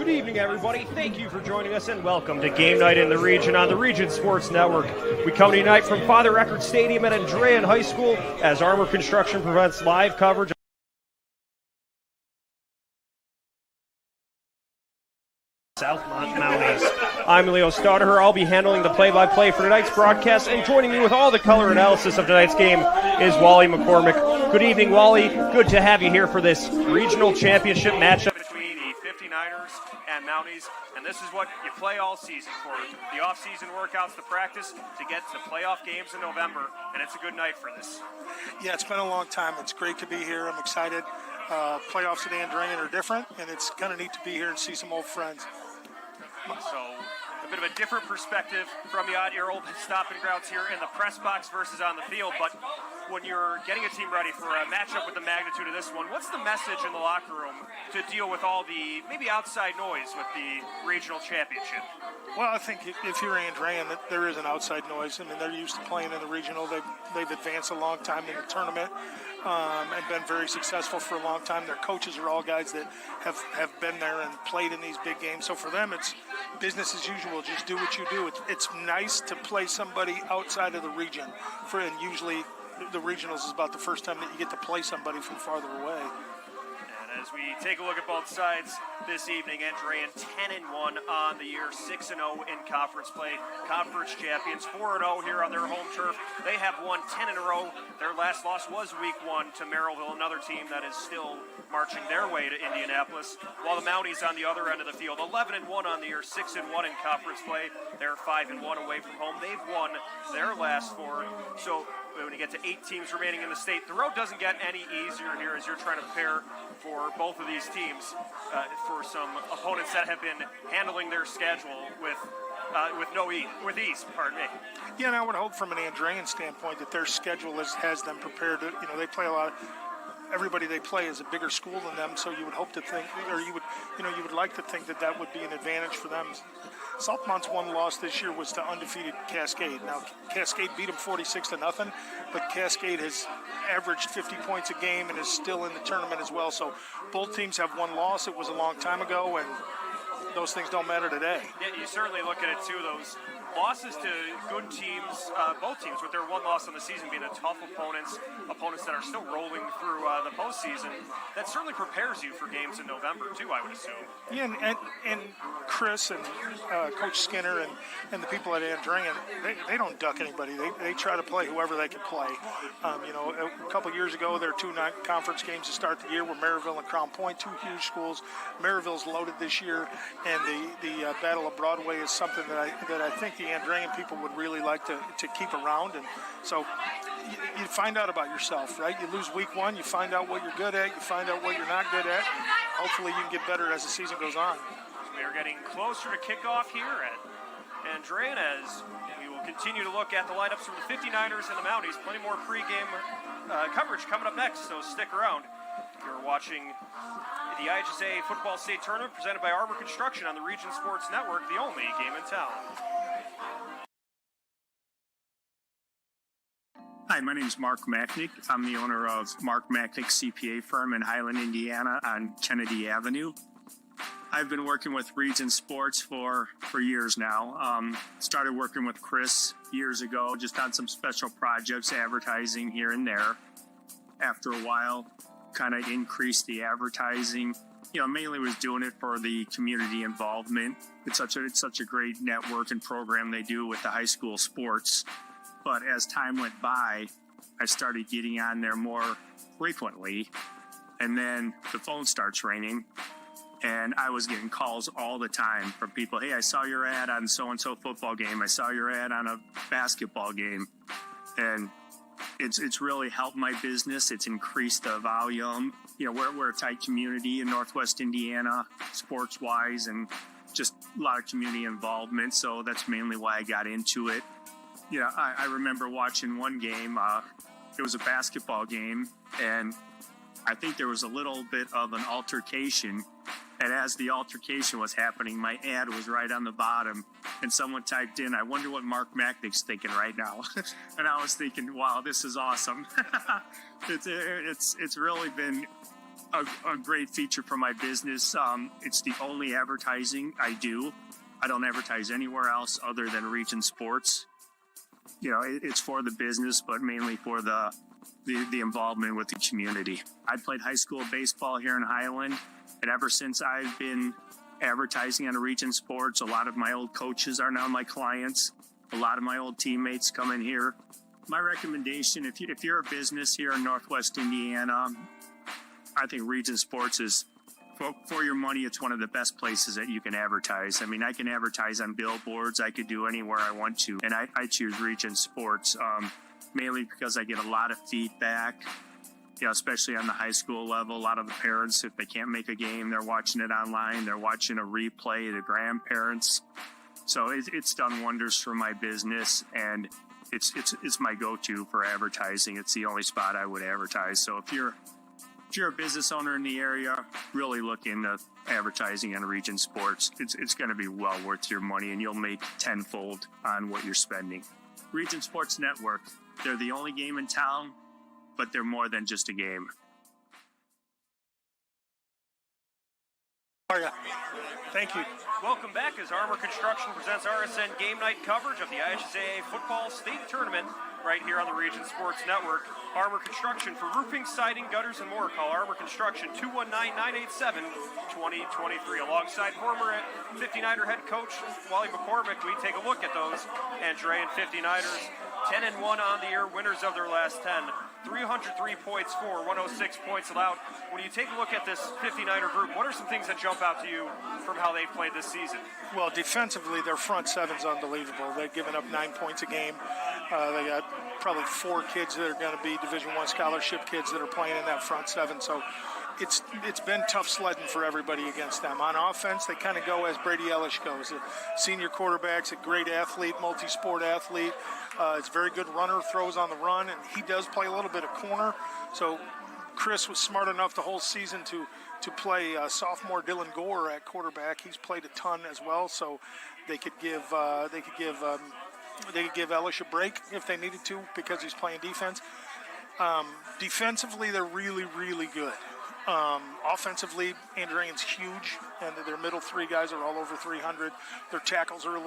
Good evening, everybody. Thank you for joining us, and welcome to Game Night in the Region on the Region Sports Network. We come tonight from Father Eckert Stadium at Andrean High School as Armour Construction prevents live coverage. Southmont Mounties. I'm Leo Stauder. I'll be handling the play-by-play for tonight's broadcast, and joining me with all the color analysis of tonight's game is Wally McCormick. Good evening, Wally. Good to have you here for this regional championship matchup between the 59ers and Mounties, and this is what you play all season for. The off-season workouts, the practice to get to playoff games in November, and it's a good night for this. Yeah, it's been a long time. It's great to be here. I'm excited. Playoffs at Andrean are different, and it's kind of neat to be here and see some old friends. So, a bit of a different perspective from your old stomping grounds here in the press box versus on the field. But when you're getting a team ready for a matchup with the magnitude of this one, what's the message in the locker room to deal with all the maybe outside noise with the regional championship? Well, I think if you're Andrean, there is an outside noise. I mean, they're used to playing in the regional. They've advanced a long time in the tournament and been very successful for a long time. Their coaches are all guys that have been there and played in these big games. So for them, it's business as usual. Just do what you do. It's nice to play somebody outside of the region. And usually the regionals is about the first time that you get to play somebody from farther away. As we take a look at both sides this evening, Andrean 10-1 on the year, 6-0 in conference play. Conference champions, 4-0 here on their home turf. They have won 10 in a row. Their last loss was week 1 to Merrillville, another team that is still marching their way to Indianapolis. While the Mounties on the other end of the field, 11-1 on the year, 6-1 in conference play. They're 5-1 away from home. They've won their last 4. So when you get to 8 teams remaining in the state, the road doesn't get any easier here as you're trying to prepare for both of these teams, for some opponents that have been handling their schedule with ease. Pardon me. Yeah, and I would hope from an Andrean standpoint that their schedule has them prepared. They play a lot. Everybody they play is a bigger school than them, so you would hope to think, or you would like to think that would be an advantage for them. Southmont's one loss this year was to undefeated Cascade. Now, Cascade beat them 46-0, but Cascade has averaged 50 points a game and is still in the tournament as well. So both teams have one loss. It was a long time ago, and those things don't matter today. Yeah, you certainly look at it too. Those losses to good teams, both teams, with their one loss on the season being the tough opponents that are still rolling through the postseason, that certainly prepares you for games in November too, I would assume. Yeah, and Chris and Coach Skinner and the people at Andrean, they don't duck anybody. They try to play whoever they can play. A couple years ago, there were 2 conference games to start the year were Maryville and Crown Point, 2 huge schools. Maryville's loaded this year, and the Battle of Broadway is something that I think the Andrean people would really like to keep around. And so you find out about yourself, right? You lose week 1, you find out what you're good at, you find out what you're not good at, and hopefully you can get better as the season goes on. We are getting closer to kickoff here at Andrean as we will continue to look at the lineups from the 59ers and the Mounties. Plenty more pregame coverage coming up next, so stick around. You're watching the IHSA Football State Tournament presented by Armour Construction on the Region Sports Network, the only game in town. Hi, my name is Mark Macknick. I'm the owner of Mark Macknick CPA firm in Highland, Indiana on Kennedy Avenue. I've been working with Region Sports for years now. Started working with Chris years ago, just on some special projects, advertising here and there. After a while, kind of increased the advertising. Mainly was doing it for the community involvement. It's such a great network and program they do with the high school sports. But as time went by, I started getting on there more frequently, and then the phone starts ringing, and I was getting calls all the time from people. Hey, I saw your ad on so-and-so football game. I saw your ad on a basketball game. And it's really helped my business. It's increased the volume. We're a tight community in Northwest Indiana, sports-wise, and just a lot of community involvement. So that's mainly why I got into it. I remember watching one game. It was a basketball game, and I think there was a little bit of an altercation. And as the altercation was happening, my ad was right on the bottom, and someone typed in, "I wonder what Mark Macknick's thinking right now." And I was thinking, wow, this is awesome. It's really been a great feature for my business. It's the only advertising I do. I don't advertise anywhere else other than Region Sports. You know, it's for the business, but mainly for the involvement with the community. I played high school baseball here in Highland, and ever since I've been advertising on Region Sports, a lot of my old coaches are now my clients. A lot of my old teammates come in here. My recommendation, if you're a business here in Northwest Indiana, I think Region Sports is, for your money, it's one of the best places that you can advertise. I mean, I can advertise on billboards. I could do anywhere I want to. And I choose Region Sports mainly because I get a lot of feedback, you know, especially on the high school level. A lot of the parents, if they can't make a game, they're watching it online. They're watching a replay, the grandparents. So it's done wonders for my business, and it's my go-to for advertising. It's the only spot I would advertise. So if you're a business owner in the area, really look into advertising on Region Sports. It's going to be well worth your money, and you'll make tenfold on what you're spending. Region Sports Network, they're the only game in town, but they're more than just a game. Oh, yeah. Thank you. Welcome back as Armour Construction presents RSN game night coverage of the IHSAA football state tournament right here on the Region Sports Network. Armour Construction for roofing, siding, gutters, and more. Call Armour Construction 219-987-2023. Alongside former 59er head coach Wally McCormick, we take a look at those Andrean 59ers. 10-1 on the year, winners of their last 10. 303 points for, 106 points allowed. When you take a look at this 59er group, what are some things that jump out to you from how they've played this season? Well, defensively, their front seven's unbelievable. They've given up 9 points a game. They got probably 4 kids that are going to be Division I scholarship kids that are playing in that front seven. So it's been tough sledding for everybody against them. On offense, they kind of go as Brady Ellish goes. A senior quarterback's a great athlete, multi-sport athlete. It's a very good runner, throws on the run, and he does play a little bit of corner. So Chris was smart enough the whole season to play sophomore Dylan Gore at quarterback. He's played a ton as well, so they could give Ellish a break if they needed to because he's playing defense. Defensively, they're really, really good. Offensively, Andrean's huge, and their middle 3 guys are all over 300. Their tackles are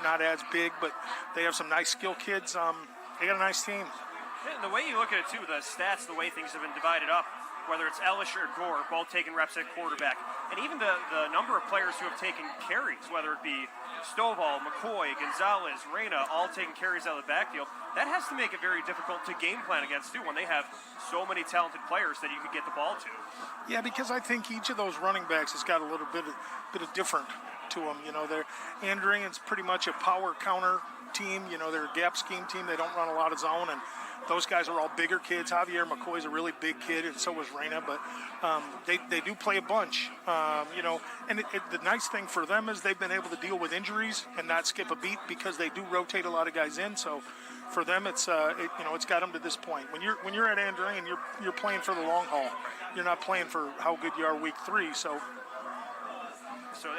not as big, but they have some nice skill kids. They got a nice team. And the way you look at it, too, the stats, the way things have been divided up, whether it's Ellish or Gore, both taking reps at quarterback, and even the number of players who have taken carries, whether it be Stovall, McCoy, Gonzalez, Reyna, all taking carries out of the backfield, that has to make it very difficult to game plan against, too, when they have so many talented players that you could get the ball to. Yeah, because I think each of those running backs has got a little bit of different to them. You know, Andrean's pretty much a power counter team. You know, they're a gap scheme team. They don't run a lot of zone, and those guys are all bigger kids. Javier McCoy's a really big kid, and so is Reyna, but they do play a bunch. You know, and the nice thing for them is they've been able to deal with injuries and not skip a beat because they do rotate a lot of guys in. So for them, it's got them to this point. When you're at Andrean, you're playing for the long haul. You're not playing for how good you are week 3. So,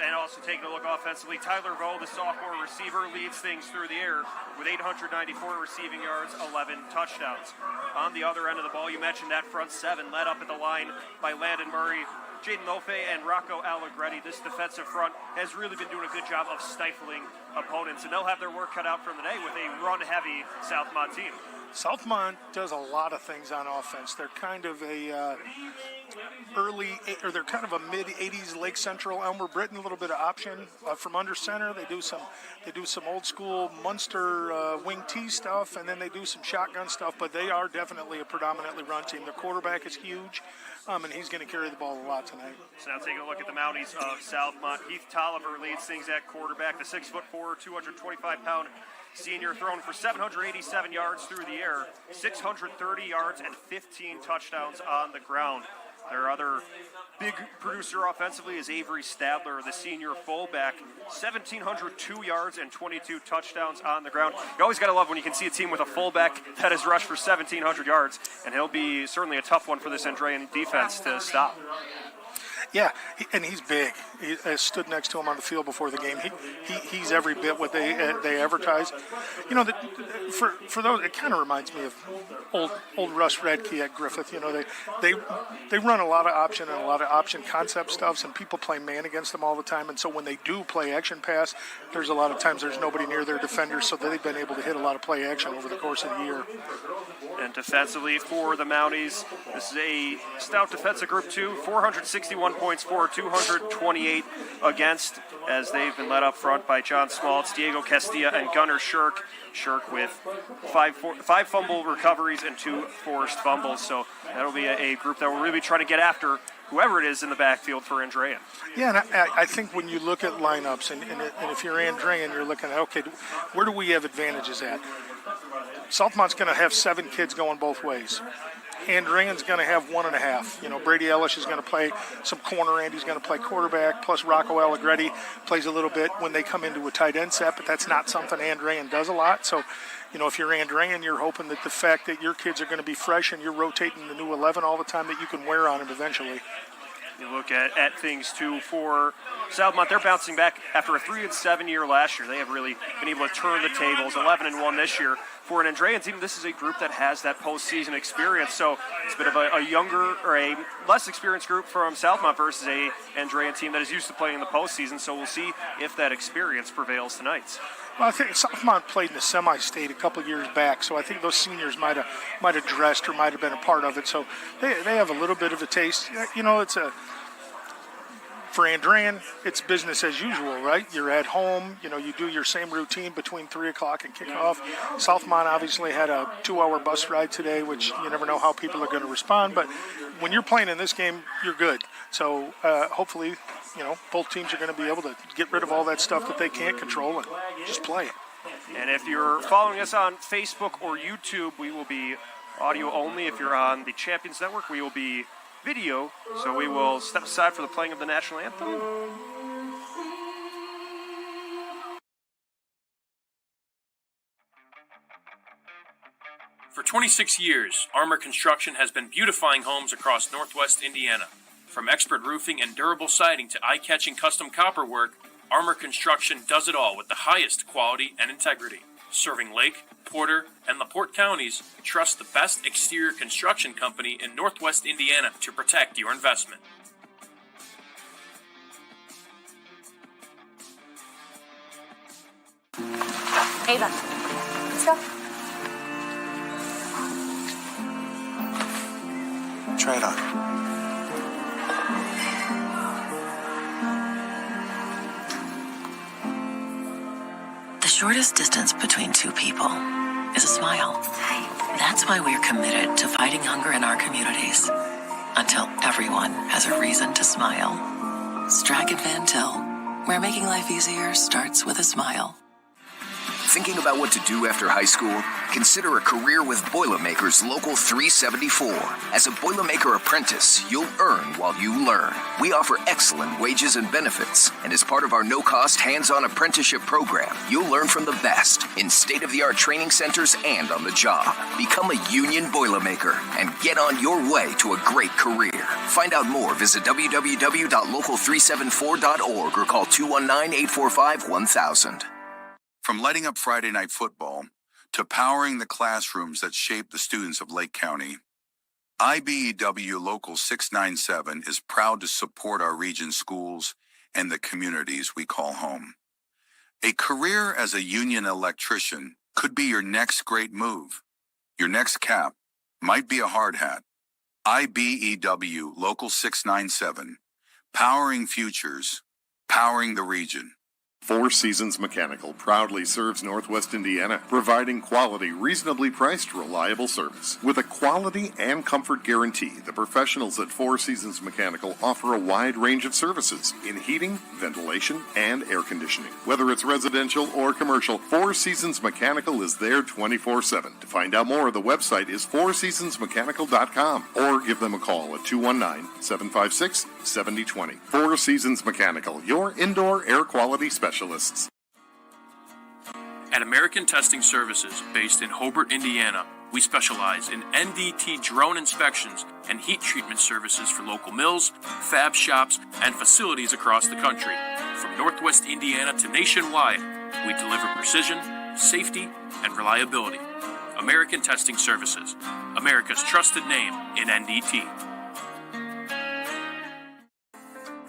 and also taking a look offensively, Tyler Voe, the sophomore receiver, leads things through the air with 894 receiving yards, 11 touchdowns. On the other end of the ball, you mentioned that front 7 led up at the line by Landon Murray, Jaden Lofe, and Rocco Allegretti. This defensive front has really been doing a good job of stifling opponents, and they'll have their work cut out from today with a run-heavy Southmont team. Southmont does a lot of things on offense. They're kind of a they're kind of a mid-80s Lake Central Elmer Britton, a little bit of option from under center. They do some old school Munster wing T stuff, and then they do some shotgun stuff. But they are definitely a predominantly run team. Their quarterback is huge, and he's going to carry the ball a lot tonight. So now taking a look at the Mounties of Southmont. Heath Tolliver leads things at quarterback. The 6'4", 225-pound senior, thrown for 787 yards through the air, 630 yards and 15 touchdowns on the ground. Their other big producer offensively is Avery Stadler, the senior fullback, 1,702 yards and 22 touchdowns on the ground. You always got to love when you can see a team with a fullback that has rushed for 1,700 yards, and he'll be certainly a tough one for this Andrean defense to stop. Yeah, and he's big. I stood next to him on the field before the game. He's every bit what they advertise. You know, for those, it kind of reminds me of old Russ Radke at Griffith. You know, they run a lot of option and a lot of option concept stuffs, and people play man against them all the time. And so when they do play action pass, there's a lot of times there's nobody near their defenders, so they've been able to hit a lot of play action over the course of the year. And defensively for the Mounties, this is a stout defensive group too. 461 points for, 228 against, as they've been led up front by John Smaltz, Diego Castilla, and Gunnar Shirk. Shirk with five fumble recoveries and 2 forced fumbles. So that'll be a group that will really be trying to get after whoever it is in the backfield for Andrean. Yeah, and I think when you look at lineups, and if you're Andrean, you're looking at, okay, where do we have advantages at? Southmont's going to have 7 kids going both ways. Andrean's going to have 1.5. You know, Brady Ellis is going to play some corner, Andy's going to play quarterback, plus Rocco Allegretti plays a little bit when they come into a tight end set, but that's not something Andrean does a lot. So, you know, if you're Andrean, you're hoping that the fact that your kids are going to be fresh and you're rotating the new 11 all the time, that you can wear on them eventually. You look at things, too, for Southmont. They're bouncing back after a 3-7 year last year. They have really been able to turn the tables, 11-1 this year. For an Andrean team, this is a group that has that postseason experience. So it's a bit of a younger or a less experienced group from Southmont versus a Andrean team that is used to playing in the postseason. So we'll see if that experience prevails tonight. Well, I think Southmont played in the semi-state a couple of years back, so I think those seniors might have dressed or might have been a part of it. So they have a little bit of a taste. You know, for Andrean, it's business as usual, right? You're at home, you know, you do your same routine between 3 o'clock and kickoff. Southmont obviously had a 2-hour bus ride today, which you never know how people are going to respond, but when you're playing in this game, you're good. So hopefully, you know, both teams are going to be able to get rid of all that stuff that they can't control and just play it. And if you're following us on Facebook or YouTube, we will be audio only. If you're on the Champions Network, we will be video, so we will step aside for the playing of the national anthem. For 26 years, Armour Construction has been beautifying homes across Northwest Indiana. From expert roofing and durable siding to eye-catching custom copper work, Armour Construction does it all with the highest quality and integrity. Serving Lake, Porter, and LaPorte counties, trust the best exterior construction company in Northwest Indiana to protect your investment. Ava, let's go. Try it on. The shortest distance between two people is a smile. That's why we're committed to fighting hunger in our communities until everyone has a reason to smile. Stratton Van Til, where making life easier starts with a smile. Thinking about what to do after high school? Consider a career with Boilermakers Local 374. As a Boilermaker apprentice, you'll earn while you learn. We offer excellent wages and benefits, and as part of our no-cost hands-on apprenticeship program, you'll learn from the best in state-of-the-art training centers and on the job. Become a union Boilermaker and get on your way to a great career. Find out more, visit www.local374.org or call 219-845-1000. From lighting up Friday night football to powering the classrooms that shape the students of Lake County, IBEW Local 697 is proud to support our region's schools and the communities we call home. A career as a union electrician could be your next great move. Your next cap might be a hard hat. IBEW Local 697, powering futures, powering the region. Four Seasons Mechanical proudly serves Northwest Indiana, providing quality, reasonably priced, reliable service. With a quality and comfort guarantee, the professionals at Four Seasons Mechanical offer a wide range of services in heating, ventilation, and air conditioning. Whether it's residential or commercial, Four Seasons Mechanical is there 24/7. To find out more, the website is fourseasonsmechanical.com or give them a call at 219-756-7020. Four Seasons Mechanical, your indoor air quality specialist. At American Testing Services, based in Hobart, Indiana, We specialize in NDT drone inspections and heat treatment services for local mills, fab shops, and facilities across the country. From Northwest Indiana to nationwide, we deliver precision, safety, and reliability. American Testing Services, America's trusted name in NDT.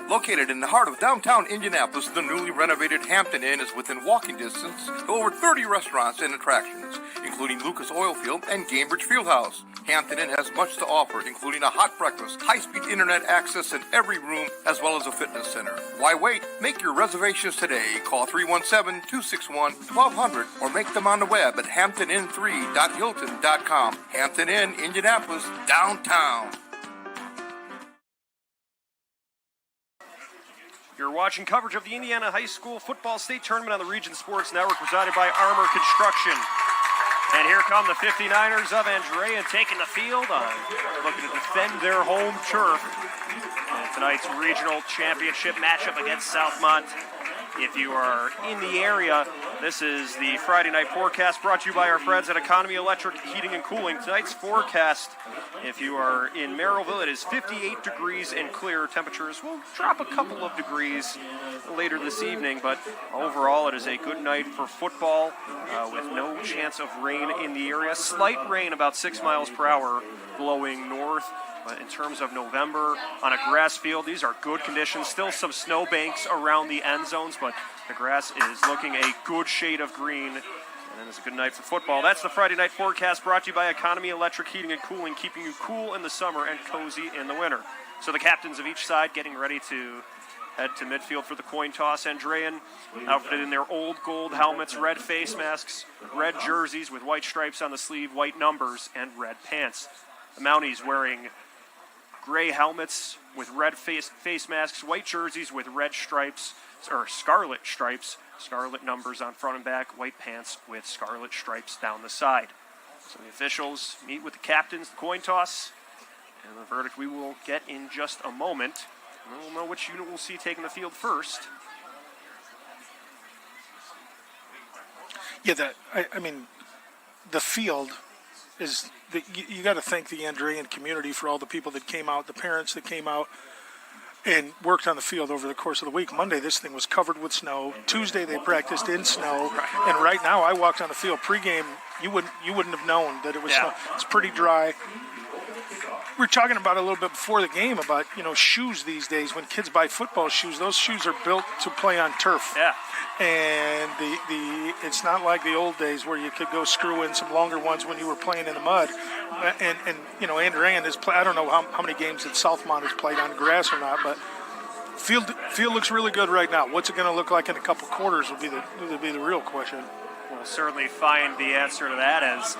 Located in the heart of downtown Indianapolis, the newly renovated Hampton Inn is within walking distance to over 30 restaurants and attractions, including Lucas Oilfield and Gamebridge Fieldhouse. Hampton Inn has much to offer, including a hot breakfast, high-speed internet access in every room, as well as a fitness center. Why wait? Make your reservations today. Call 317-261-1200 or make them on the web at hamptonin3.hilton.com. Hampton Inn, Indianapolis, downtown. You're watching coverage of the Indiana High School Football State Tournament on the Region Sports Network, presented by Armour Construction. And here come the 59ers of Andrean taking the field, looking to defend their home turf in tonight's regional championship matchup against Southmont. If you are in the area, this is the Friday night forecast brought to you by our friends at Economy Electric Heating and Cooling. Tonight's forecast, if you are in Merrillville, it is 58 degrees and clear. Temperatures will drop a couple of degrees later this evening, but overall it is a good night for football with no chance of rain in the area. Slight rain, about 6 miles per hour, blowing north. But in terms of November on a grass field, these are good conditions. Still some snow banks around the end zones, but the grass is looking a good shade of green. And it's a good night for football. That's the Friday night forecast brought to you by Economy Electric Heating and Cooling, keeping you cool in the summer and cozy in the winter. So the captains of each side getting ready to head to midfield for the coin toss. Andrean outfitted in their old gold helmets, red face masks, red jerseys with white stripes on the sleeve, white numbers, and red pants. The Mounties wearing gray helmets with red face masks, white jerseys with red stripes, or scarlet stripes, scarlet numbers on front and back, white pants with scarlet stripes down the side. So the officials meet with the captains, the coin toss, and the verdict we will get in just a moment. And we'll know which unit we'll see taking the field first. Yeah, I mean, the field is, you got to thank the Andrean community for all the people that came out, the parents that came out and worked on the field over the course of the week. Monday, this thing was covered with snow. Tuesday, they practiced in snow. And right now, I walked on the field pregame. You wouldn't have known that it was snow. It's pretty dry. We were talking about a little bit before the game about, shoes these days. When kids buy football shoes, those shoes are built to play on turf. Yeah. And it's not like the old days where you could go screw in some longer ones when you were playing in the mud. And Andrean is I don't know how many games that Southmont has played on grass or not, but field looks really good right now. What's it going to look like in a couple quarters will be the real question. We'll certainly find the answer to that, as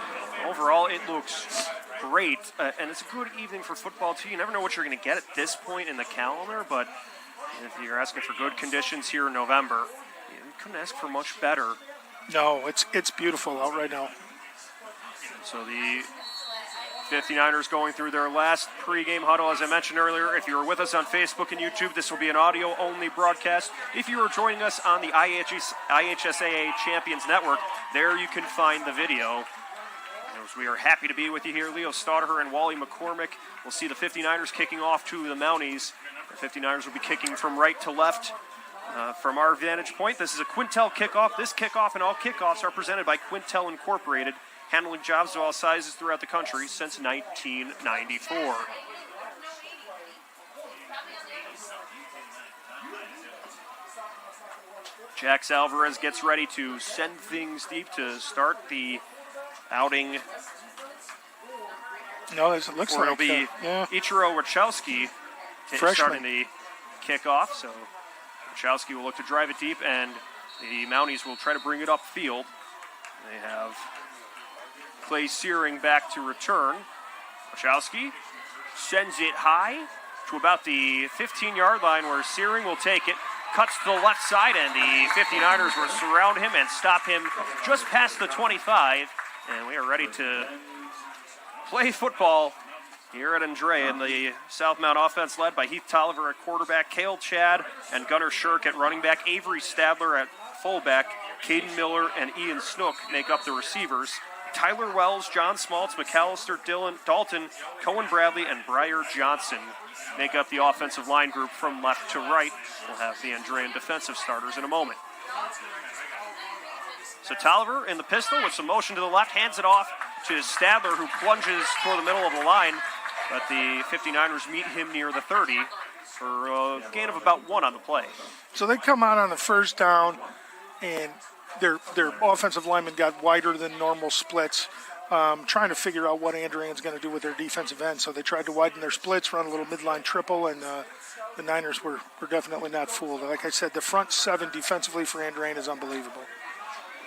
overall it looks great, and it's a good evening for football too. You never know what you're going to get at this point in the calendar, but if you're asking for good conditions here in November, you couldn't ask for much better. No, it's beautiful out right now. So the 59ers going through their last pregame huddle. As I mentioned earlier, if you're with us on Facebook and YouTube, this will be an audio-only broadcast. If you are joining us on the IHSAA Champions Network, there you can find the video. As we are happy to be with you here, Leo Staudaher and Wally McCormick. We'll see the 59ers kicking off to the Mounties. The 59ers will be kicking from right to left. From our vantage point, this is a Quintel kickoff. This kickoff and all kickoffs are presented by Quintel Incorporated, handling jobs of all sizes throughout the country since 1994. Jax Alvarez gets ready to send things deep to start the outing. No, it looks or like it'll be Ichiro Wachowski starting the kickoff. So Wachowski will look to drive it deep, and the Mounties will try to bring it upfield. They have Clay Searing back to return. Wachowski sends it high to about the 15-yard line, where Searing will take it, cuts to the left side, and the 59ers will surround him and stop him just past the 25. And we are ready to play football here at Andrean. The Southmont offense led by Heath Tolliver at quarterback, Cale Chad and Gunnar Shirk at running back, Avery Stadler at fullback, Caden Miller and Ian Snook make up the receivers. Tyler Wells, John Smaltz, McAllister, Dalton, Cohen Bradley, and Briar Johnson make up the offensive line group from left to right. We'll have the Andrean defensive starters in a moment. So Tolliver in the pistol with some motion to the left, hands it off to Stadler, who plunges toward the middle of the line, but the 59ers meet him near the 30 for a gain of about 1 on the play. So they come out on the first down, and their offensive linemen got wider than normal splits, trying to figure out what Andrian's going to do with their defensive end. So they tried to widen their splits, run a little midline triple, and the Niners were definitely not fooled. Like I said, the front 7 defensively for Andrian is unbelievable.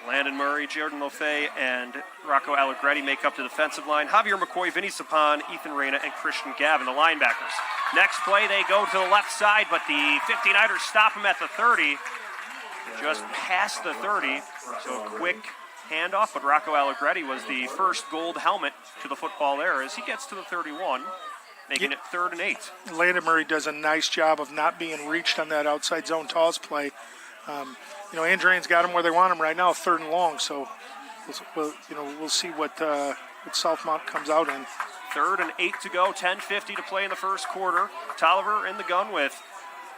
Landon Murray, Jordan Lofay, and Rocco Allegretti make up the defensive line. Javier McCoy, Vinny Sapon, Ethan Reyna, and Christian Gavin, the linebackers. Next play, they go to the left side, but the 59ers stop him at the 30, just past the 30. So a quick handoff, but Rocco Allegretti was the first gold helmet to the football there as he gets to the 31, making it 3rd and 8. Landon Murray does a nice job of not being reached on that outside zone toss play. Andrian's got him where they want him right now, 3rd and long. So, we'll see what Southmont comes out in. 3rd and 8 to go, 10:50 to play in the first quarter. Tolliver in the gun with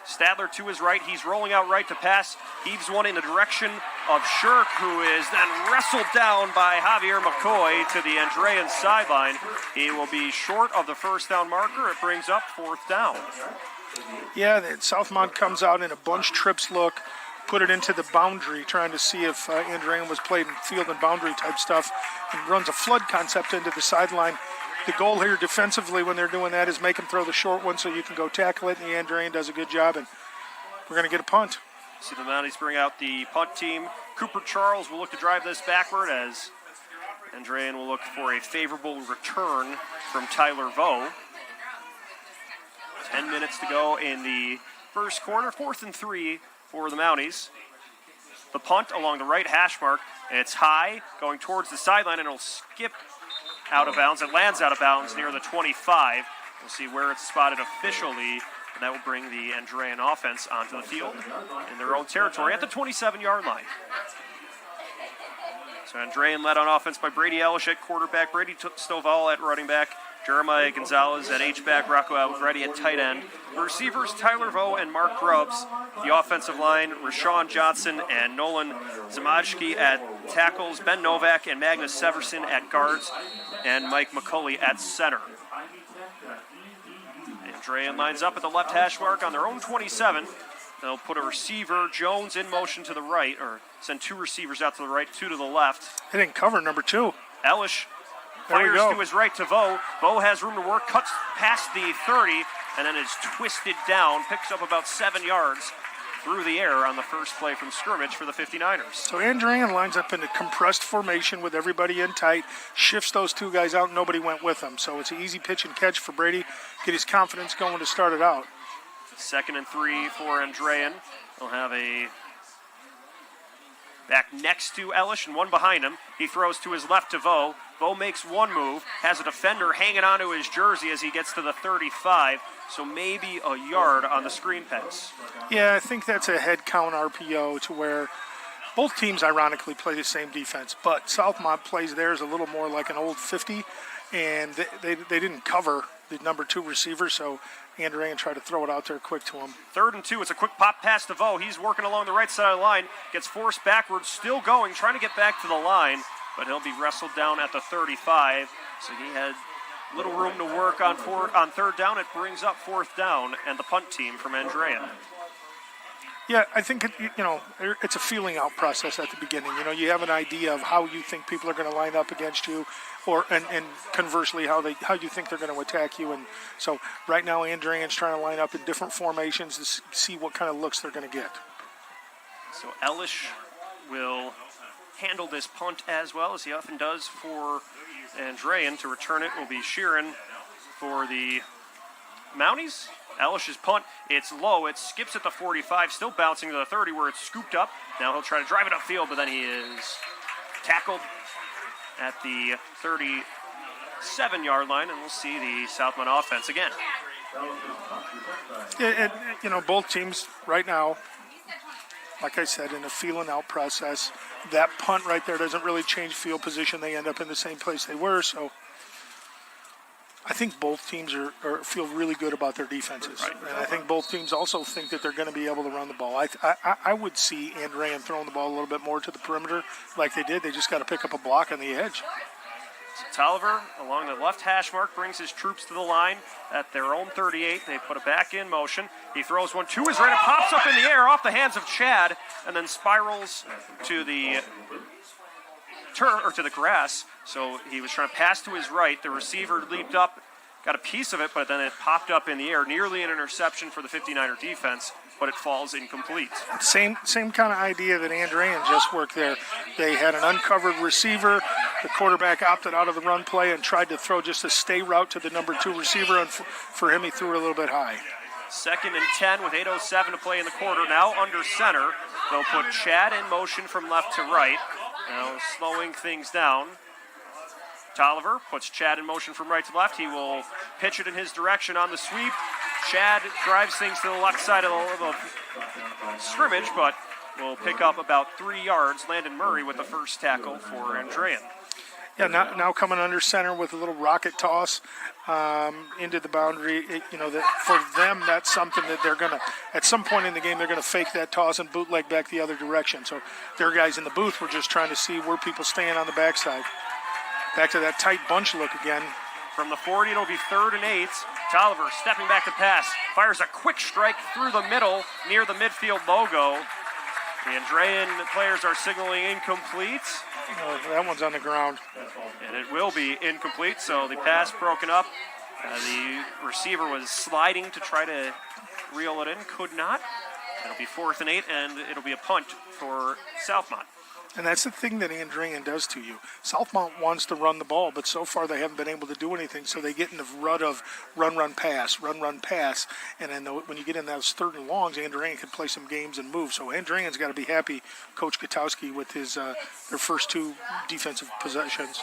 Stadler to his right. He's rolling out right to pass. Heaves one in the direction of Shirk, who is then wrestled down by Javier McCoy to the Andrean sideline. He will be short of the first down marker. It brings up 4th down. Yeah, Southmont comes out in a bunch trips look, put it into the boundary, trying to see if Andrian was playing field and boundary type stuff, and runs a flood concept into the sideline. The goal here defensively when they're doing that is make him throw the short one so you can go tackle it, and the Andrian does a good job, and we're going to get a punt. See the Mounties bring out the punt team. Cooper Charles will look to drive this backward as Andrian will look for a favorable return from Tyler Vaux. 10 minutes to go in the first quarter, 4th and 3 for the Mounties. The punt along the right hash mark. It's high, going towards the sideline, and it'll skip out of bounds. It lands out of bounds near the 25. We'll see where it's spotted officially, and that will bring the Andrean offense onto the field in their own territory at the 27-yard line. So Andrean led on offense by Brady Elish at quarterback, Brady Stovall at running back, Jeremiah Gonzalez at H-back, Rocco Allegretti at tight end. The receivers, Tyler Vaux and Mark Grubbs. The offensive line, Rashawn Johnson and Nolan Zamajki at tackles, Ben Novak and Magnus Severson at guards, and Mike McCulley at center. Andrean lines up at the left hash mark on their own 27. They'll put a receiver, Jones, in motion to the right, or send 2 receivers out to the right, 2 to the left. They didn't cover number 2. Elish fires to his right to Vaux. Vaux has room to work, cuts past the 30, and then is twisted down, picks up about 7 yards through the air on the first play from scrimmage for the 59ers. So Andrian lines up in a compressed formation with everybody in tight, shifts those 2 guys out, and nobody went with them. So it's an easy pitch and catch for Brady, get his confidence going to start it out. 2nd and 3 for Andrean. They'll have a back next to Elish and one behind him. He throws to his left to Vaux. Vaux makes one move, has a defender hanging onto his jersey as he gets to the 35, so maybe a yard on the screen pass. Yeah, I think that's a head count RPO to where both teams ironically play the same defense, but Southmont plays theirs a little more like an old 50, and they didn't cover the number 2 receiver, so Andrian tried to throw it out there quick to him. 3rd and 2, it's a quick pop pass to Vaux. He's working along the right side of the line, gets forced backwards, still going, trying to get back to the line, but he'll be wrestled down at the 35. So he had little room to work on 3rd down. It brings up 4th down and the punt team from Andrean. Yeah, I think it's a feeling out process at the beginning. You have an idea of how you think people are going to line up against you, and conversely how you think they're going to attack you. And so right now Andrian's trying to line up in different formations to see what kind of looks they're going to get. So Elish will handle this punt as well, as he often does for Andrean. To return it will be Sheeran for the Mounties. Elish's punt, it's low, it skips at the 45, still bouncing to the 30 where it's scooped up. Now he'll try to drive it upfield, but then he is tackled at the 37-yard line, and we'll see the Southmont offense again. And both teams right now like I said, in a feeling out process. That punt right there doesn't really change field position. They end up in the same place they were. So I think both teams feel really good about their defenses. Right. And I think both teams also think that they're going to be able to run the ball. I would see Andrean throwing the ball a little bit more to the perimeter like they did. They just got to pick up a block on the edge. So Tolliver, along the left hash mark, brings his troops to the line at their own 38. They put it back in motion. He throws one to his right. It pops up in the air off the hands of Chad and then spirals to the to the grass. So he was trying to pass to his right. The receiver leaped up, got a piece of it, but then it popped up in the air, nearly an interception for the 59er defense, but it falls incomplete. Same kind of idea that Andrean just worked there. They had an uncovered receiver. The quarterback opted out of the run play and tried to throw just a stay route to the number 2 receiver, and for him, he threw it a little bit high. 2nd and 10 with 8:07 to play in the quarter. Now under center. They'll put Chad in motion from left to right. Now slowing things down. Tolliver puts Chad in motion from right to left. He will pitch it in his direction on the sweep. Chad drives things to the left side of the scrimmage, but will pick up about 3 yards. Landon Murray with the first tackle for Andrean. Yeah, now coming under center with a little rocket toss into the boundary. For them, that's something that they're going to, at some point in the game, they're going to fake that toss and bootleg back the other direction. So their guys in the booth were just trying to see where people stand on the backside. Back to that tight bunch look again. From the 40, it'll be 3rd and 8. Tolliver stepping back to pass. Fires a quick strike through the middle near the midfield logo. The Andrean players are signaling incomplete. That one's on the ground. And it will be incomplete, so the pass broken up. The receiver was sliding to try to reel it in, could not. It'll be 4th and 8, and it'll be a punt for Southmont. And that's the thing that Andrean does to you. Southmont wants to run the ball, but so far they haven't been able to do anything, so they get in the rut of run, pass. And then when you get in those 3rd and longs, Andrean can play some games and move. So Andrean's got to be happy, Coach Katowski, with his their first 2 defensive possessions.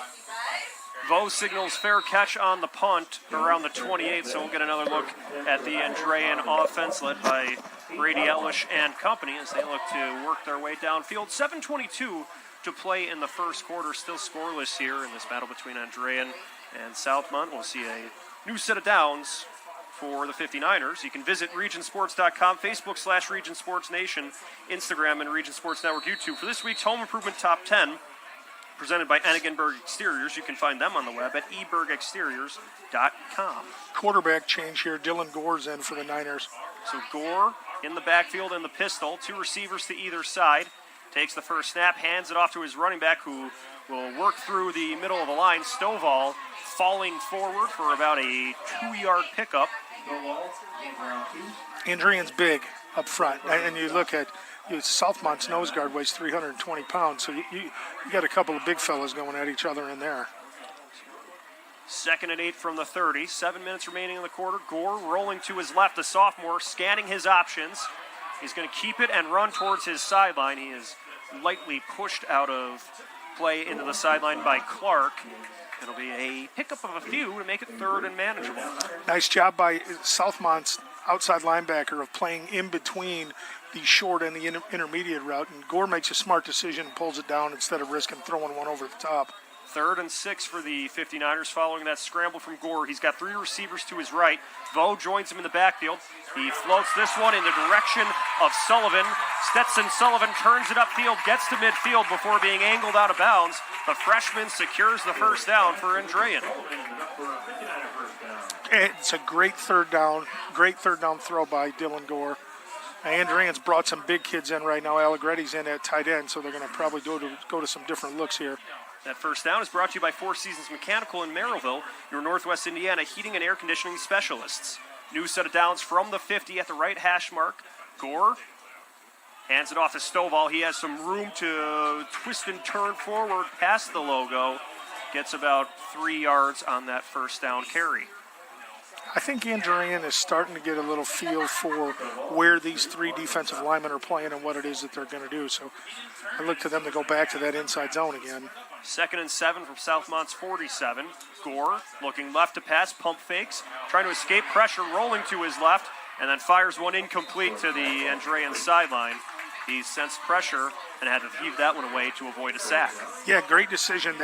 Vo signals fair catch on the punt around the 28, so we'll get another look at the Andrean offense led by Brady Ellish and company as they look to work their way downfield. 7:22 to play in the first quarter, still scoreless here in this battle between Andrean and Southmont. We'll see a new set of downs for the 59ers. You can visit regionsports.com, Facebook/Region Sports Nation, Instagram and Region Sports Network YouTube for this week's Home Improvement Top 10. Presented by Enigenberg Exteriors. You can find them on the web at ebergexteriors.com. Quarterback change here. Dylan Gore's in for the Niners. So Gore in the backfield in the pistol. 2 receivers to either side. Takes the first snap, hands it off to his running back who will work through the middle of the line. Stovall falling forward for about a 2-yard pickup. Andrean's big up front. And you look at Southmont's nose guard weighs 320 pounds, so you got a couple of big fellas going at each other in there. 2nd and 8 from the 30. 7 minutes remaining in the quarter. Gore rolling to his left, the sophomore, scanning his options. He's going to keep it and run towards his sideline. He is lightly pushed out of play into the sideline by Clark. It'll be a pickup of a few to make it 3rd and manageable. Nice job by Southmont's outside linebacker of playing in between the short and the intermediate route, and Gore makes a smart decision and pulls it down instead of risking throwing one over the top. 3rd and 6 for the 59ers following that scramble from Gore. He's got 3 receivers to his right. Vo joins him in the backfield. He floats this one in the direction of Sullivan. Stetson Sullivan turns it upfield, gets to midfield before being angled out of bounds. The freshman secures the first down for Andrean. It's a great third down throw by Dylan Gore. Andrean's brought some big kids in right now. Allegretti's in at tight end, so they're going to probably go to some different looks here. That first down is brought to you by Four Seasons Mechanical in Merrillville, your Northwest Indiana heating and air conditioning specialists. New set of downs from the 50 at the right hash mark. Gore hands it off to Stovall. He has some room to twist and turn forward past the logo. Gets about 3 yards on that first down carry. I think Andrean is starting to get a little feel for where these 3 defensive linemen are playing and what it is that they're going to do. So I look to them to go back to that inside zone again. 2nd and 7 from Southmont's 47. Gore looking left to pass, pump fakes, trying to escape pressure, rolling to his left, and then fires one incomplete to the Andrean sideline. he sensed pressure and had to heave that one away to avoid a sack. Yeah, great decision.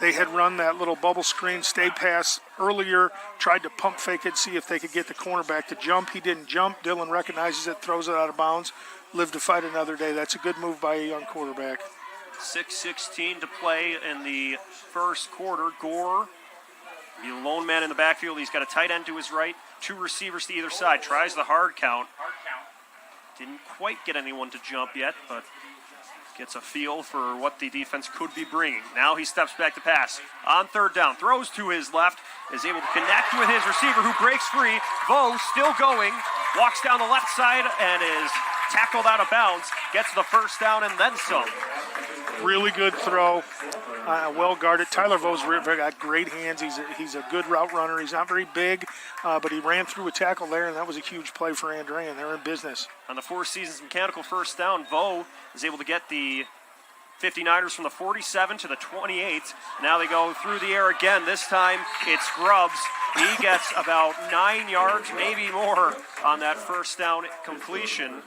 They had run that little bubble screen stay pass earlier, tried to pump fake it, see if they could get the cornerback to jump. He didn't jump. Dylan recognizes it, throws it out of bounds, lived to fight another day. That's a good move by a young quarterback. 6:16 to play in the first quarter. Gore, the lone man in the backfield. He's got a tight end to his right, 2 receivers to either side. Tries the hard count. Didn't quite get anyone to jump yet, but gets a feel for what the defense could be bringing. Now he steps back to pass. On third down, throws to his left, is able to connect with his receiver who breaks free. Vo still going, walks down the left side and is tackled out of bounds. Gets the first down and then some. Really good throw, well guarded. Tyler Vo's got great hands. He's a good route runner. He's not very big, but he ran through a tackle there, and that was a huge play for Andrean. They're in business. On the Four Seasons Mechanical first down, Vo is able to get the 59ers from the 47 to the 28. Now they go through the air again. This time it's Grubbs. He gets about 9 yards, maybe more, on that first down completion.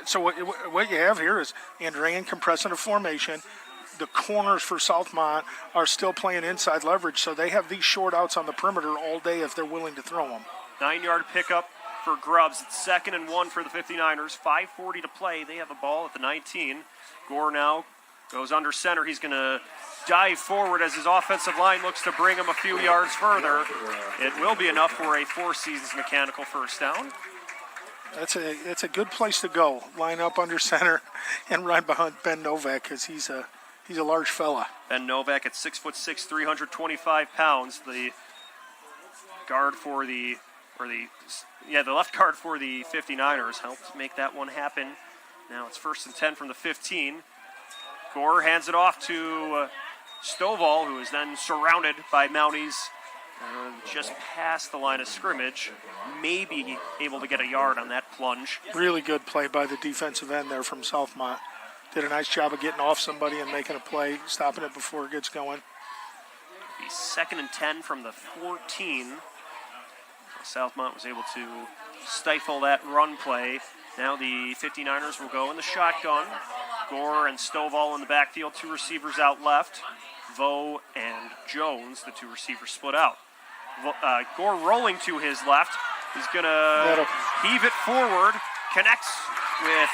So what you have here is Andrean compressing a formation. The corners for Southmont are still playing inside leverage, so they have these short outs on the perimeter all day if they're willing to throw them. 9-yard pickup for Grubbs. It's 2nd and 1 for the 59ers. 5:40 to play. They have the ball at the 19. Gore now goes under center. He's going to dive forward as his offensive line looks to bring him a few yards further. It will be enough for a Four Seasons Mechanical first down. It's a good place to go. Line up under center and run behind Ben Novak because he's a large fella. Ben Novak at 6'6", 325 pounds. The guard for the left guard for the 59ers helped make that one happen. Now it's 1st and 10 from the 15. Gore hands it off to Stovall, who is then surrounded by Mounties just past the line of scrimmage. Maybe able to get a yard on that plunge. Really good play by the defensive end there from Southmont. Did a nice job of getting off somebody and making a play, stopping it before it gets going. The 2nd and 10 from the 14. Southmont was able to stifle that run play. Now the 59ers will go in the shotgun. Gore and Stovall in the backfield, 2 receivers out left. Vo and Jones, the 2 receivers split out. Gore rolling to his left. He's going to heave it forward, connects with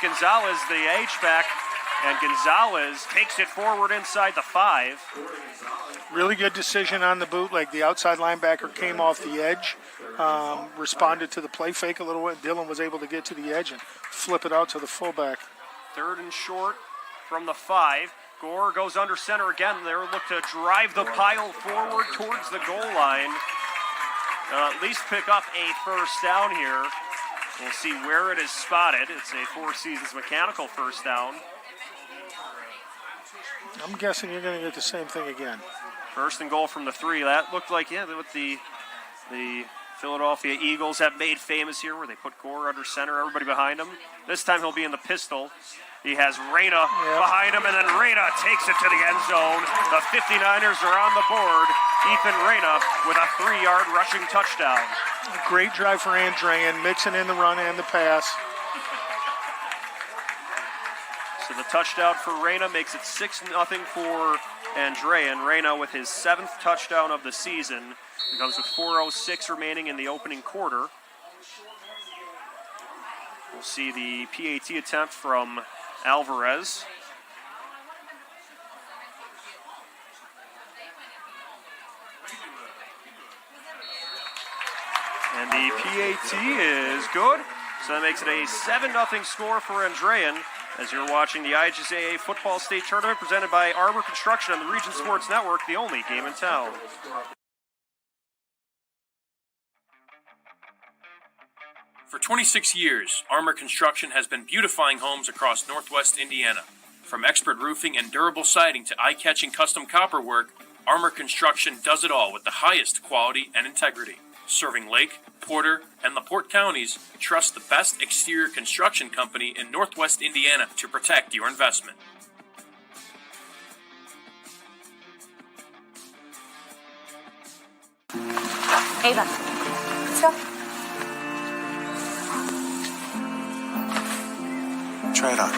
Gonzalez, the H-back, and Gonzalez takes it forward inside the 5. Really good decision on the bootleg. The outside linebacker came off the edge, responded to the play fake a little bit. Dylan was able to get to the edge and flip it out to the fullback. 3rd and short from the 5. Gore goes under center again. They look to drive the pile forward towards the goal line. At least pick up a first down here. We'll see where it is spotted. It's a Four Seasons Mechanical first down. I'm guessing you're going to get the same thing again. 1st and goal from the 3. That looked like, what the Philadelphia Eagles have made famous here, where they put Gore under center, everybody behind him. This time he'll be in the pistol. He has Reyna behind him, and then Reyna takes it to the end zone. The 59ers are on the board. Ethan Reyna with a 3-yard rushing touchdown. Great drive for Andrean, mixing in the run and the pass. So the touchdown for Reyna makes it 6-0 for Andrean. Reyna with his 7th touchdown of the season. He comes with 4:06 remaining in the opening quarter. We'll see the PAT attempt from Alvarez. And the PAT is good. So that makes it a 7-0 score for Andrean as you're watching the IGSAA Football State Tournament presented by Armour Construction on the Region Sports Network, the only game in town. For 26 years, Armour Construction has been beautifying homes across Northwest Indiana. From expert roofing and durable siding to eye-catching custom copper work, Armour Construction does it all with the highest quality and integrity. Serving Lake, Porter, and LaPorte counties, trust the best exterior construction company in Northwest Indiana to protect your investment. Ava, let's go. Try it on.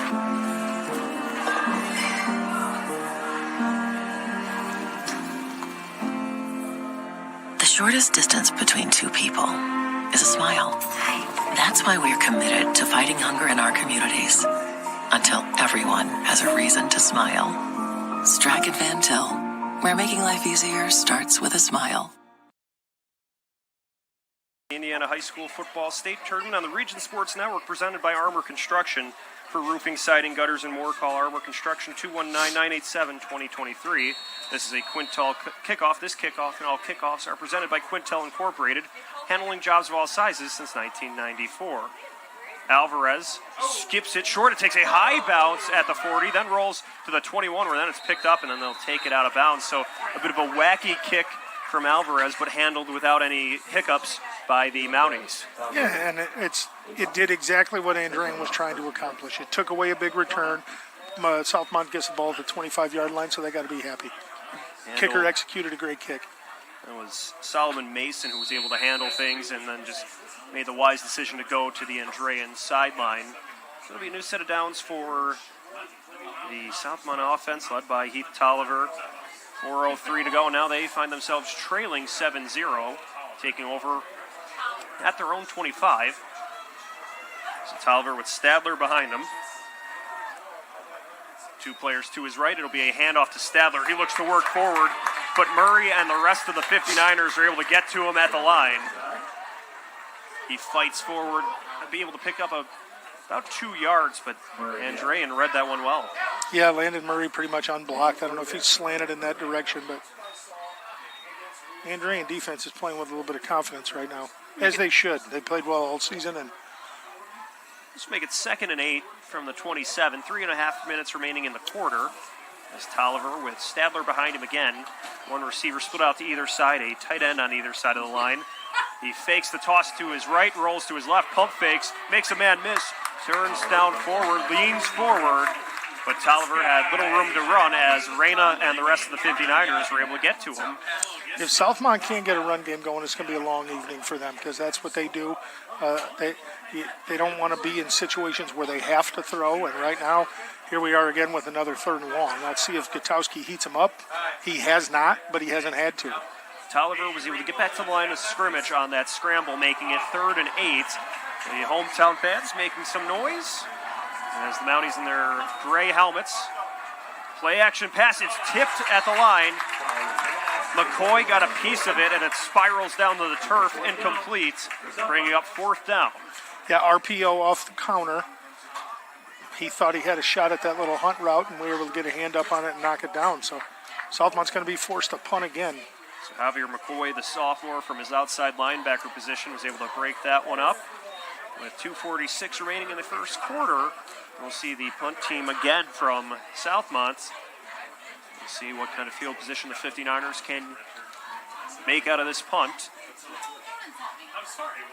The shortest distance between two people is a smile. That's why we're committed to fighting hunger in our communities until everyone has a reason to smile. Strack and Van Til, where making life easier starts with a smile. Indiana High School Football State Tournament on the Region Sports Network, presented by Armour Construction. For roofing, siding, gutters, and more, call Armour Construction 219-987-2023. This is a Quintel kickoff. This kickoff and all kickoffs are presented by Quintel Incorporated, handling jobs of all sizes since 1994. Alvarez skips it short. It takes a high bounce at the 40, then rolls to the 21, where then it's picked up, and then they'll take it out of bounds. So a bit of a wacky kick from Alvarez, but handled without any hiccups by the Mounties. Yeah, and it did exactly what Andrean was trying to accomplish. It took away a big return. Southmont gets the ball at the 25-yard line, so they got to be happy. Kicker executed a great kick. It was Solomon Mason who was able to handle things and then just made the wise decision to go to the Andrean sideline. So it'll be a new set of downs for the Southmont offense, led by Heath Tolliver. 4:03 to go. Now they find themselves trailing 7-0, taking over at their own 25. So Tolliver with Stadler behind him. Two players to his right. It'll be a handoff to Stadler. He looks to work forward, but Murray and the rest of the 59ers are able to get to him at the line. He fights forward, be able to pick up about 2 yards, but Andrean read that one well. Yeah, landed Murray pretty much unblocked. I don't know if he slanted in that direction, but Andrean defense is playing with a little bit of confidence right now, as they should. They played well all season. And let's make it 2nd and 8 from the 27. 3.5 minutes remaining in the quarter. As Tolliver with Stadler behind him again. One receiver split out to either side, a tight end on either side of the line. He fakes the toss to his right, rolls to his left, pump fakes, makes a man miss, turns down forward, leans forward, but Tolliver had little room to run as Reyna and the rest of the 59ers were able to get to him. If Southmont can't get a run game going, it's going to be a long evening for them because that's what they do. They don't want to be in situations where they have to throw, and right now, here we are again with another 3rd and long. Let's see if Gutowski heats him up. He has not, but he hasn't had to. Tolliver was able to get back to the line of scrimmage on that scramble, making it 3rd and 8. The hometown fans making some noise as the Mounties in their gray helmets. Play action pass, it's tipped at the line. McCoy got a piece of it, and it spirals down to the turf, incomplete, bringing up 4th down. Yeah, RPO off the counter. He thought he had a shot at that little hunt route, and we were able to get a hand up on it and knock it down. So Southmont's going to be forced to punt again. So Javier McCoy, the sophomore from his outside linebacker position, was able to break that one up. With 2:46 remaining in the first quarter, we'll see the punt team again from Southmont. We'll see what kind of field position the 59ers can make out of this punt.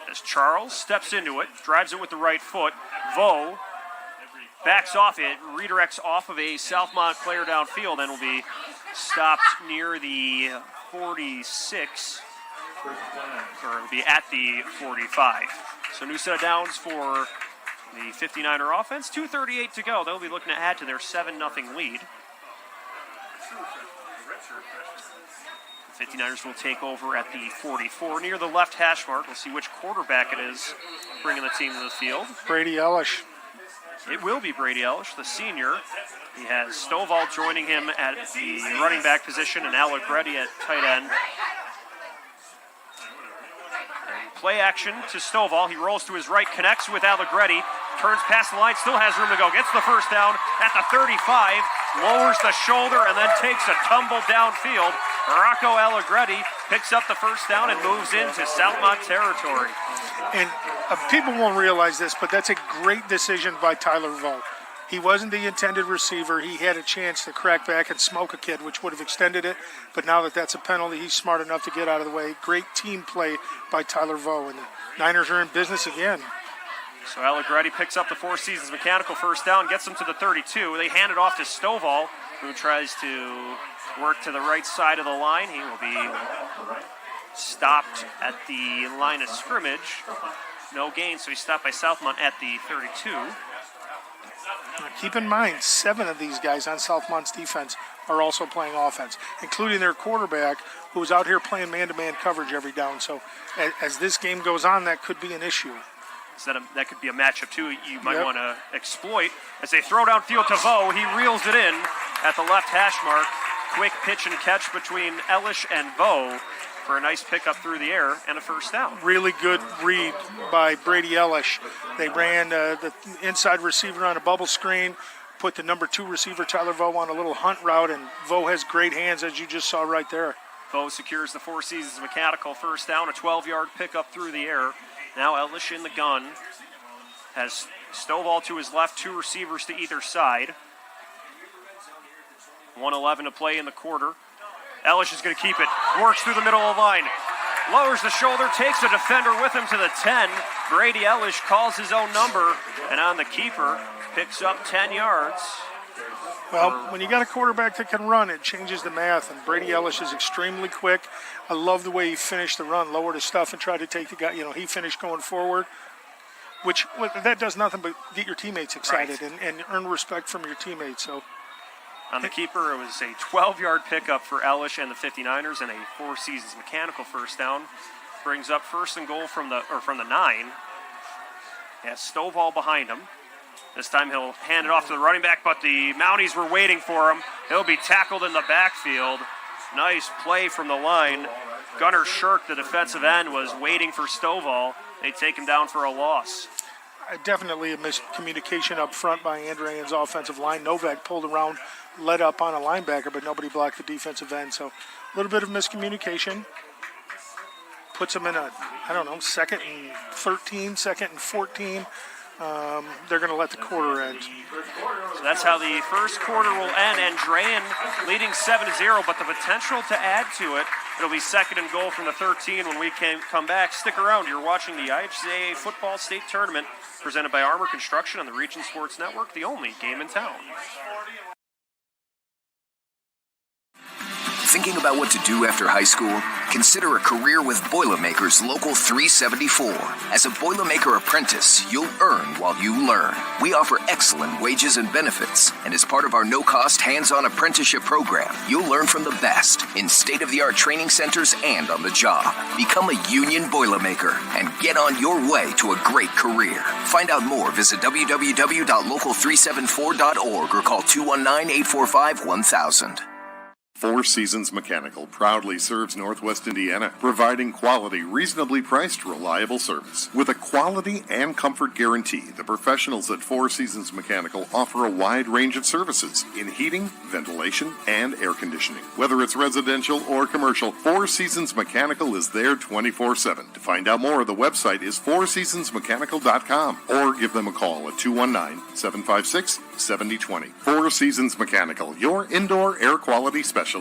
As Charles steps into it, drives it with the right foot. Vo backs off it, redirects off of a Southmont player downfield, and will be stopped near the 46, or it'll be at the 45. So new set of downs for the 59er offense. 2:38 to go. They'll be looking to add to their 7-0 lead. The 59ers will take over at the 44, near the left hash mark. We'll see which quarterback it is bringing the team to the field. Brady Ellish. It will be Brady Ellish, the senior. He has Stovall joining him at the running back position and Allegretti at tight end. And play action to Stovall. He rolls to his right, connects with Allegretti, turns past the line, still has room to go. Gets the first down at the 35, lowers the shoulder, and then takes a tumble downfield. Rocco Allegretti picks up the first down and moves into Southmont territory. And people won't realize this, but that's a great decision by Tyler Vo. He wasn't the intended receiver. He had a chance to crack back and smoke a kid, which would have extended it. But now that that's a penalty, he's smart enough to get out of the way. Great team play by Tyler Vo, and the Niners are in business again. So Allegretti picks up the Four Seasons Mechanical first down, gets him to the 32. They hand it off to Stovall, who tries to work to the right side of the line. He will be stopped at the line of scrimmage. No gain, so he's stopped by Southmont at the 32. Now, keep in mind, 7 of these guys on Southmont's defense are also playing offense, including their quarterback, who is out here playing man-to-man coverage every down. So as this game goes on, that could be an issue. So that could be a matchup, too, you might want to exploit. As they throw downfield to Vo, he reels it in at the left hash mark. Quick pitch and catch between Ellish and Vo for a nice pickup through the air and a first down. Really good read by Brady Ellish. They ran the inside receiver on a bubble screen, put the number 2 receiver, Tyler Vo, on a little hunt route, and Vo has great hands, as you just saw right there. Vo secures the Four Seasons Mechanical first down, a 12-yard pickup through the air. Now Ellish in the gun. Has Stovall to his left, 2 receivers to either side. 1:11 to play in the quarter. Ellish is going to keep it. Works through the middle of the line. Lowers the shoulder, takes a defender with him to the 10. Brady Ellish calls his own number, and on the keeper, picks up 10 yards. Well, when you got a quarterback that can run, it changes the math, and Brady Ellish is extremely quick. I love the way he finished the run, lowered his stuff and tried to take the guy. He finished going forward, which that does nothing but get your teammates excited and earn respect from your teammates. So. On the keeper, it was a 12-yard pickup for Ellish and the 59ers and a Four Seasons Mechanical first down. Brings up first and goal from the 9. Has Stovall behind him. This time he'll hand it off to the running back, but the Mounties were waiting for him. He'll be tackled in the backfield. Nice play from the line. Gunnar Shirk, the defensive end, was waiting for Stovall. They take him down for a loss. Definitely a miscommunication up front by Andrean's offensive line. Novak pulled around, led up on a linebacker, but nobody blocked the defensive end. So a little bit of miscommunication. Puts them in a, 2nd and 13, 2nd and 14. They're going to let the quarter end. So that's how the first quarter will end. Andrean leading 7-0, but the potential to add to it. It'll be 2nd and goal from the 13 when we come back. Stick around. You're watching the IHCAA Football State Tournament presented by Armour Construction on the Region Sports Network, the only game in town. Thinking about what to do after high school? Consider a career with Boilermakers Local 374. As a Boilermaker apprentice, you'll earn while you learn. We offer excellent wages and benefits, and as part of our no-cost hands-on apprenticeship program, you'll learn from the best in state-of-the-art training centers and on the job. Become a union Boilermaker and get on your way to a great career. Find out more, visit www.local374.org or call 219-845-1000. Four Seasons Mechanical proudly serves Northwest Indiana, providing quality, reasonably priced, reliable service. With a quality and comfort guarantee, the professionals at Four Seasons Mechanical offer a wide range of services in heating, ventilation, and air conditioning. Whether it's residential or commercial, Four Seasons Mechanical is there 24/7. To find out more, the website is fourseasonsmechanical.com or give them a call at 219-756-7020. Four Seasons Mechanical, your indoor air quality specialists.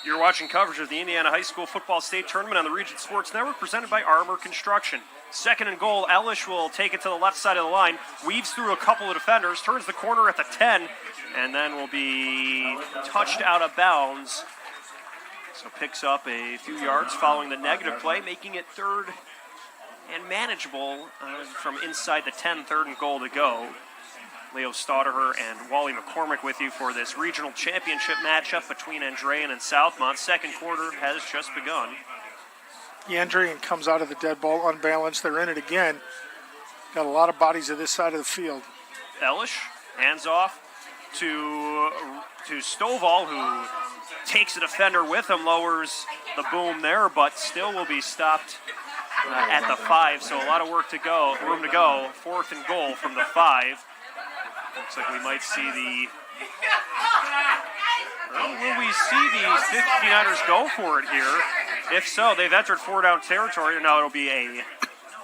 You're watching coverage of the Indiana High School Football State Tournament on the Region Sports Network presented by Armour Construction. 2nd and goal, Ellish will take it to the left side of the line, weaves through a couple of defenders, turns the corner at the 10, and then will be touched out of bounds. So picks up a few yards following the negative play, making it 3rd and manageable from inside the 10, 3rd and goal to go. Leo Stauderer and Wally McCormick with you for this regional championship matchup between Andrean and Southmont. 2nd quarter has just begun. Andrean comes out of the dead ball unbalanced. They're in it again. Got a lot of bodies of this side of the field. Ellish hands off to Stovall, who takes a defender with him, lowers the boom there, but still will be stopped at the 5. So a lot of room to go. 4th and goal from the 5. Looks like we might see the... will we see the 59ers go for it here? If so, they've entered 4-down territory. Now it'll be a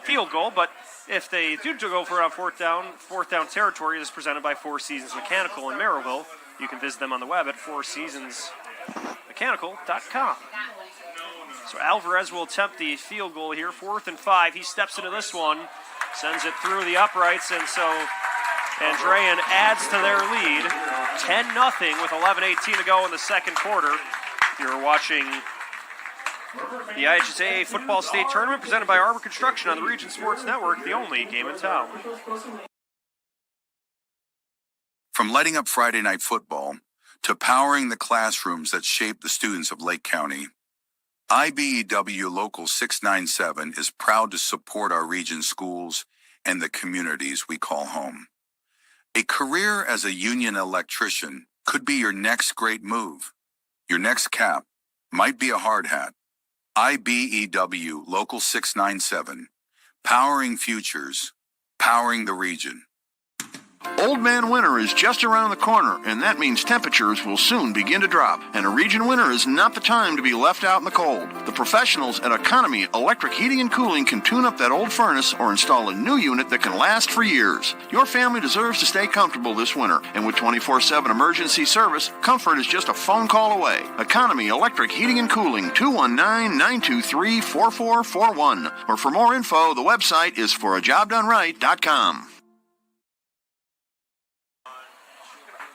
field goal, but if they do go for it on fourth down territory, it is presented by Four Seasons Mechanical in Merrillville. You can visit them on the web at fourseasonsmechanical.com. So Alvarez will attempt the field goal here, 4th and 5. He steps into this one, sends it through the uprights, and so Andrean adds to their lead, 10-0 with 11:18 to go in the 2nd quarter. You're watching The IHSAA Football State Tournament presented by Armour Construction on the Region Sports Network, the only game in town. From lighting up Friday night football to powering the classrooms that shape the students of Lake County, IBEW Local 697 is proud to support our region's schools and the communities we call home. A career as a union electrician could be your next great move. Your next cap might be a hard hat. IBEW Local 697, powering futures, powering the region. Old Man Winter is just around the corner, and that means temperatures will soon begin to drop. And a region winter is not the time to be left out in the cold. The professionals at Economy Electric Heating and Cooling can tune up that old furnace or install a new unit that can last for years. Your family deserves to stay comfortable this winter, and with 24/7 emergency service, comfort is just a phone call away. Economy Electric Heating and Cooling, 219-923-4441. Or for more info, the website is forajobdoneright.com.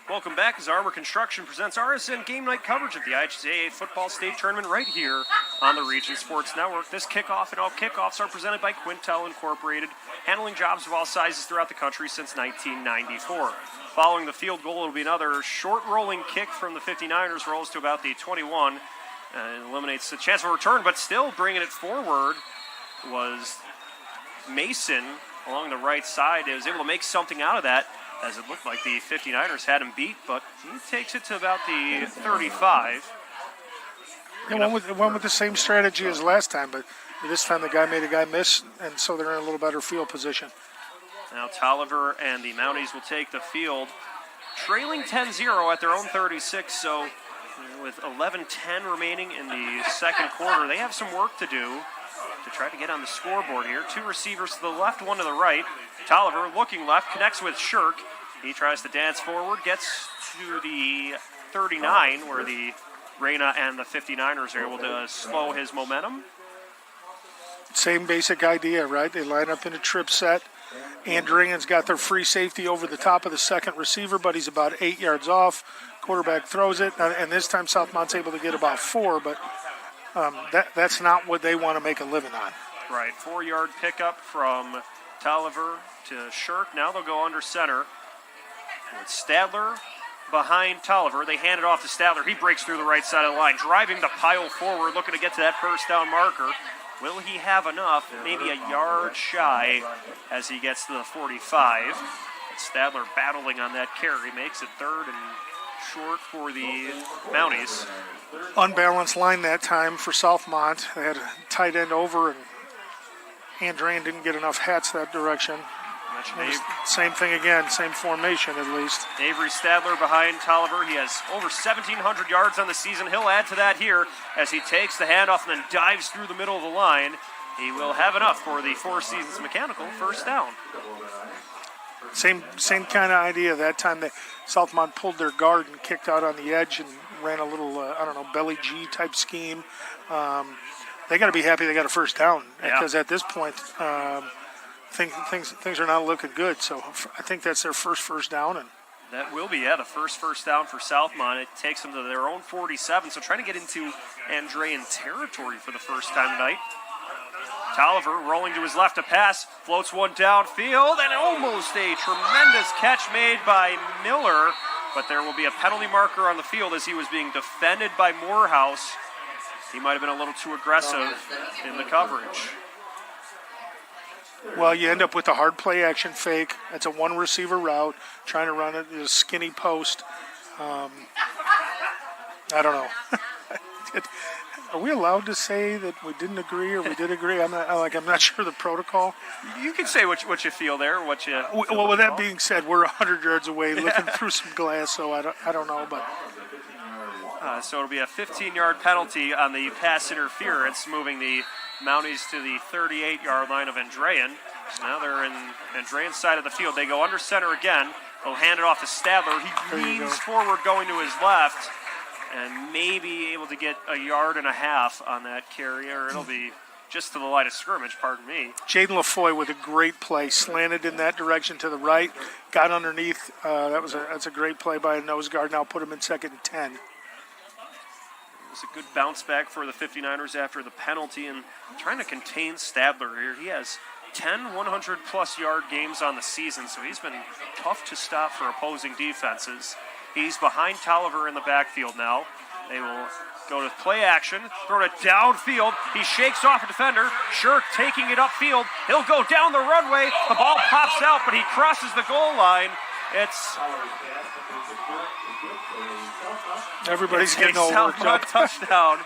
Welcome back as Armour Construction presents RSN game night coverage of the IHSAA Football State Tournament right here on the Region Sports Network. This kickoff and all kickoffs are presented by Quintel Incorporated, handling jobs of all sizes throughout the country since 1994. Following the field goal, it will be another short rolling kick from the 59ers, rolls to about the 21, and eliminates the chance of a return, but still bringing it forward was Mason along the right side. He was able to make something out of that, as it looked like the 59ers had him beat, but he takes it to about the 35. It went with the same strategy as last time, but this time the guy made a guy miss, and so they're in a little better field position. Now Tolliver and the Mounties will take the field, trailing 10-0 at their own 36, so with 11:10 remaining in the second quarter, they have some work to do to try to get on the scoreboard here. Two receivers to the left, one to the right. Tolliver looking left, connects with Shirk. He tries to dance forward, gets to the 39, where the Reyna and the 59ers are able to slow his momentum. Same basic idea, right? They line up in a trip set. Andrian's got their free safety over the top of the second receiver, but he's about 8 yards off. Quarterback throws it, and this time Southmont's able to get about 4, but that's not what they want to make a living on. Right, 4-yard pickup from Tolliver to Shirk. Now they'll go under center with Stadler behind Tolliver. They hand it off to Stadler. He breaks through the right side of the line, driving the pile forward, looking to get to that first down marker. Will he have enough? Maybe a yard shy as he gets to the 45. And Stadler battling on that carry, makes it third and short for the Mounties. Unbalanced line that time for Southmont. They had a tight end over, and Andrean didn't get enough hats that direction. Same thing again, same formation at least. Avery Stadler behind Tolliver. He has over 1,700 yards on the season. He'll add to that here as he takes the handoff and then dives through the middle of the line. He will have enough for the Four Seasons Mechanical first down. Same kind of idea. That time that Southmont pulled their guard and kicked out on the edge and ran a little, belly G type scheme. They got to be happy they got a first down, because at this point, things are not looking good. So I think that's their first down. And that will be, the first down for Southmont. It takes them to their own 47, so trying to get into Andrean territory for the first time tonight. Tolliver rolling to his left to pass, floats one downfield, and almost a tremendous catch made by Miller, but there will be a penalty marker on the field as he was being defended by Morehouse. He might have been a little too aggressive in the coverage. Well, you end up with a hard play action fake. That's a one receiver route, trying to run it in a skinny post. I don't know. Are we allowed to say that we didn't agree or we did agree? I'm not sure the protocol. You can say what you feel there. Well, with that being said, we're 100 yards away, looking through some glass, so I don't know, but. So it'll be a 15-yard penalty on the pass interference, moving the Mounties to the 38-yard line of Andrean. So now they're in Andrean's side of the field. They go under center again. They'll hand it off to Stadler. He leans forward, going to his left, and maybe able to get a yard and a half on that carry, or it'll be just to the line of scrimmage, pardon me. Jaden LaFoy with a great play, slanted in that direction to the right, got underneath. That's a great play by a nose guard. Now put him in second and 10. was a good bounce back for the 59ers after the penalty and trying to contain Stadler here. He has 10 100-plus yard games on the season, so he's been tough to stop for opposing defenses. He's behind Tolliver in the backfield now. They will go to play action, throw it downfield. He shakes off a defender. Shirk taking it upfield. He'll go down the runway. The ball pops out, but he crosses the goal line. Everybody's getting all worked up. Touchdown.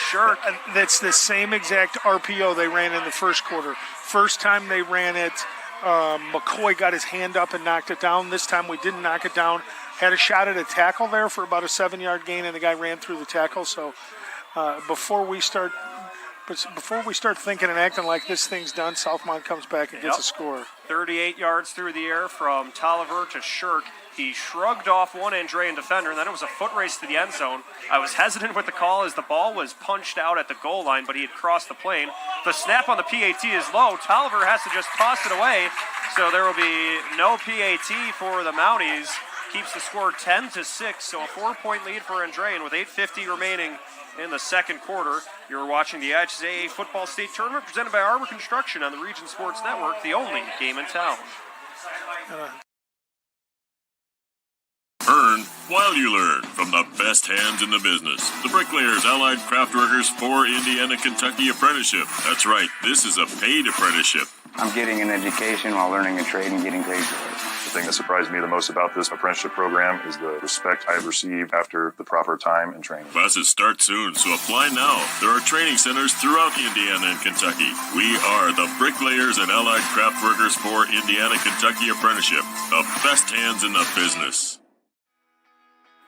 Shirk. That's the same exact RPO they ran in the first quarter. First time they ran it, McCoy got his hand up and knocked it down. This time we didn't knock it down. Had a shot at a tackle there for about a 7-yard gain, and the guy ran through the tackle. So before we start thinking and acting like this thing's done, Southmont comes back and gets a score. 38 yards through the air from Tolliver to Shirk. He shrugged off one Andrean defender, and then it was a foot race to the end zone. I was hesitant with the call as the ball was punched out at the goal line, but he had crossed the plane. The snap on the PAT is low. Tolliver has to just toss it away, so there will be no PAT for the Mounties. Keeps the score 10-6, so a 4-point lead for Andrean with 8:50 remaining in the second quarter. You're watching the IHSAA Football State Tournament presented by Armour Construction on the Region Sports Network, the only game in town. Earn while you learn from the best hands in the business. The Bricklayers Allied Craft Workers for Indiana, Kentucky Apprenticeship. That's right, this is a paid apprenticeship. I'm getting an education while learning a trade and getting paid for it. The thing that surprised me the most about this apprenticeship program is the respect I've received after the proper time and training. Classes start soon, so apply now. There are training centers throughout Indiana and Kentucky. We are the Bricklayers and Allied Craft Workers for Indiana, Kentucky Apprenticeship. The best hands in the business.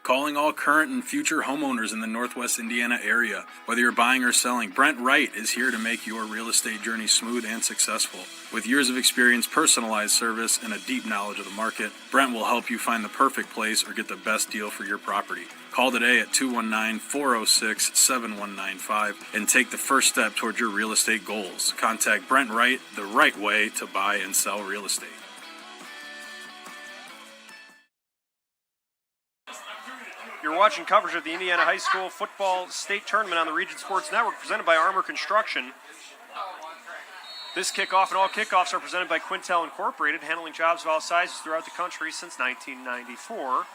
Calling all current and future homeowners in the Northwest Indiana area. Whether you're buying or selling, Brent Wright is here to make your real estate journey smooth and successful. With years of experience, personalized service, and a deep knowledge of the market, Brent will help you find the perfect place or get the best deal for your property. Call today at 219-406-7195 and take the first step towards your real estate goals. Contact Brent Wright the right way to buy and sell real estate. You're watching coverage of the Indiana High School Football State Tournament on the Region Sports Network presented by Armour Construction. This kickoff and all kickoffs are presented by Quintel Incorporated, handling jobs of all sizes throughout the country since 1994.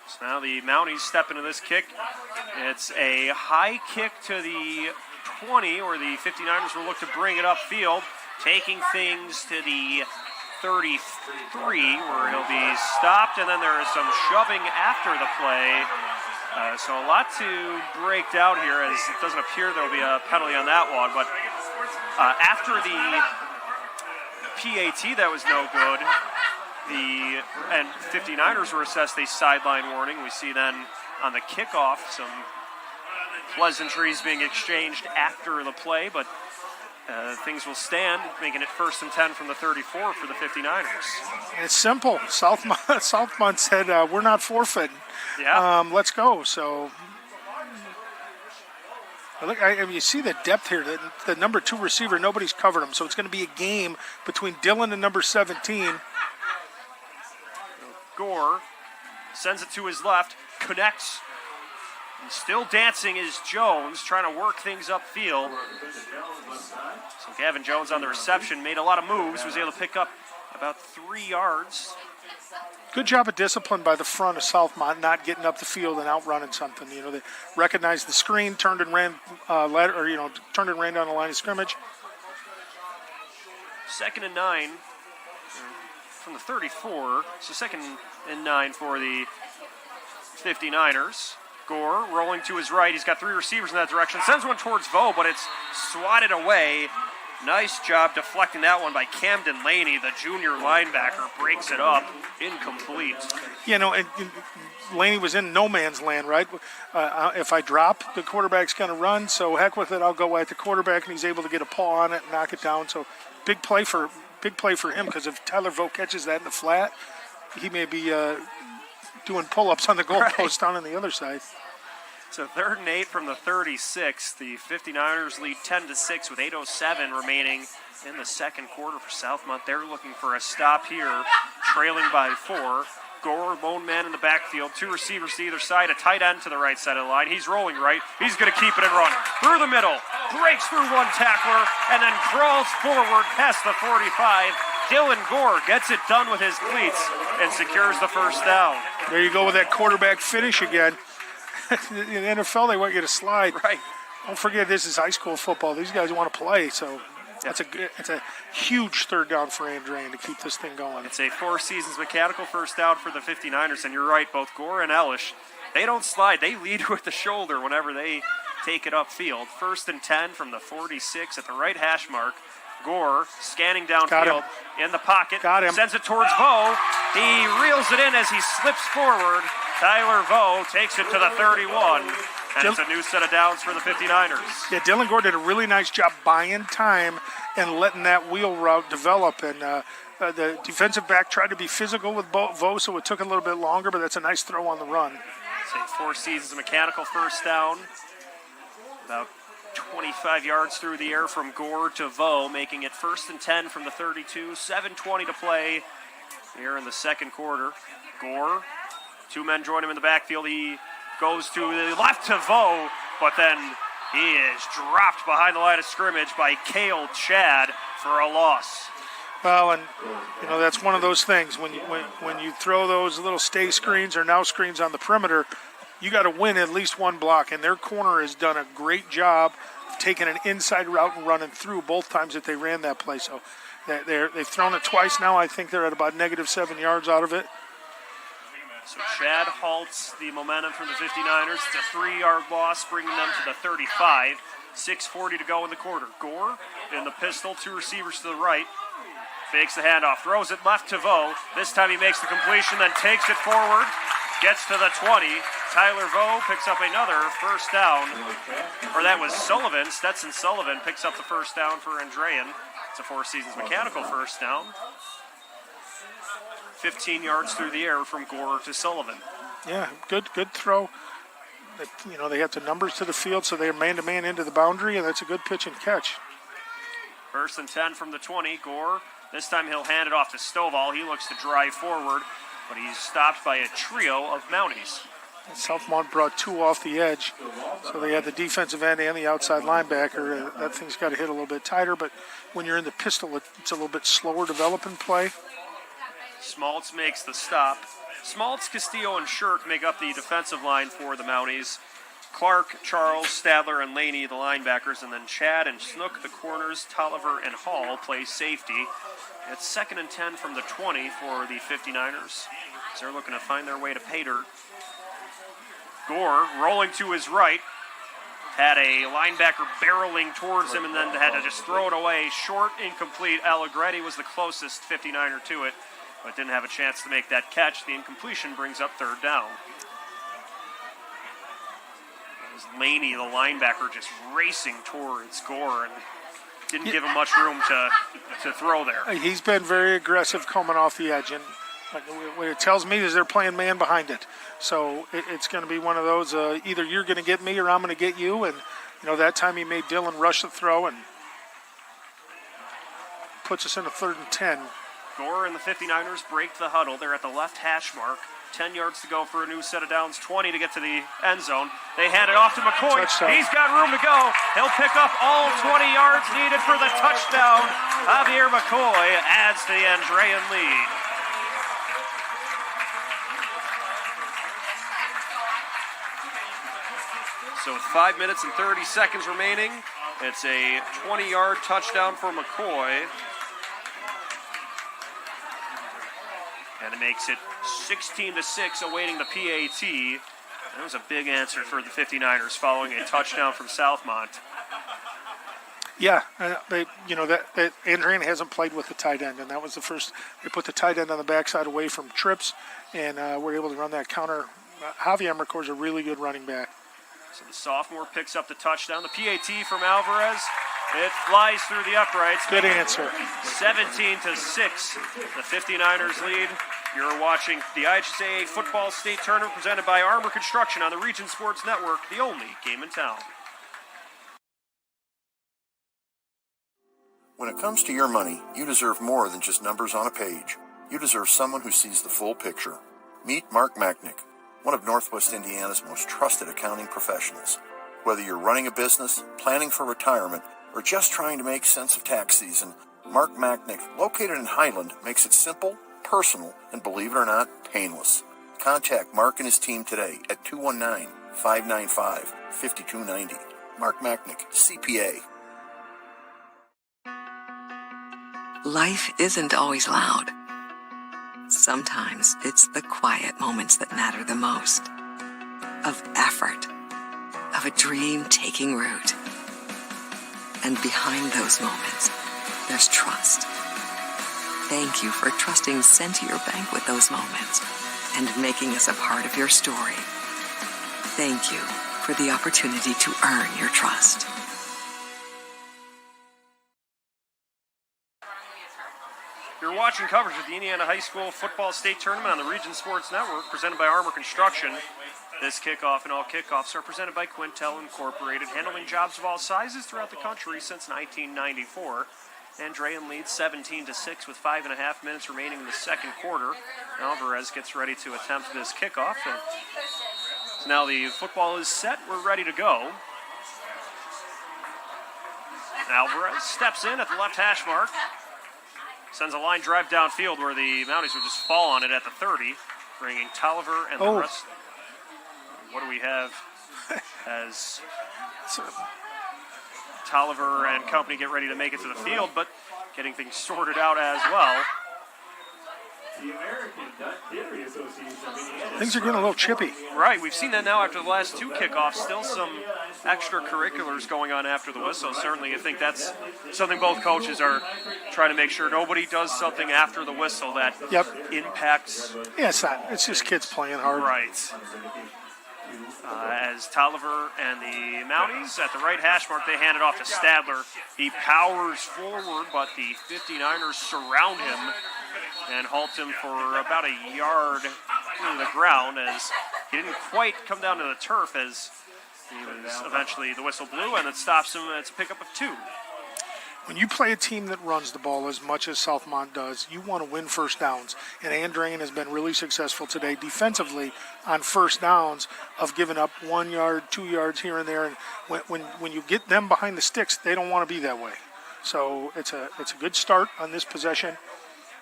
So now the Mounties step into this kick. It's a high kick to the 20, or the 59ers will look to bring it upfield, taking things to the 33, where he'll be stopped, and then there is some shoving after the play. So a lot to break down here, as it doesn't appear there will be a penalty on that one. But after the PAT, that was no good. And 59ers were assessed a sideline warning. We see then on the kickoff some pleasantries being exchanged after the play, but things will stand, making it 1st and 10 from the 34 for the 59ers. It's simple. Southmont said, we're not forfeiting. Yeah. Let's go. So, look, you see the depth here. The number 2 receiver, nobody's covered him. So it's going to be a game between Dillon and number 17. Gore sends it to his left, connects. And still dancing is Jones, trying to work things upfield. So Gavin Jones on the reception, made a lot of moves, was able to pick up about 3 yards. Good job of discipline by the front of Southmont, not getting up the field and outrunning something. You know, they recognized the screen, turned and ran down the line of scrimmage. 2nd and 9 from the 34. So 2nd and 9 for the 59ers. Gore rolling to his right. He's got 3 receivers in that direction. Sends one towards Vo, but it's swatted away. Nice job deflecting that one by Camden Laney, the junior linebacker. Breaks it up. Incomplete. You know, and Laney was in no man's land, right? If I drop, the quarterback's going to run, so heck with it. I'll go at the quarterback, and he's able to get a paw on it and knock it down. So big play for him, because if Tyler Vo catches that in the flat, he may be doing pull-ups on the goalpost down on the other side. So 3rd and 8 from the 36. The 59ers lead 10-6 with 8:07 remaining in the second quarter for Southmont. They're looking for a stop here, trailing by 4. Gore, lone man in the backfield, 2 receivers to either side, a tight end to the right side of the line. He's rolling right. He's going to keep it and run. Through the middle, breaks through one tackler, and then crawls forward past the 45. Dylan Gore gets it done with his cleats and secures the first down. There you go with that quarterback finish again. In the NFL, they want you to slide. Right. Don't forget, this is high school football. These guys want to play, so it's a huge third down for Andrean to keep this thing going. It's a Four Seasons mechanical first down for the 59ers, and you're right, both Gore and Elish, they don't slide. They lead with the shoulder whenever they take it upfield. 1st and 10 from the 46 at the right hash mark. Gore scanning downfield in the pocket. Got him. Sends it towards Vo. He reels it in as he slips forward. Tyler Vo takes it to the 31. And it's a new set of downs for the 59ers. Yeah, Dylan Gore did a really nice job buying time and letting that wheel route develop. And the defensive back tried to be physical with Vo, so it took a little bit longer, but that's a nice throw on the run. It's a Four Seasons mechanical first down. About 25 yards through the air from Gore to Vo, making it 1st and 10 from the 32. 7:20 to play here in the second quarter. Gore, 2 men join him in the backfield. He goes to the left to Vo, but then he is dropped behind the line of scrimmage by Cale Chad for a loss. Well, and that's one of those things when you throw those little stay screens or now screens on the perimeter, you got to win at least one block, and their corner has done a great job of taking an inside route and running through both times that they ran that play. So they've thrown it twice now. I think they're at about -7 yards out of it. So Chad halts the momentum from the 59ers. It's a 3-yard loss, bringing them to the 35. 6:40 to go in the quarter. Gore in the pistol, 2 receivers to the right. Fakes the handoff, throws it left to Vo. This time he makes the completion, then takes it forward. Gets to the 20. Tyler Vo picks up another first down. Or that was Sullivan. Stetson Sullivan picks up the first down for Andrean. It's a Four Seasons mechanical first down. 15 yards through the air from Gore to Sullivan. Yeah, good throw. They have the numbers to the field, so they're man-to-man into the boundary, and that's a good pitch and catch. 1st and 10 from the 20. Gore, this time he'll hand it off to Stovall. He looks to drive forward, but he's stopped by a trio of Mounties. Southmont brought 2 off the edge, so they had the defensive end and the outside linebacker. That thing's got to hit a little bit tighter, but when you're in the pistol, it's a little bit slower developing play. Smaltz makes the stop. Smaltz, Castillo, and Shirk make up the defensive line for the Mounties. Clark, Charles, Stadler, and Laney, the linebackers, and then Chad and Snook, the corners. Tolliver and Hall play safety. It's 2nd and 10 from the 20 for the 59ers. So they're looking to find their way to pay dirt. Gore rolling to his right. Had a linebacker barreling towards him and then had to just throw it away. Short, incomplete. Allegretti was the closest 59er to it, but didn't have a chance to make that catch. The incompletion brings up 3rd down. It was Laney, the linebacker, just racing towards Gore and didn't give him much room to throw there. He's been very aggressive coming off the edge, and what it tells me is they're playing man behind it. So it's going to be one of those, either you're going to get me or I'm going to get you. And, that time he made Dylan rush the throw and puts us in a 3rd and 10. Gore and the 59ers break the huddle. They're at the left hash mark. 10 yards to go for a new set of downs, 20 to get to the end zone. They hand it off to McCoy. Touchdown. He's got room to go. He'll pick up all 20 yards needed for the touchdown. Javier McCoy adds to the Andrean lead. So with 5 minutes and 30 seconds remaining, it's a 20-yard touchdown for McCoy. And it makes it 16-6, awaiting the PAT. That was a big answer for the 59ers following a touchdown from Southmont. Yeah, that Andrean hasn't played with the tight end, and that was the first. They put the tight end on the backside away from trips, and were able to run that counter. Javier McCoy's a really good running back. So the sophomore picks up the touchdown. The PAT from Alvarez. It flies through the uprights. Good answer. 17-6. The 59ers lead. You're watching the IHSAA Football State Tournament presented by Armour Construction on the Region Sports Network, the only game in town. When it comes to your money, you deserve more than just numbers on a page. You deserve someone who sees the full picture. Meet Mark Machnick, one of Northwest Indiana's most trusted accounting professionals. Whether you're running a business, planning for retirement, or just trying to make sense of tax season, Mark Machnick, located in Highland, makes it simple, personal, and believe it or not, painless. Contact Mark and his team today at 219-595-5290. Mark Machnick, CPA. Life isn't always loud. Sometimes it's the quiet moments that matter the most. Of effort. Of a dream taking root. And behind those moments, there's trust. Thank you for trusting Centier Bank with those moments and making us a part of your story. Thank you for the opportunity to earn your trust. You're watching coverage of the Indiana High School Football State Tournament on the Region Sports Network, presented by Armour Construction. This kickoff and all kickoffs are presented by Quintel Incorporated, handling jobs of all sizes throughout the country since 1994. Andrean leads 17-6 with 5.5 minutes remaining in the second quarter. Alvarez gets ready to attempt this kickoff. So now the football is set. We're ready to go. Alvarez steps in at the left hash mark. Sends a line drive downfield where the Mounties would just fall on it at the 30, bringing Tolliver and the rest. What do we have as Tolliver and company get ready to make it to the field, but getting things sorted out as well. Things are getting a little chippy. Right, we've seen that now after the last two kickoffs. Still some extracurriculars going on after the whistle. Certainly, I think that's something both coaches are trying to make sure nobody does something after the whistle that impacts. Yeah, it's just kids playing hard. Right. As Tolliver and the Mounties at the right hash mark, they hand it off to Stadler. He powers forward, but the 59ers surround him and halt him for about a yard through the ground, as he didn't quite come down to the turf, as he was eventually, the whistle blew, and it stops him. It's a pickup of 2. When you play a team that runs the ball as much as Southmont does, you want to win first downs. And Andrean has been really successful today defensively on first downs of giving up 1 yard, 2 yards here and there. And when you get them behind the sticks, they don't want to be that way. So it's a good start on this possession.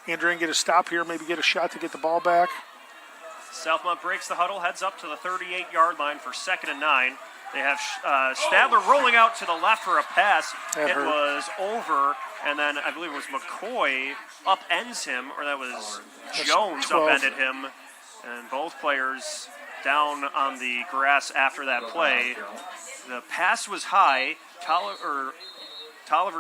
Andrean get a stop here, maybe get a shot to get the ball back. Southmont breaks the huddle, heads up to the 38-yard line for 2nd and 9. They have Stadler rolling out to the left for a pass. It was over, and then I believe it was McCoy upends him, or that was Jones upended him. And both players down on the grass after that play. The pass was high. Tolliver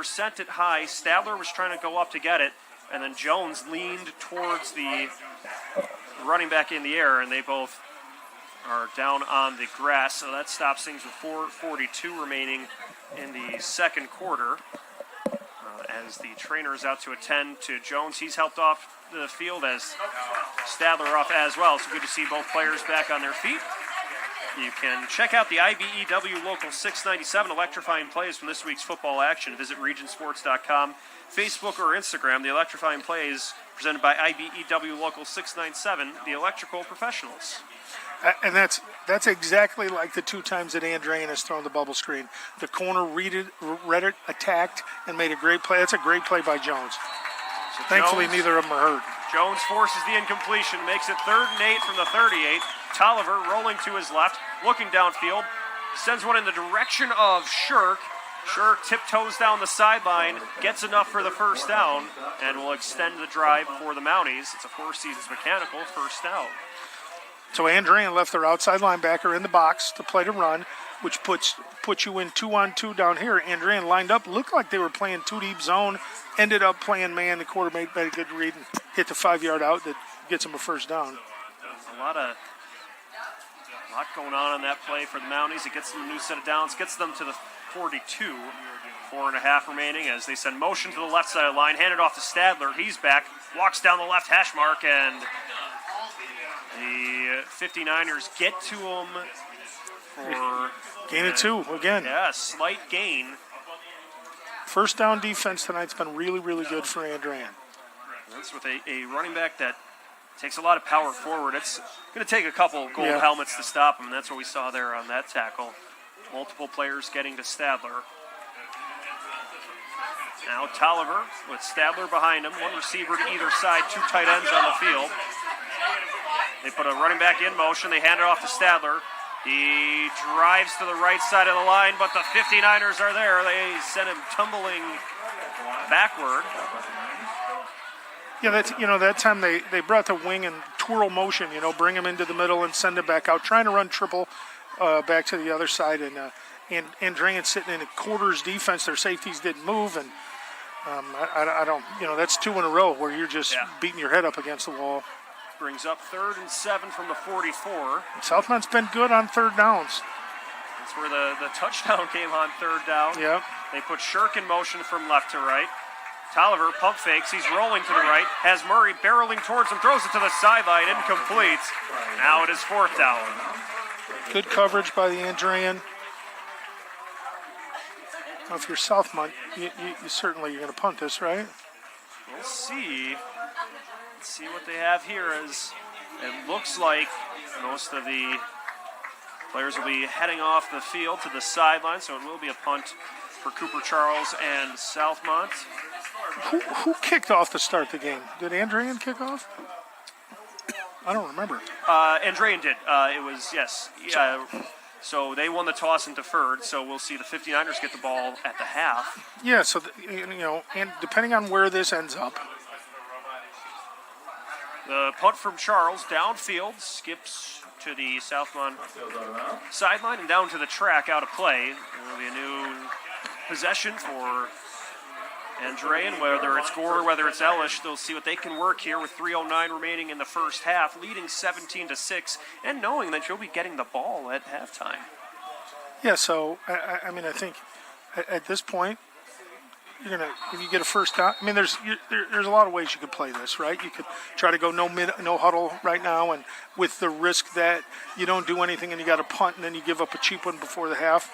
sent it high. Stadler was trying to go up to get it, and then Jones leaned towards the running back in the air, and they both are down on the grass, so that stops things with 4:42 remaining in the second quarter. As the trainer is out to attend to Jones, he's helped off the field as Stadler off as well. So good to see both players back on their feet. You can check out the IBEW Local 697 electrifying plays from this week's football action. Visit regionsports.com, Facebook, or Instagram. The electrifying plays presented by IBEW Local 697, the electrical professionals. And that's exactly like the 2 times that Andrean has thrown the bubble screen. The corner read it, attacked, and made a great play. That's a great play by Jones. So Thankfully, neither of them are hurt. Jones forces the incompletion, makes it 3rd and 8 from the 38. Tolliver rolling to his left, looking downfield, sends one in the direction of Shirk. Shirk tiptoes down the sideline, gets enough for the first down, and will extend the drive for the Mounties. It's a Four Seasons Mechanical first down. So Andrean left their outside linebacker in the box to play to run, which puts you in 2-on-2 down here. Andrean lined up, looked like they were playing 2-deep zone, ended up playing man. The quarter made a good read and hit the 5-yard out that gets him a first down. A lot going on that play for the Mounties. It gets them a new set of downs, gets them to the 42. 4.5 remaining as they send motion to the left side of the line, hand it off to Stadler. He's back, walks down the left hash mark, and the 59ers get to him for gain of 2 again. Yeah, slight gain. First down defense tonight's been really, really good for Andrean. That's with a running back that Takes a lot of power forward. It's going to take a couple gold helmets to stop him. That's what we saw there on that tackle. Multiple players getting to Stadler. Now Tolliver with Stadler behind him. One receiver to either side, two tight ends on the field. They put a running back in motion. They hand it off to Stadler. He drives to the right side of the line, but the 59ers are there. They send him tumbling backward. Yeah, that's, that time they brought the wing and twirl motion, bring him into the middle and send it back out, trying to run triple back to the other side. And Andrean sitting in a quarters defense. Their safeties didn't move, and I don't, that's 2 in a row where you're just beating your head up against the wall. Brings up 3rd and 7 from the 44. And Southmont's been good on third downs. That's where the touchdown came on 3rd down. Yep. They put Shirk in motion from left to right. Tolliver pump fakes. He's rolling to the right. Has Murray barreling towards him. Throws it to the sideline. Incomplete. Now it is 4th down. Good coverage by the Andrean. Now, if you're Southmont, you certainly you're going to punt this, right? We'll see. Let's see what they have here. As it looks like most of the players will be heading off the field to the sideline, so it will be a punt for Cooper Charles and Southmont. Who kicked off to start the game? Did Andrean kick off? I don't remember. Andrean did. It was, yes. So they won the toss and deferred, so we'll see the 59ers get the ball at the half. Yeah, so, and depending on where this ends up. The punt from Charles, downfield, skips to the Southmont sideline and down to the track, out of play. There will be a new possession for Andrean, whether it's Gore, whether it's Ellish. They'll see what they can work here with 3:09 remaining in the first half, leading 17-6, and knowing that you'll be getting the ball at halftime. Yeah, so, I think at this point, you're gonna, if you get a first down, there's a lot of ways you could play this, right? You could try to go no huddle right now, and with the risk that you don't do anything and you got a punt and then you give up a cheap one before the half.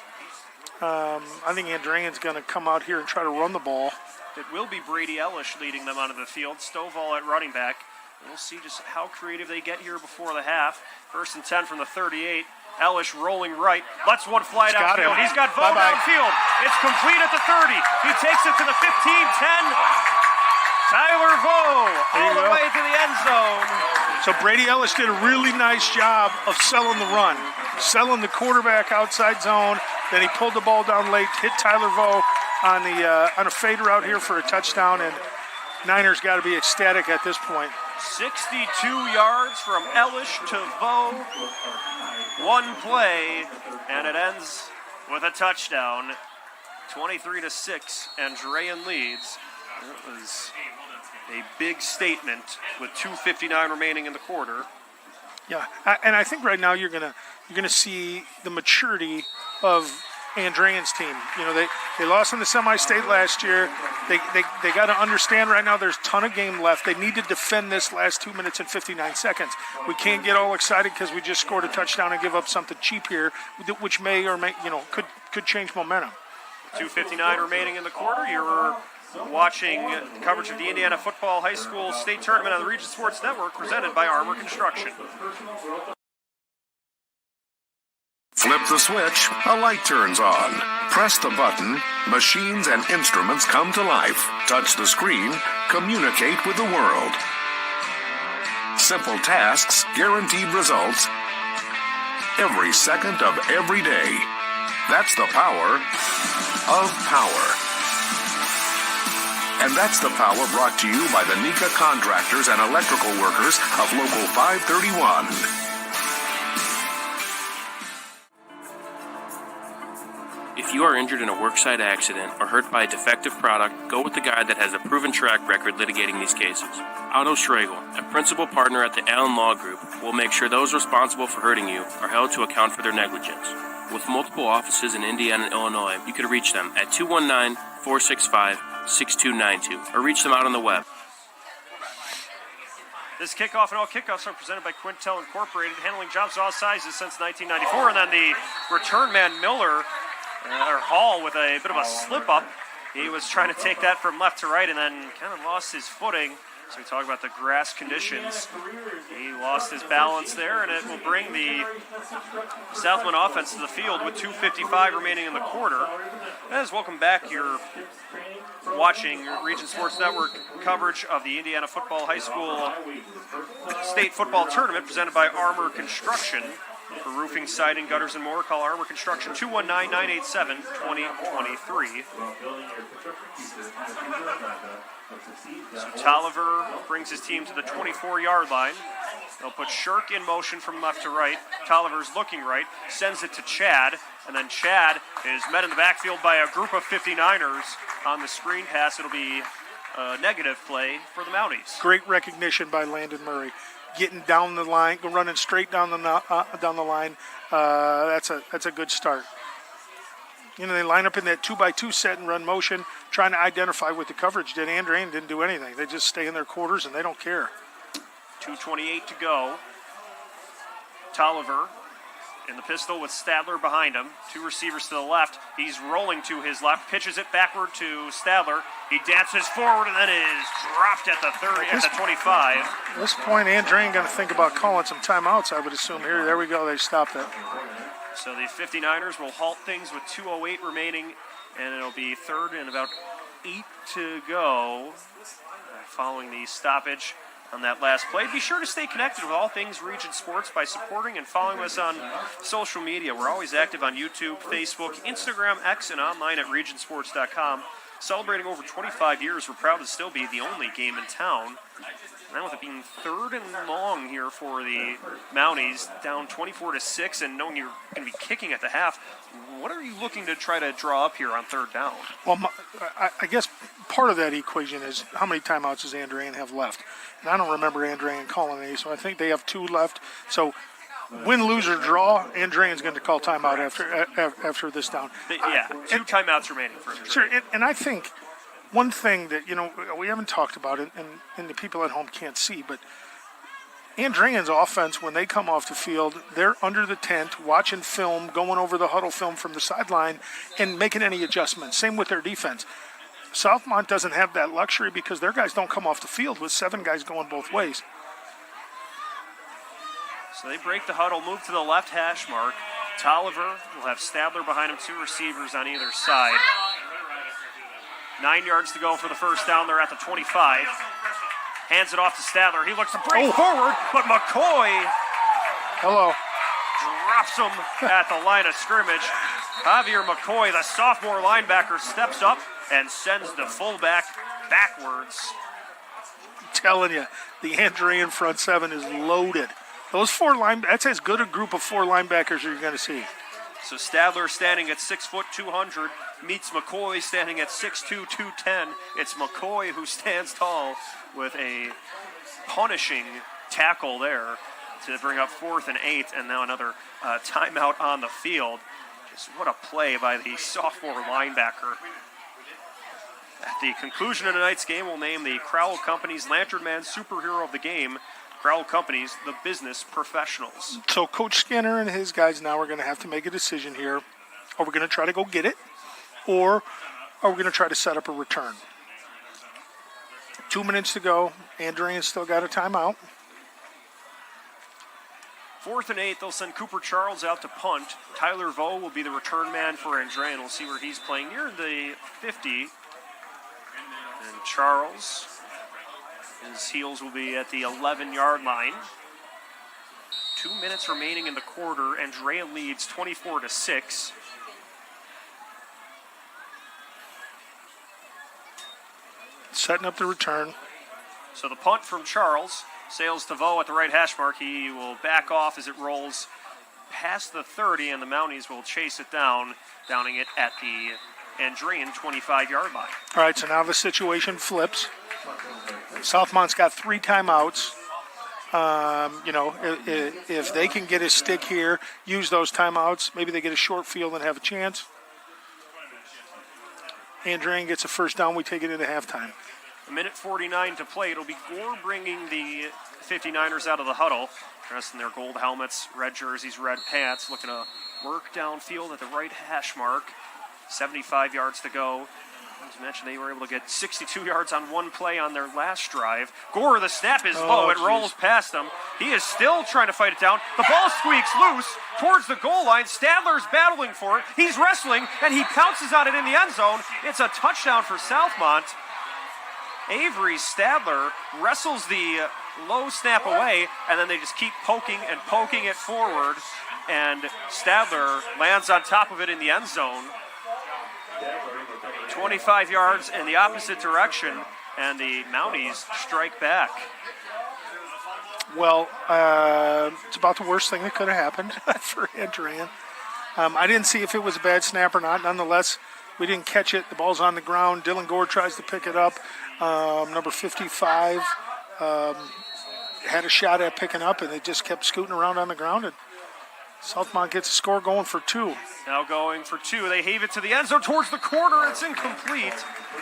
I think Andrean's going to come out here and try to run the ball. It will be Brady Ellish leading them onto the field. Stovall at running back. We'll see just how creative they get here before the half. 1st and 10 from the 38. Ellish rolling right. Lets one fly downfield. He's got Vo downfield. It's complete at the 30. He takes it to the 15, 10. Tyler Vo all the way to the end zone. So Brady Ellish did a really nice job of selling the run, selling the quarterback outside zone. Then he pulled the ball down late, hit Tyler Vo on a fader out here for a touchdown, and Niners got to be ecstatic at this point. 62 yards from Ellish to Vo. One play, and it ends with a touchdown. 23-6, Andrean leads. It was a big statement with 2:59 remaining in the quarter. Yeah, and I think right now you're gonna see the maturity of Andrean's team. They lost in the semi-state last year. They got to understand right now there's a ton of game left. They need to defend this last 2 minutes and 59 seconds. We can't get all excited because we just scored a touchdown and give up something cheap here, which may or may could change momentum. 2:59 remaining in the quarter. You're watching coverage of the Indiana Football High School State Tournament on the Region Sports Network, presented by Armour Construction. Flip the switch, a light turns on. Press the button, machines and instruments come to life. Touch the screen, communicate with the world. Simple tasks, guaranteed results, every second of every day. That's the power of power. And that's the power brought to you by the NECA contractors and electrical workers of Local 531. If you are injured in a worksite accident or hurt by a defective product, go with the guy that has a proven track record litigating these cases. Otto Schregel, a principal partner at the Allen Law Group, will make sure those responsible for hurting you are held to account for their negligence. With multiple offices in Indiana and Illinois, you can reach them at 219-465-6292 or reach them out on the web. This kickoff and all kickoffs are presented by Quintel Incorporated, handling jobs of all sizes since 1994. And then the return man, Miller, or Hall, with a bit of a slip-up. He was trying to take that from left to right and then kind of lost his footing. So we talk about the grass conditions. He lost his balance there, and it will bring the Southmont offense to the field with 2:55 remaining in the quarter. Guys, welcome back. You're watching Region Sports Network coverage of the Indiana Football High School State Football Tournament presented by Armour Construction. For roofing, siding, gutters, and more, call Armour Construction 219-987-2023. So Tolliver brings his team to the 24-yard line. They'll put Shirk in motion from left to right. Tolliver's looking right, sends it to Chad, and then Chad is met in the backfield by a group of 59ers on the screen pass. It'll be a negative play for the Mounties. Great recognition by Landon Murray. Getting down the line, running straight down the line. That's a good start. You know, they line up in that 2x2 set and run motion, trying to identify what the coverage did. Andrean didn't do anything. They just stay in their quarters and they don't care. 2:28 to go. Tolliver in the pistol with Stadler behind him. Two receivers to the left. He's rolling to his left, pitches it backward to Stadler. He dances forward and then is dropped at the 30, at the 25. At this point, Andrean going to think about calling some timeouts, I would assume. Here, there we go. They stopped it. So the 59ers will halt things with 2:08 remaining, and it'll be third and about 8 to go following the stoppage on that last play. Be sure to stay connected with all things Region Sports by supporting and following us on social media. We're always active on YouTube, Facebook, Instagram, X, and online at regionsports.com. Celebrating over 25 years, we're proud to still be the only game in town. Now with it being third and long here for the Mounties, down 24-6, and knowing you're going to be kicking at the half, what are you looking to try to draw up here on third down? Well, I guess part of that equation is how many timeouts does Andrean have left? And I don't remember Andrean calling any, so I think they have 2 left. So win, lose, or draw, Andrean's going to call timeout after this down. Yeah, 2 timeouts remaining for him. Sure, and I think one thing that, you know, we haven't talked about it, and the people at home can't see, but Andrean's offense, when they come off the field, they're under the tent, watching film, going over the huddle film from the sideline, and making any adjustments. Same with their defense. Southmont doesn't have that luxury because their guys don't come off the field with 7 guys going both ways. So they break the huddle, move to the left hash mark. Tolliver will have Stadler behind him, 2 receivers on either side. 9 yards to go for the first down. They're at the 25. Hands it off to Stadler. He looks to break forward, but McCoy drops him at the line of scrimmage. Javier McCoy, the sophomore linebacker, steps up and sends the fullback backwards. I'm telling you, the Andrean front 7 is loaded. Those 4 linebackers, that's as good a group of 4 linebackers as you're going to see. So Stadler standing at 6 foot 200 meets McCoy standing at 6'2", 210. It's McCoy who stands tall with a punishing tackle there to bring up 4th and 8, and now another timeout on the field. Just what a play by the sophomore linebacker. At the conclusion of tonight's game, we'll name the Crowell Companies Lantern Man Superhero of the Game. Crowell Companies, the business professionals. So Coach Skinner and his guys now are going to have to make a decision here. Are we going to try to go get it, or are we going to try to set up a return? 2 minutes to go. Andrean's still got a timeout. 4th and 8, they'll send Cooper Charles out to punt. Tyler Vo will be the return man for Andrean. We'll see where he's playing near the 50. And Charles, his heels will be at the 11-yard line. 2 minutes remaining in the quarter. Andrea leads 24-6. Setting up the return. So the punt from Charles sails to Vo at the right hash mark. He will back off as it rolls past the 30, and the Mounties will chase it down, downing it at the Andrean 25-yard line. All right, so now the situation flips. Southmont's got 3 timeouts. If they can get a stick here, use those timeouts, maybe they get a short field and have a chance. Andrean gets a first down. We take it into halftime. 1:49 to play. It'll be Gore bringing the 59ers out of the huddle, dressed in their gold helmets, red jerseys, red pants, looking to work downfield at the right hash mark. 75 yards to go As mentioned, they were able to get 62 yards on one play on their last drive. Gore, the snap is low. It rolls past him. He is still trying to fight it down. The ball squeaks loose towards the goal line. Stadler's battling for it. He's wrestling, and he pounces on it in the end zone. It's a touchdown for Southmont. Avery Stadler wrestles the low snap away, and then they just keep poking it forward, and Stadler lands on top of it in the end zone. 25 yards in the opposite direction, and the Mounties strike back. Well, it's about the worst thing that could have happened for Andrean. I didn't see if it was a bad snap or not. Nonetheless, we didn't catch it. The ball's on the ground. Dylan Gore tries to pick it up. Number 55 had a shot at picking up, and they just kept scooting around on the ground. And Southmont gets a score going for 2. Now going for 2. They heave it to the end zone towards the corner. It's incomplete.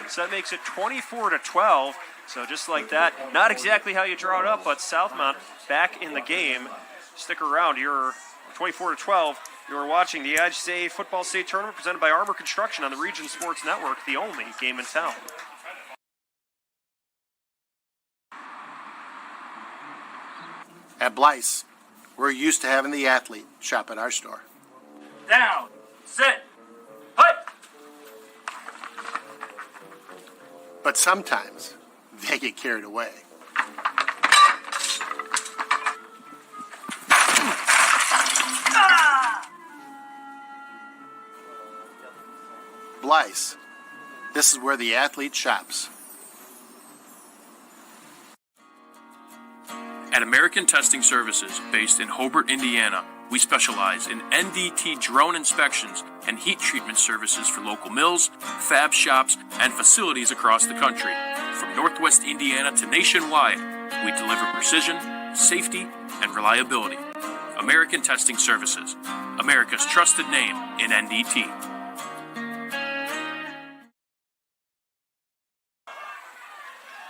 So that makes it 24-12. So just like that, not exactly how you draw it up, but Southmont back in the game. Stick around. You're 24-12. You're watching the IHSA Football State Tournament presented by Armour Construction on the Region Sports Network, the only game in town. At Blyce, we're used to having the athlete shop at our store. Down, sit, hut. But sometimes they get carried away. Blyce, this is where the athlete shops. At American Testing Services, based in Hobart, Indiana, we specialize in NDT drone inspections and heat treatment services for local mills, fab shops, and facilities across the country. From Northwest Indiana to nationwide, we deliver precision, safety, and reliability. American Testing Services, America's trusted name in NDT.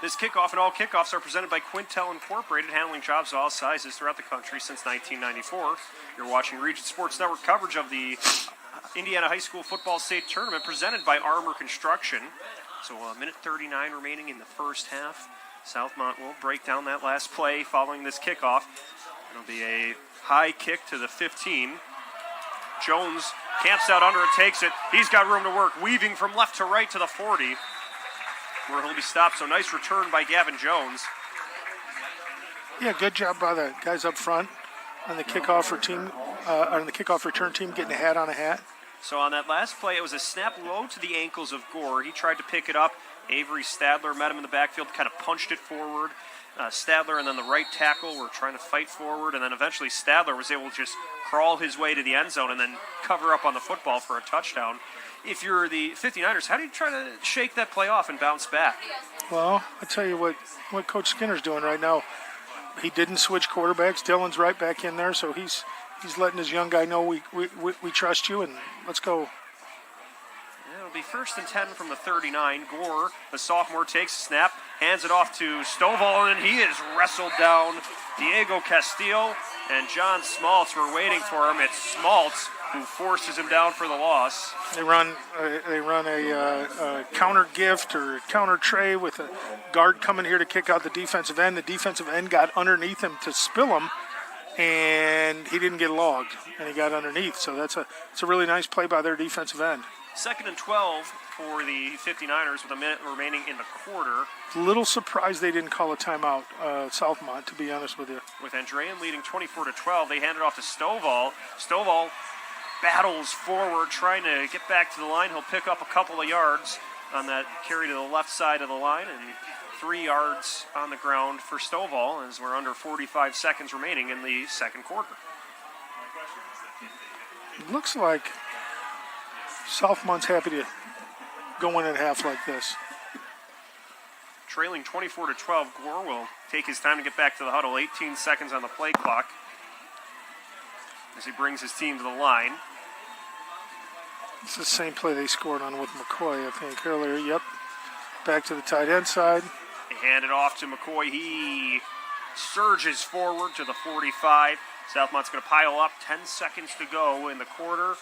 This kickoff and all kickoffs are presented by Quintel Incorporated, handling jobs of all sizes throughout the country since 1994. You're watching Region Sports Network coverage of the Indiana High School Football State Tournament presented by Armour Construction. So a minute 39 remaining in the first half. Southmont will break down that last play following this kickoff. It'll be a high kick to the 15. Jones camps out under it, takes it. He's got room to work, weaving from left to right to the 40. Where he'll be stopped. So nice return by Gavin Jones. Yeah, good job by the guys up front on the kickoff return team getting a hat on a hat. So on that last play, it was a snap low to the ankles of Gore. He tried to pick it up. Avery Stadler met him in the backfield, kind of punched it forward. Stadler and then the right tackle were trying to fight forward, and then eventually Stadler was able to just crawl his way to the end zone and then cover up on the football for a touchdown. If you're the 59ers, how do you try to shake that play off and bounce back? Well, I tell you what Coach Skinner's doing right now. He didn't switch quarterbacks. Dylan's right back in there, so he's letting his young guy know we trust you and let's go. It'll be 1st and 10 from the 39. Gore, the sophomore, takes a snap, hands it off to Stovall, and he is wrestled down. Diego Castillo and John Smaltz were waiting for him. It's Smaltz who forces him down for the loss. They run a counter gift or counter tray with a guard coming here to kick out the defensive end. The defensive end got underneath him to spill him, and he didn't get logged, and he got underneath. So it's a really nice play by their defensive end. 2nd and 12 for the 59ers with a minute remaining in the quarter. A little surprised they didn't call a timeout, Southmont, to be honest with you. With Andrean leading 24-12, they hand it off to Stovall. Stovall battles forward, trying to get back to the line. He'll pick up a couple of yards on that carry to the left side of the line, and 3 yards on the ground for Stovall as we're under 45 seconds remaining in the second quarter. It looks like Southmont's happy to go in at half like this. Trailing 24-12, Gore will take his time to get back to the huddle. 18 seconds on the play clock as he brings his team to the line. It's the same play they scored on with McCoy, I think, earlier. Yep. Back to the tight end side. They hand it off to McCoy. He surges forward to the 45. Southmont's going to pile up. 10 seconds to go in the quarter.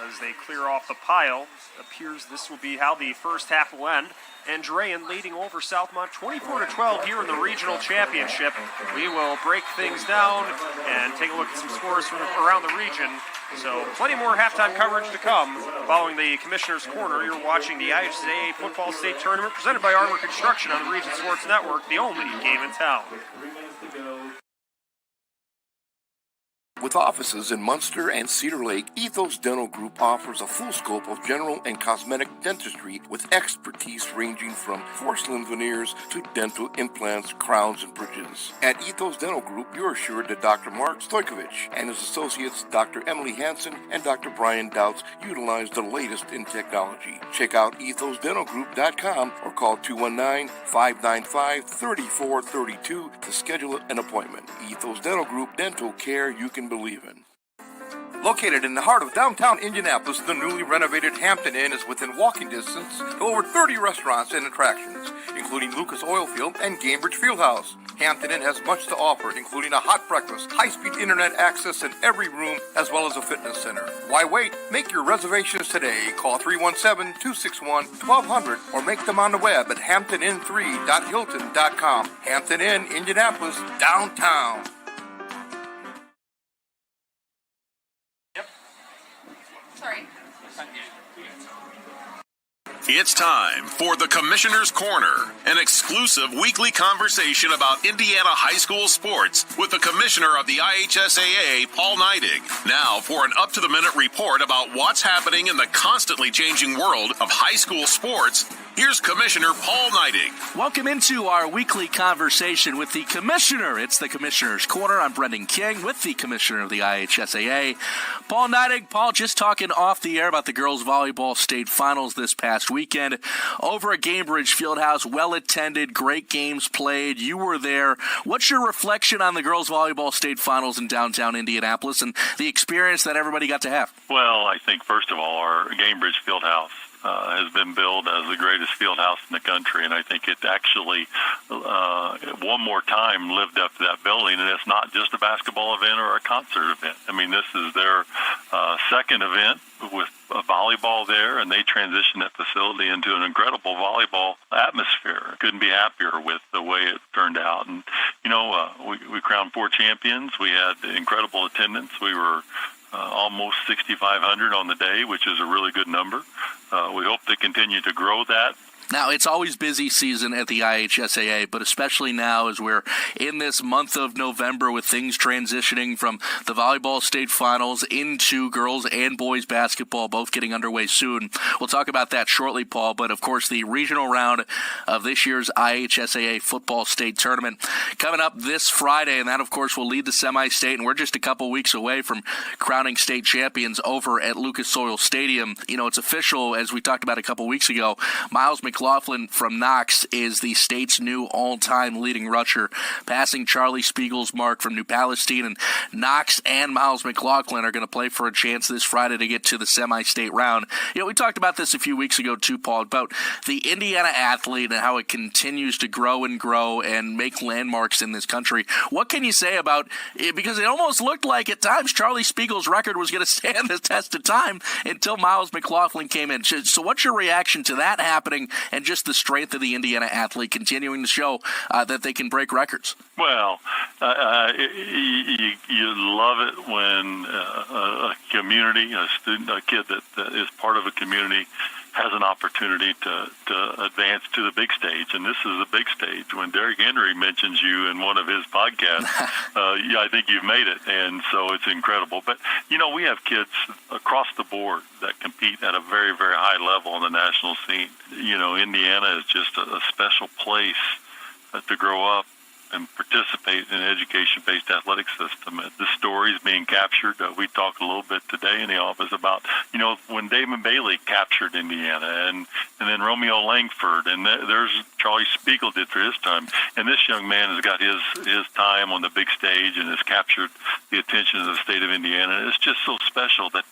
As they clear off the pile, appears this will be how the first half will end. Andrean leading over Southmont 24-12 here in the regional championship. We will break things down and take a look at some scores from around the region. So plenty more halftime coverage to come following the Commissioner's Corner. You're watching the IHSAA Football State Tournament presented by Armour Construction on the Region Sports Network, the only game in town. With offices in Munster and Cedar Lake, Ethos Dental Group offers a full scope of general and cosmetic dentistry with expertise ranging from porcelain veneers to dental implants, crowns, and bridges. At Ethos Dental Group, you're assured that Dr. Mark Stojkovic and his associates, Dr. Emily Hansen and Dr. Brian Douts, utilize the latest in technology. Check out ethosdentalgroup.com or call 219-595-3432 to schedule an appointment. Ethos Dental Group, dental care you can believe in. Located in the heart of downtown Indianapolis, the newly renovated Hampton Inn is within walking distance to over 30 restaurants and attractions, including Lucas Oilfield and Cambridge Fieldhouse. Hampton Inn has much to offer, including a hot breakfast, high-speed internet access in every room, as well as a fitness center. Why wait? Make your reservations today. Call 317-261-1200 or make them on the web at hamptonin3.hilton.com. Hampton Inn, Indianapolis, downtown. Sorry. It's time for the Commissioner's Corner, an exclusive weekly conversation about Indiana high school sports with the Commissioner of the IHSAA, Paul Neidig. Now for an up-to-the-minute report about what's happening in the constantly changing world of high school sports. Here's Commissioner Paul Neidig. Welcome into our weekly conversation with the Commissioner. It's the Commissioner's Corner. I'm Brendan King with the Commissioner of the IHSAA, Paul Neidig. Paul, just talking off the air about the girls volleyball state finals this past weekend over at Cambridge Fieldhouse. Well attended, great games played. You were there. What's your reflection on the girls volleyball state finals in downtown Indianapolis and the experience that everybody got to have? Well, I think first of all, our Cambridge Fieldhouse has been billed as the greatest field house in the country, and I think it actually one more time lived up to that billing. And it's not just a basketball event or a concert event. I mean, this is their second event with volleyball there, and they transitioned that facility into an incredible volleyball atmosphere. Couldn't be happier with the way it turned out. And we crowned 4 champions. We had incredible attendance. We were almost 6,500 on the day, which is a really good number. We hope to continue to grow that. Now, it's always busy season at the IHSAA, but especially now as we're in this month of November with things transitioning from the volleyball state finals into girls and boys basketball, both getting underway soon. We'll talk about that shortly, Paul, but of course the regional round of this year's IHSAA football state tournament coming up this Friday, and that of course will lead the semi-state, and we're just a couple weeks away from crowning state champions over at Lucas Oil Stadium. You know, it's official, as we talked about a couple weeks ago. Miles McLaughlin from Knox is the state's new all-time leading rusher, passing Charlie Spiegel's mark from New Palestine. And Knox and Miles McLaughlin are going to play for a chance this Friday to get to the semi-state round. You know, we talked about this a few weeks ago too, Paul, about the Indiana athlete and how it continues to grow and make landmarks in this country. What can you say about it? Because it almost looked like at times Charlie Spiegel's record was going to stand the test of time until Miles McLaughlin came in. So what's your reaction to that happening and just the strength of the Indiana athlete continuing to show that they can break records? Well, you love it when a community, a student, a kid that is part of a community has an opportunity to advance to the big stage, and this is the big stage. When Derrick Henry mentions you in one of his podcasts, I think you've made it, and so it's incredible. But, you know, we have kids across the board that compete at a very, very high level on the national scene. You know, Indiana is just a special place to grow up and participate in an education-based athletic system. The story is being captured. We talked a little bit today in the office about, you know, when Damon Bailey captured Indiana, and then Romeo Langford, and there's Charlie Spiegel did for his time. And this young man has got his time on the big stage and has captured the attention of the state of Indiana. It's just so special that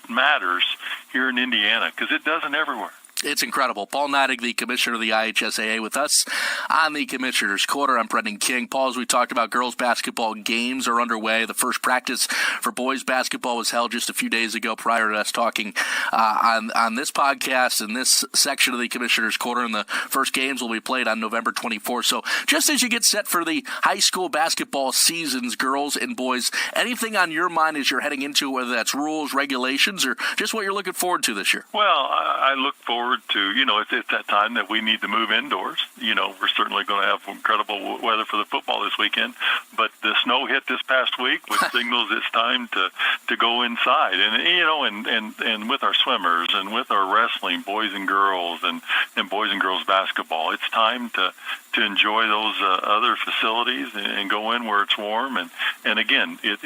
matters here in Indiana, because it doesn't everywhere. It's incredible. Paul Neidig, the commissioner of the IHSAA, with us on the Commissioner's Corner. I'm Brendan King. Paul, as we talked about, girls basketball games are underway. The first practice for boys basketball was held just a few days ago prior to us talking on this podcast and this section of the Commissioner's Corner, and the first games will be played on November 24th. So just as you get set for the high school basketball seasons, girls and boys, anything on your mind as you're heading into, whether that's rules, regulations, or just what you're looking forward to this year? Well, I look forward to, it's that time that we need to move indoors. We're certainly going to have incredible weather for the football this weekend, but the snow hit this past week, which signals it's time to go inside. And with our swimmers and with our wrestling, boys and girls, and boys and girls basketball, it's time to enjoy those other facilities and go in where it's warm. And again, no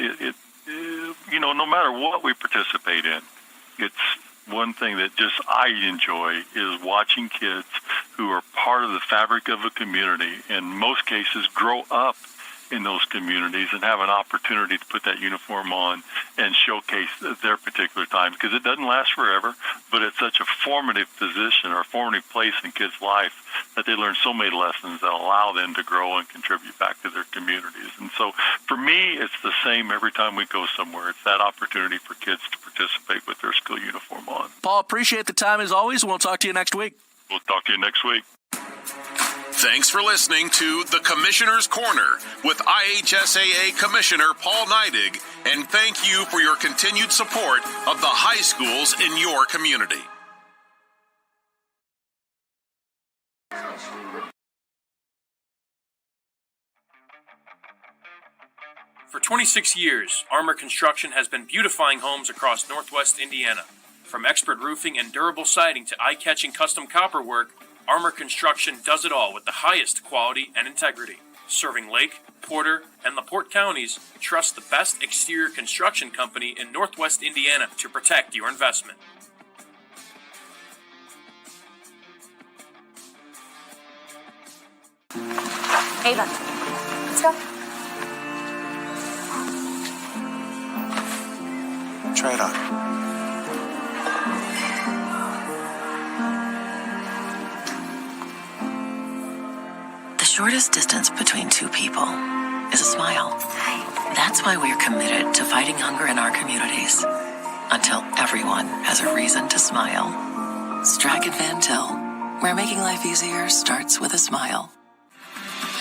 matter what we participate in, it's one thing that just I enjoy is watching kids who are part of the fabric of a community, in most cases grow up in those communities and have an opportunity to put that uniform on and showcase their particular time, because it doesn't last forever, but it's such a formative position or formative place in kids' life that they learn so many lessons that allow them to grow and contribute back to their communities. And so for me, it's the same every time we go somewhere. It's that opportunity for kids to participate with their school uniform on. Paul, appreciate the time as always, and we'll talk to you next week. We'll talk to you next week. Thanks for listening to The Commissioner's Corner with IHSAA Commissioner Paul Neidig, and thank you for your continued support of the high schools in your community. For 26 years, Armour Construction has been beautifying homes across Northwest Indiana. From expert roofing and durable siding to eye-catching custom copper work, Armour Construction does it all with the highest quality and integrity. Serving Lake, Porter, and LaPorte counties, trust the best exterior construction company in Northwest Indiana to protect your investment. Ava, let's go. Try it on. The shortest distance between two people is a smile. That's why we're committed to fighting hunger in our communities until everyone has a reason to smile. Stratton Van Til, where making life easier starts with a smile.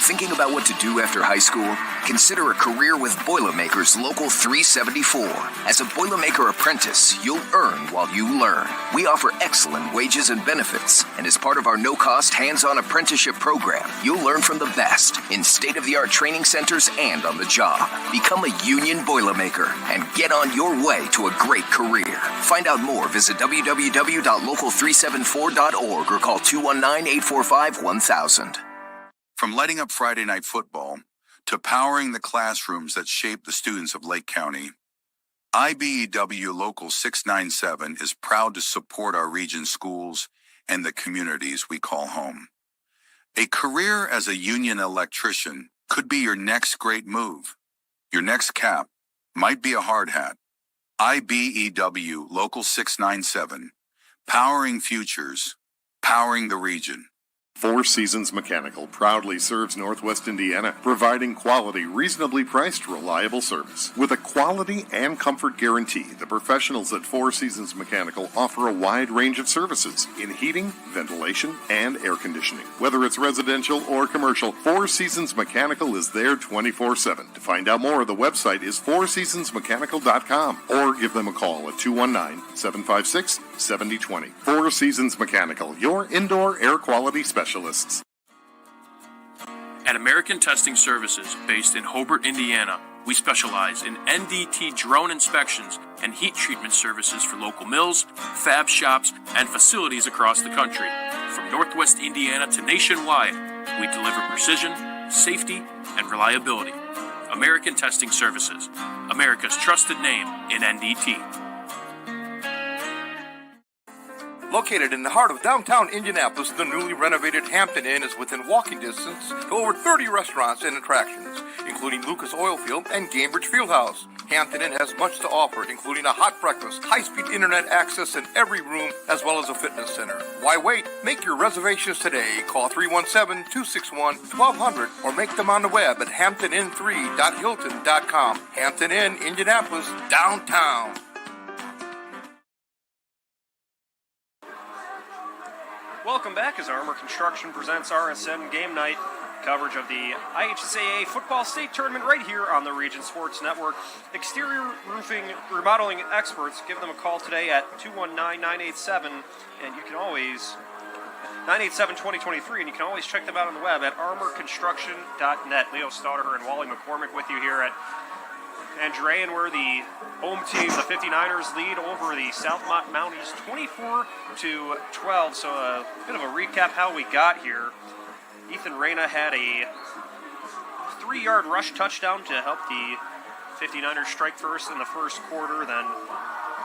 Thinking about what to do after high school? Consider a career with Boilermakers Local 374. As a Boilermaker apprentice, you'll earn while you learn. We offer excellent wages and benefits, and as part of our no-cost hands-on apprenticeship program, you'll learn from the best in state-of-the-art training centers and on the job. Become a union Boilermaker and get on your way to a great career. Find out more, visit www.local374.org or call 219-845-1000. From lighting up Friday night football to powering the classrooms that shape the students of Lake County, IBEW Local 697 is proud to support our region's schools and the communities we call home. A career as a union electrician could be your next great move. Your next cap might be a hard hat. IBEW Local 697, powering futures, powering the region. Four Seasons Mechanical proudly serves Northwest Indiana, providing quality, reasonably priced, reliable service. With a quality and comfort guarantee, the professionals at Four Seasons Mechanical offer a wide range of services in heating, ventilation, and air conditioning. Whether it's residential or commercial, Four Seasons Mechanical is there 24/7. To find out more, the website is fourseasonsmechanical.com or give them a call at 219-756-7020. Four Seasons Mechanical, your indoor air quality specialist. At American Testing Services, based in Hobart, Indiana, we specialize in NDT drone inspections and heat treatment services for local mills, fab shops, and facilities across the country. From Northwest Indiana to nationwide, we deliver precision, safety, and reliability. American Testing Services, America's trusted name in NDT. Located in the heart of downtown Indianapolis, the newly renovated Hampton Inn is within walking distance to over 30 restaurants and attractions, including Lucas Oilfield and Cambridge Fieldhouse. Hampton Inn has much to offer, including a hot breakfast, high-speed internet access in every room, as well as a fitness center. Why wait? Make your reservations today. Call 317-261-1200 or make them on the web at hamptonin3.hilton.com. Hampton Inn, Indianapolis, downtown. Welcome back as Armour Construction presents RSN Game Night, coverage of the IHSAA Football State Tournament right here on the Region Sports Network. Exterior roofing remodeling experts, give them a call today at 219-987, and you can always 987-2023, and you can always check them out on the web at armourconstruction.net. Leo Stauder and Wally McCormick with you here at Andrean, where the home team, the 59ers, lead over the Southmont Mounties 24-12. So a bit of a recap how we got here. Ethan Reyna had a 3-yard rush touchdown to help the 59ers strike first in the first quarter. Then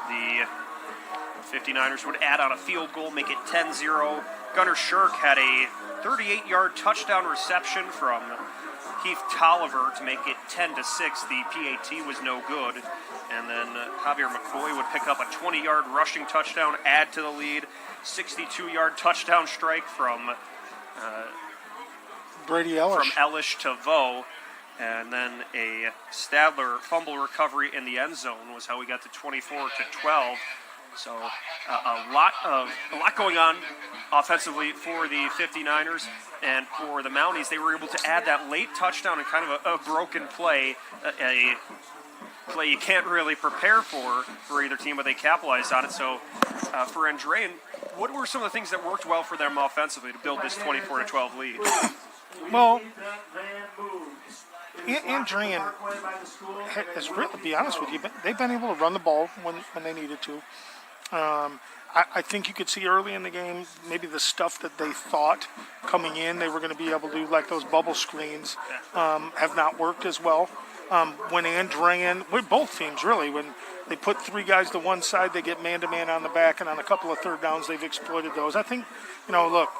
the 59ers would add on a field goal, make it 10-0. Gunnar Shirk had a 38-yard touchdown reception from Keith Tolliver to make it 10-6. The PAT was no good. And then Javier McCoy would pick up a 20-yard rushing touchdown, add to the lead. 62-yard touchdown strike from Brady Ellish. From Ellish to Vo. And then a Stadler fumble recovery in the end zone was how we got to 24-12. So a lot going on offensively for the 59ers. And for the Mounties, they were able to add that late touchdown and kind of a broken play, a play you can't really prepare for either team, but they capitalized on it. So for Andrean, what were some of the things that worked well for them offensively to build this 24-12 lead? Well, Andrean has really, to be honest with you, they've been able to run the ball when they needed to. I think you could see early in the game maybe the stuff that they thought coming in they were going to be able to do, like those bubble screens, have not worked as well. When Andrean, with both teams really, when they put 3 guys to one side, they get man-to-man on the back, and on a couple of third downs, they've exploited those. I think, look,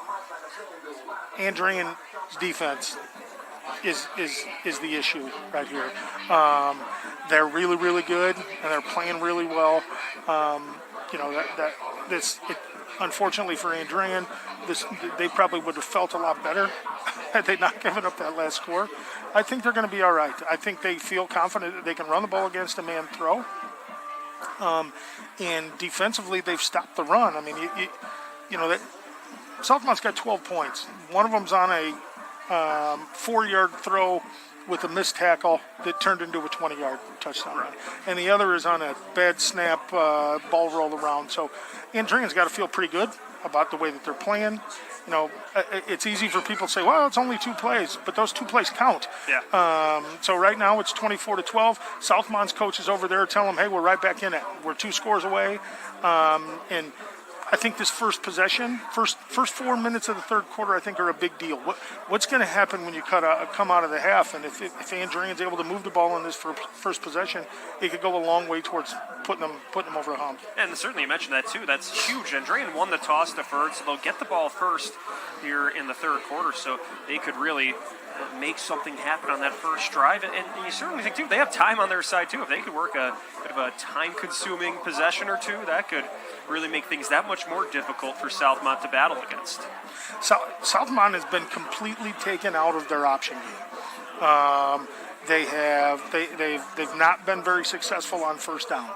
Andrean's defense is the issue right here. They're really, really good, and they're playing really well. Unfortunately for Andrean, they probably would have felt a lot better had they not given up that last score. I think they're going to be all right. I think they feel confident that they can run the ball against a man throw. And defensively, they've stopped the run. I mean, Southmont's got 12 points. One of them's on a 4-yard throw with a missed tackle that turned into a 20-yard touchdown run. And the other is on a bad snap ball roll around. So Andrean's got to feel pretty good about the way that they're playing. It's easy for people to say, well, it's only 2 plays, but those 2 plays count. Yeah. So right now it's 24-12. Southmont's coaches over there tell them, hey, we're right back in it. We're 2 scores away. And I think this first possession, first 4 minutes of the third quarter, I think are a big deal. What's going to happen when you come out of the half? And if Andrean's able to move the ball in this first possession, it could go a long way towards putting them over the hump. And certainly you mentioned that too. That's huge. Andrean won the toss deferred, so they'll get the ball first here in the third quarter, so they could really make something happen on that first drive. And you certainly think too, they have time on their side too. If they could work a bit of a time-consuming possession or two, that could really make things that much more difficult for Southmont to battle against. Southmont has been completely taken out of their option game. They've not been very successful on first down.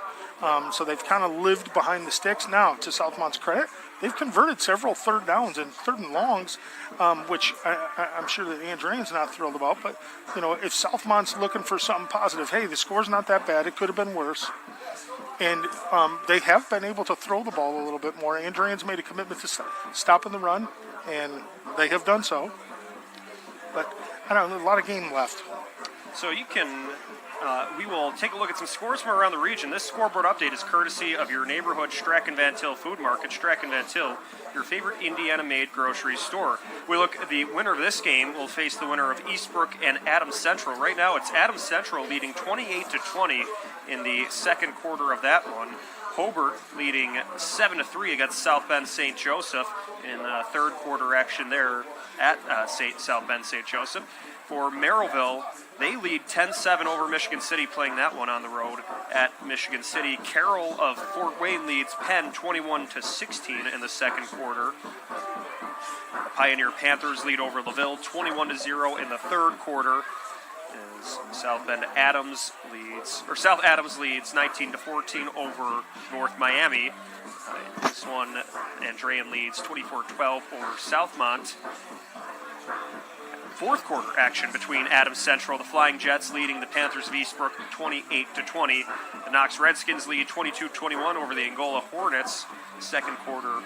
So they've kind of lived behind the sticks. Now, to Southmont's credit, they've converted several third downs and third and longs, which I'm sure that Andrean's not thrilled about. But, if Southmont's looking for something positive, hey, the score's not that bad. It could have been worse. And they have been able to throw the ball a little bit more. Andrean's made a commitment to stopping the run, and they have done so. But, I don't know, a lot of game left. So you can... we will take a look at some scores from around the region. This scoreboard update is courtesy of your neighborhood Strachan Van Til Food Market. Strachan Van Til, your favorite Indiana-made grocery store. We look at the winner of this game will face the winner of Eastbrook and Adams Central. Right now, it's Adams Central leading 28-20 in the second quarter of that one. Hobart leading 7-3 against South Bend St. Joseph in third quarter action there at South Bend St. Joseph. for Merrillville. They lead 10-7 over Michigan City, playing that one on the road at Michigan City. Carroll of Fort Wayne leads Penn 21-16 in the second quarter. The Pioneer Panthers lead over LaVille 21-0 in the third quarter. As South Adams leads 19-14 over North Miami. This one, Andrean leads 24-12 over Southmont. Fourth quarter action between Adams Central, the Flying Jets leading the Panthers of Eastbrook 28-20. The Knox Redskins lead 22-21 over the Angola Hornets. Second quarter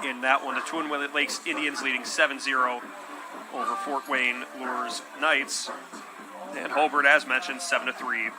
in that one, the Twin Lakes Indians leading 7-0 over Fort Wayne Lures Knights. And Holbert, as mentioned, 7-3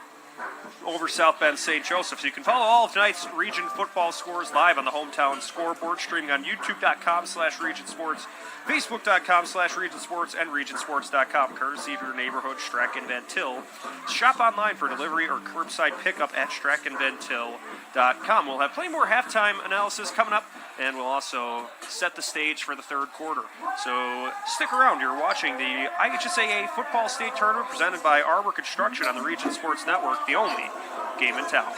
over South Bend St. Joseph. So you can follow all of tonight's region football scores live on the Hometown Scoreboard, streaming on youtube.com/Region Sports, facebook.com/Region Sports, and regionsports.com, courtesy of your neighborhood Strack and Van Til. Shop online for delivery or curbside pickup at strackandvantil.com. We'll have plenty more halftime analysis coming up, and we'll also set the stage for the third quarter. So stick around. You're watching the IHSAA Football State Tournament presented by Armour Construction on the Region Sports Network, the only game in town.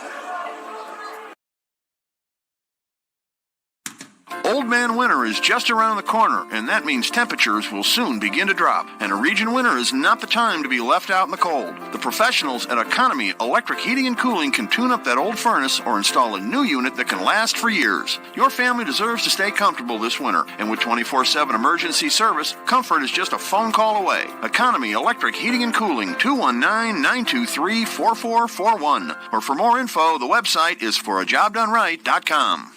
Old Man Winter is just around the corner, and that means temperatures will soon begin to drop. And a region winter is not the time to be left out in the cold. The professionals at Economy Electric Heating and Cooling can tune up that old furnace or install a new unit that can last for years. Your family deserves to stay comfortable this winter, and with 24/7 emergency service, comfort is just a phone call away. Economy Electric Heating and Cooling, 219-923-4441. Or for more info, the website is forajobdoneright.com.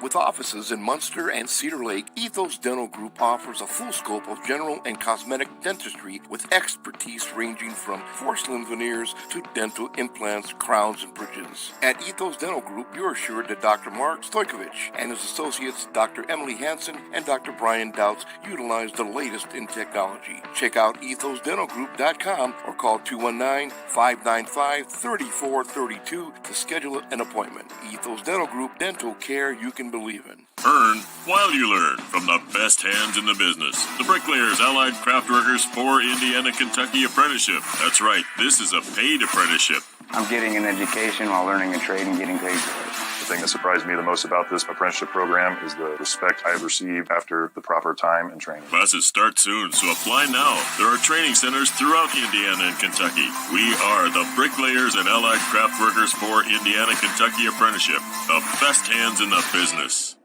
With offices in Munster and Cedar Lake, Ethos Dental Group offers a full scope of general and cosmetic dentistry with expertise ranging from porcelain veneers to dental implants, crowns, and bridges. At Ethos Dental Group, you're assured that Dr. Mark Stojkovic and his associates, Dr. Emily Hansen and Dr. Brian Douts, utilize the latest in technology. Check out ethosdentalgroup.com or call 219-595-3432 to schedule an appointment. Ethos Dental Group, dental care you can believe in. Earn while you learn from the best hands in the business. The Bricklayers Allied Craft Workers for Indiana, Kentucky Apprenticeship. That's right, this is a paid apprenticeship. I'm getting an education while learning a trade and getting paid for it. The thing that surprised me the most about this apprenticeship program is the respect I've received after the proper time and training. Classes start soon, so apply now. There are training centers throughout Indiana and Kentucky. We are the Bricklayers and Allied Craft Workers for Indiana, Kentucky Apprenticeship. The best hands in the business.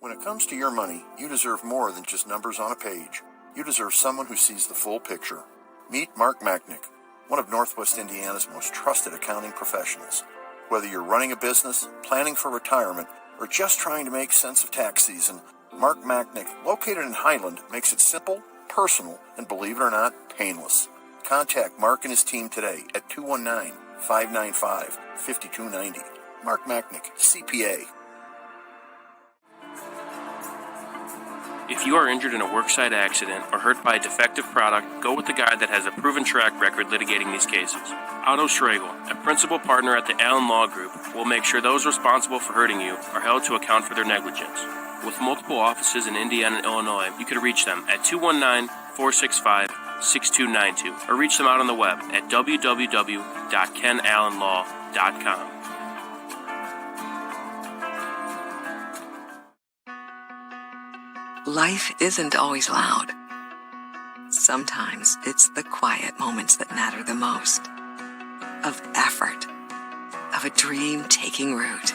When it comes to your money, you deserve more than just numbers on a page. You deserve someone who sees the full picture. Meet Mark Machnick, one of Northwest Indiana's most trusted accounting professionals. Whether you're running a business, planning for retirement, or just trying to make sense of tax season, Mark Machnick, located in Highland, makes it simple, personal, and believe it or not, painless. Contact Mark and his team today at 219-595-5290. Mark Machnick, CPA. If you are injured in a worksite accident or hurt by a defective product, go with the guy that has a proven track record litigating these cases. Otto Schregel, a principal partner at the Allen Law Group, will make sure those responsible for hurting you are held to account for their negligence. With multiple offices in Indiana and Illinois, you can reach them at 219-465-6292 or reach them out on the web at www.kenallenlaw.com. Life isn't always loud. Sometimes it's the quiet moments that matter the most. Of effort, of a dream taking root.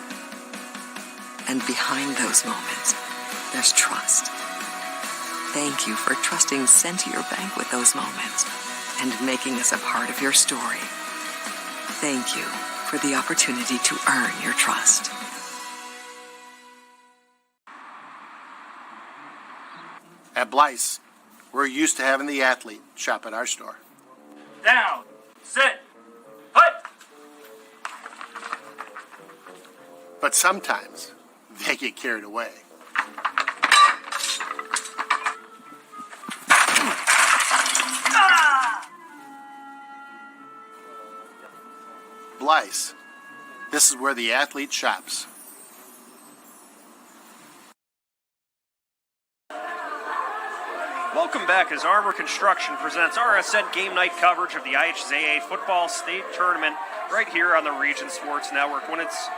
And behind those moments, there's trust. Thank you for trusting Centier Bank with those moments and making us a part of your story. Thank you for the opportunity to earn your trust. At Blyce, we're used to having the athlete shop at our store. Down, sit, hut. But sometimes they get carried away. Blyce, this is where the athlete shops. Welcome back as Armour Construction presents RSN game night coverage of the IHSAA football state tournament right here on the Region Sports Network. When it's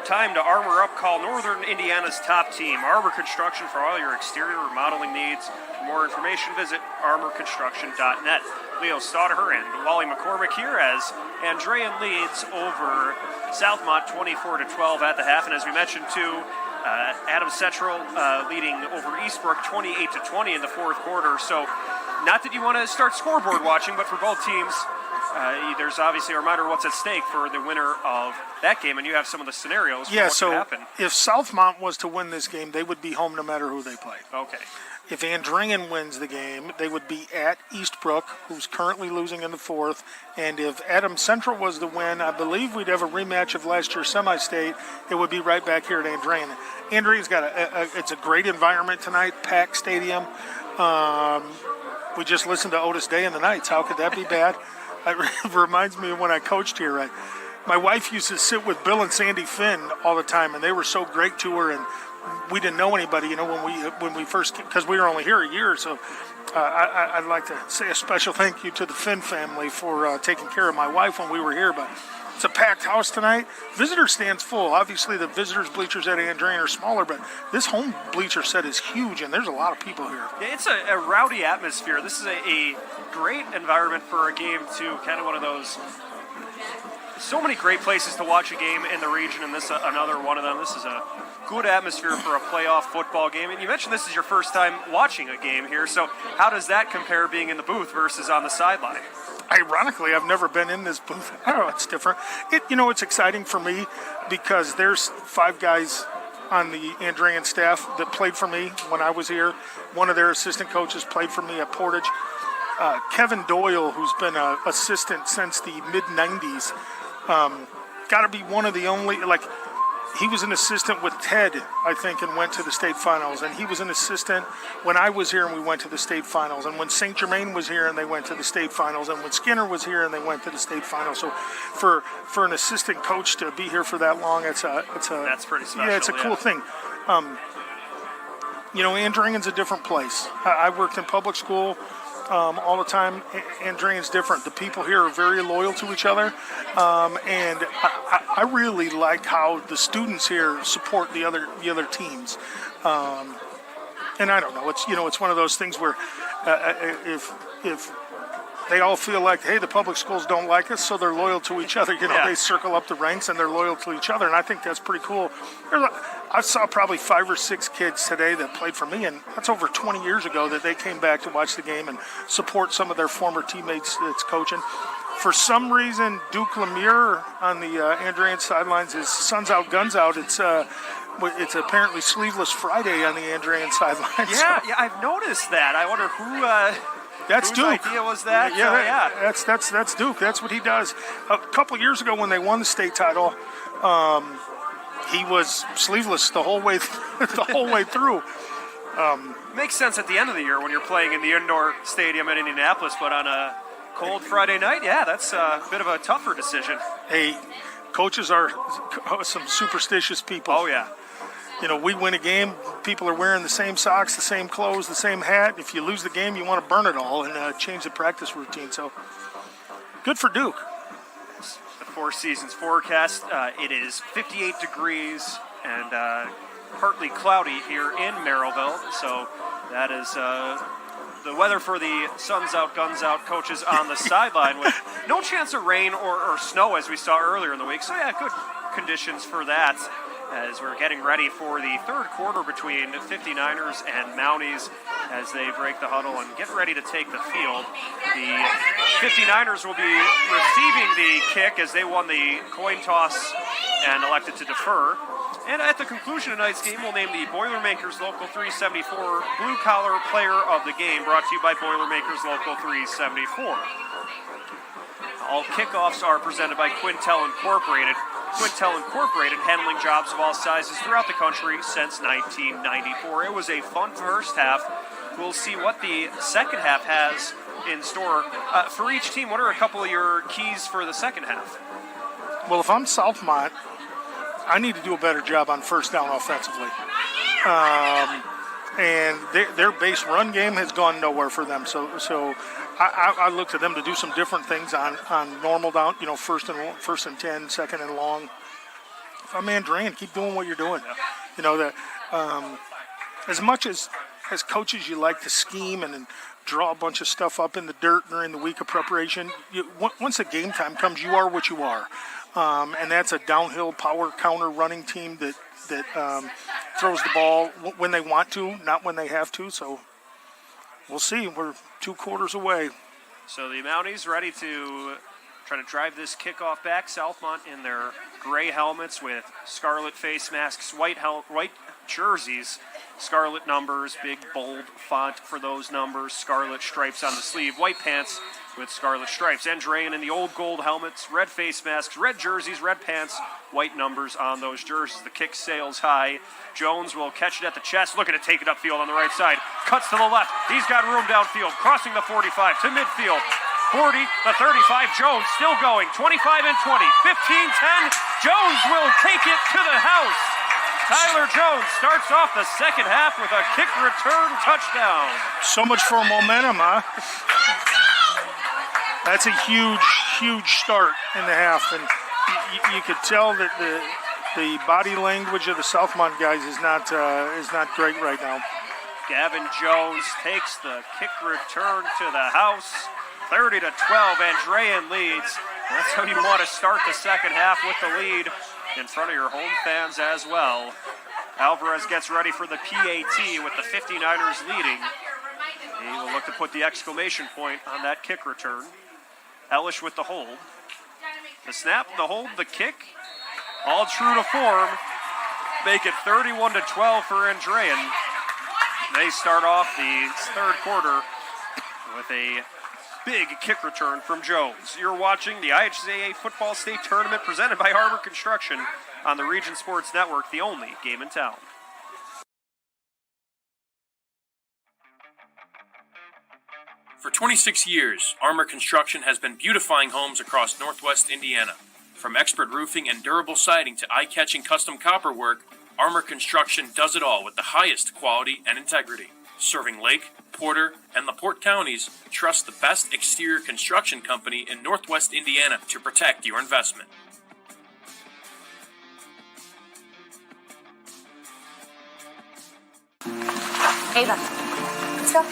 time to armor up, call Northern Indiana's top team, Armour Construction, for all your exterior remodeling needs. For more information, visit armourconstruction.net. Leo Staudaher and Wally McCormick here as Andrean leads over Southmont 24-12 at the half. And as we mentioned, too, Adams Central leading over Eastbrook 28-20 in the fourth quarter. So not that you want to start scoreboard watching, but for both teams, there's obviously a reminder of what's at stake for the winner of that game, and you have some of the scenarios for what could happen. If Southmont was to win this game, they would be home no matter who they play. Okay. If Andrean wins the game, they would be at Eastbrook, who's currently losing in the fourth. And if Adams Central was to win, I believe we'd have a rematch of last year's semi-state. It would be right back here at Andrean. Andrean's got it's a great environment tonight, packed stadium. We just listened to Otis Day and the Knights. How could that be bad? It reminds me of when I coached here. My wife used to sit with Bill and Sandy Finn all the time, and they were so great to her, and we didn't know anybody, when we first, because we were only here a year. So I'd like to say a special thank you to the Finn family for taking care of my wife when we were here. But it's a packed house tonight. Visitor stand's full. Obviously, the visitors' bleachers at Andrean are smaller, but this home bleacher set is huge, and there's a lot of people here. Yeah, it's a rowdy atmosphere. This is a great environment for a game, too. Kind of one of those. So many great places to watch a game in the region, and this another one of them. This is a good atmosphere for a playoff football game. And you mentioned this is your first time watching a game here, so how does that compare being in the booth versus on the sideline? Ironically, I've never been in this booth. I don't know, it's different. It's exciting for me because there's 5 guys on the Andrean staff that played for me when I was here. One of their assistant coaches played for me at Portage. Kevin Doyle, who's been an assistant since the mid-'90s, got to be one of the only, he was an assistant with Ted, I think, and went to the state finals. And he was an assistant when I was here and we went to the state finals. And when St. Germain was here and they went to the state finals. And when Skinner was here and they went to the state finals. So for an assistant coach to be here for that long, that's pretty special. Yeah, it's a cool thing. Andrean's a different place. I worked in public school all the time. Andrean's different. The people here are very loyal to each other, and I really like how the students here support the other teams. And I don't know. It's one of those things where if they all feel like, hey, the public schools don't like us, so they're loyal to each other. They circle up the ranks and they're loyal to each other, and I think that's pretty cool. I saw probably 5 or 6 kids today that played for me, and that's over 20 years ago that they came back to watch the game and support some of their former teammates that's coaching. For some reason, Duke Lemire on the Andrean sidelines is Suns Out, Guns Out. It's apparently Sleeveless Friday on the Andrean sidelines. Yeah, I've noticed that. I wonder who... That's whose Duke. idea was that? That's Duke. That's what he does. A couple years ago when they won the state title, he was sleeveless the whole way through. Makes sense at the end of the year when you're playing in the indoor stadium in Indianapolis, but on a cold Friday night, that's a bit of a tougher decision. Hey, coaches are some superstitious people. Oh, yeah. We win a game, people are wearing the same socks, the same clothes, the same hat. If you lose the game, you want to burn it all and change the practice routine. So, good for Duke. The Four Seasons forecast, it is 58 degrees and partly cloudy here in Merrillville. So, that is the weather for the Suns Out, Guns Out coaches on the sideline with no chance of rain or snow as we saw earlier in the week. So, good conditions for that. As we're getting ready for the third quarter between 59ers and Mounties as they break the huddle and get ready to take the field. The 59ers will be receiving the kick as they won the coin toss and elected to defer. And at the conclusion of tonight's game, we'll name the Boilermakers Local 374 Blue Collar Player of the Game, brought to you by Boilermakers Local 374. All kickoffs are presented by Quintel Incorporated. Quintel Incorporated, handling jobs of all sizes throughout the country since 1994. It was a fun first half. We'll see what the second half has in store. For each team, what are a couple of your keys for the second half? Well, if I'm Southmont, I need to do a better job on first down offensively. and their base run game has gone nowhere for them. So I look to them to do some different things on normal down, first and 10, second and long. If I'm Andrean, keep doing what you're doing. That as much as coaches, you like to scheme and draw a bunch of stuff up in the dirt during the week of preparation. Once the game time comes, you are what you are, and that's a downhill power counter running team that throws the ball when they want to, not when they have to. So we'll see. We're 2 quarters away. So the Mounties ready to try to drive this kickoff back. Southmont in their gray helmets with scarlet face masks, white jerseys, scarlet numbers, big bold font for those numbers, scarlet stripes on the sleeve, white pants with scarlet stripes. Andrean in the old gold helmets, red face masks, red jerseys, red pants, white numbers on those jerseys. The kick sails high. Jones will catch it at the chest, looking to take it upfield on the right side. Cuts to the left. He's got room downfield, crossing the 45 to midfield. 40, the 35, Jones still going. 25 and 20, 15-10. Jones will take it to the house. Tyler Jones starts off the second half with a kick return touchdown. So much for momentum, huh? That's a huge start in the half, and you could tell that the body language of the Southmont guys is not great right now. Gavin Jones takes the kick return to the house. 30-12, Andrean leads. That's how you want to start the second half, with the lead in front of your home fans as well. Alvarez gets ready for the PAT with the 59ers leading. He will look to put the exclamation point on that kick return. Ellish with the hold. The snap, the hold, the kick, all true to form. Make it 31-12 for Andrean. They start off the third quarter with a big kick return from Jones. You're watching the IHSAA Football State Tournament presented by Armour Construction on the Region Sports Network, the only game in town. For 26 years, Armour Construction has been beautifying homes across Northwest Indiana. From expert roofing and durable siding to eye-catching custom copper work, Armour Construction does it all with the highest quality and integrity. Serving Lake, Porter, and LaPorte counties, trust the best exterior construction company in Northwest Indiana to protect your investment. Ava, let's go.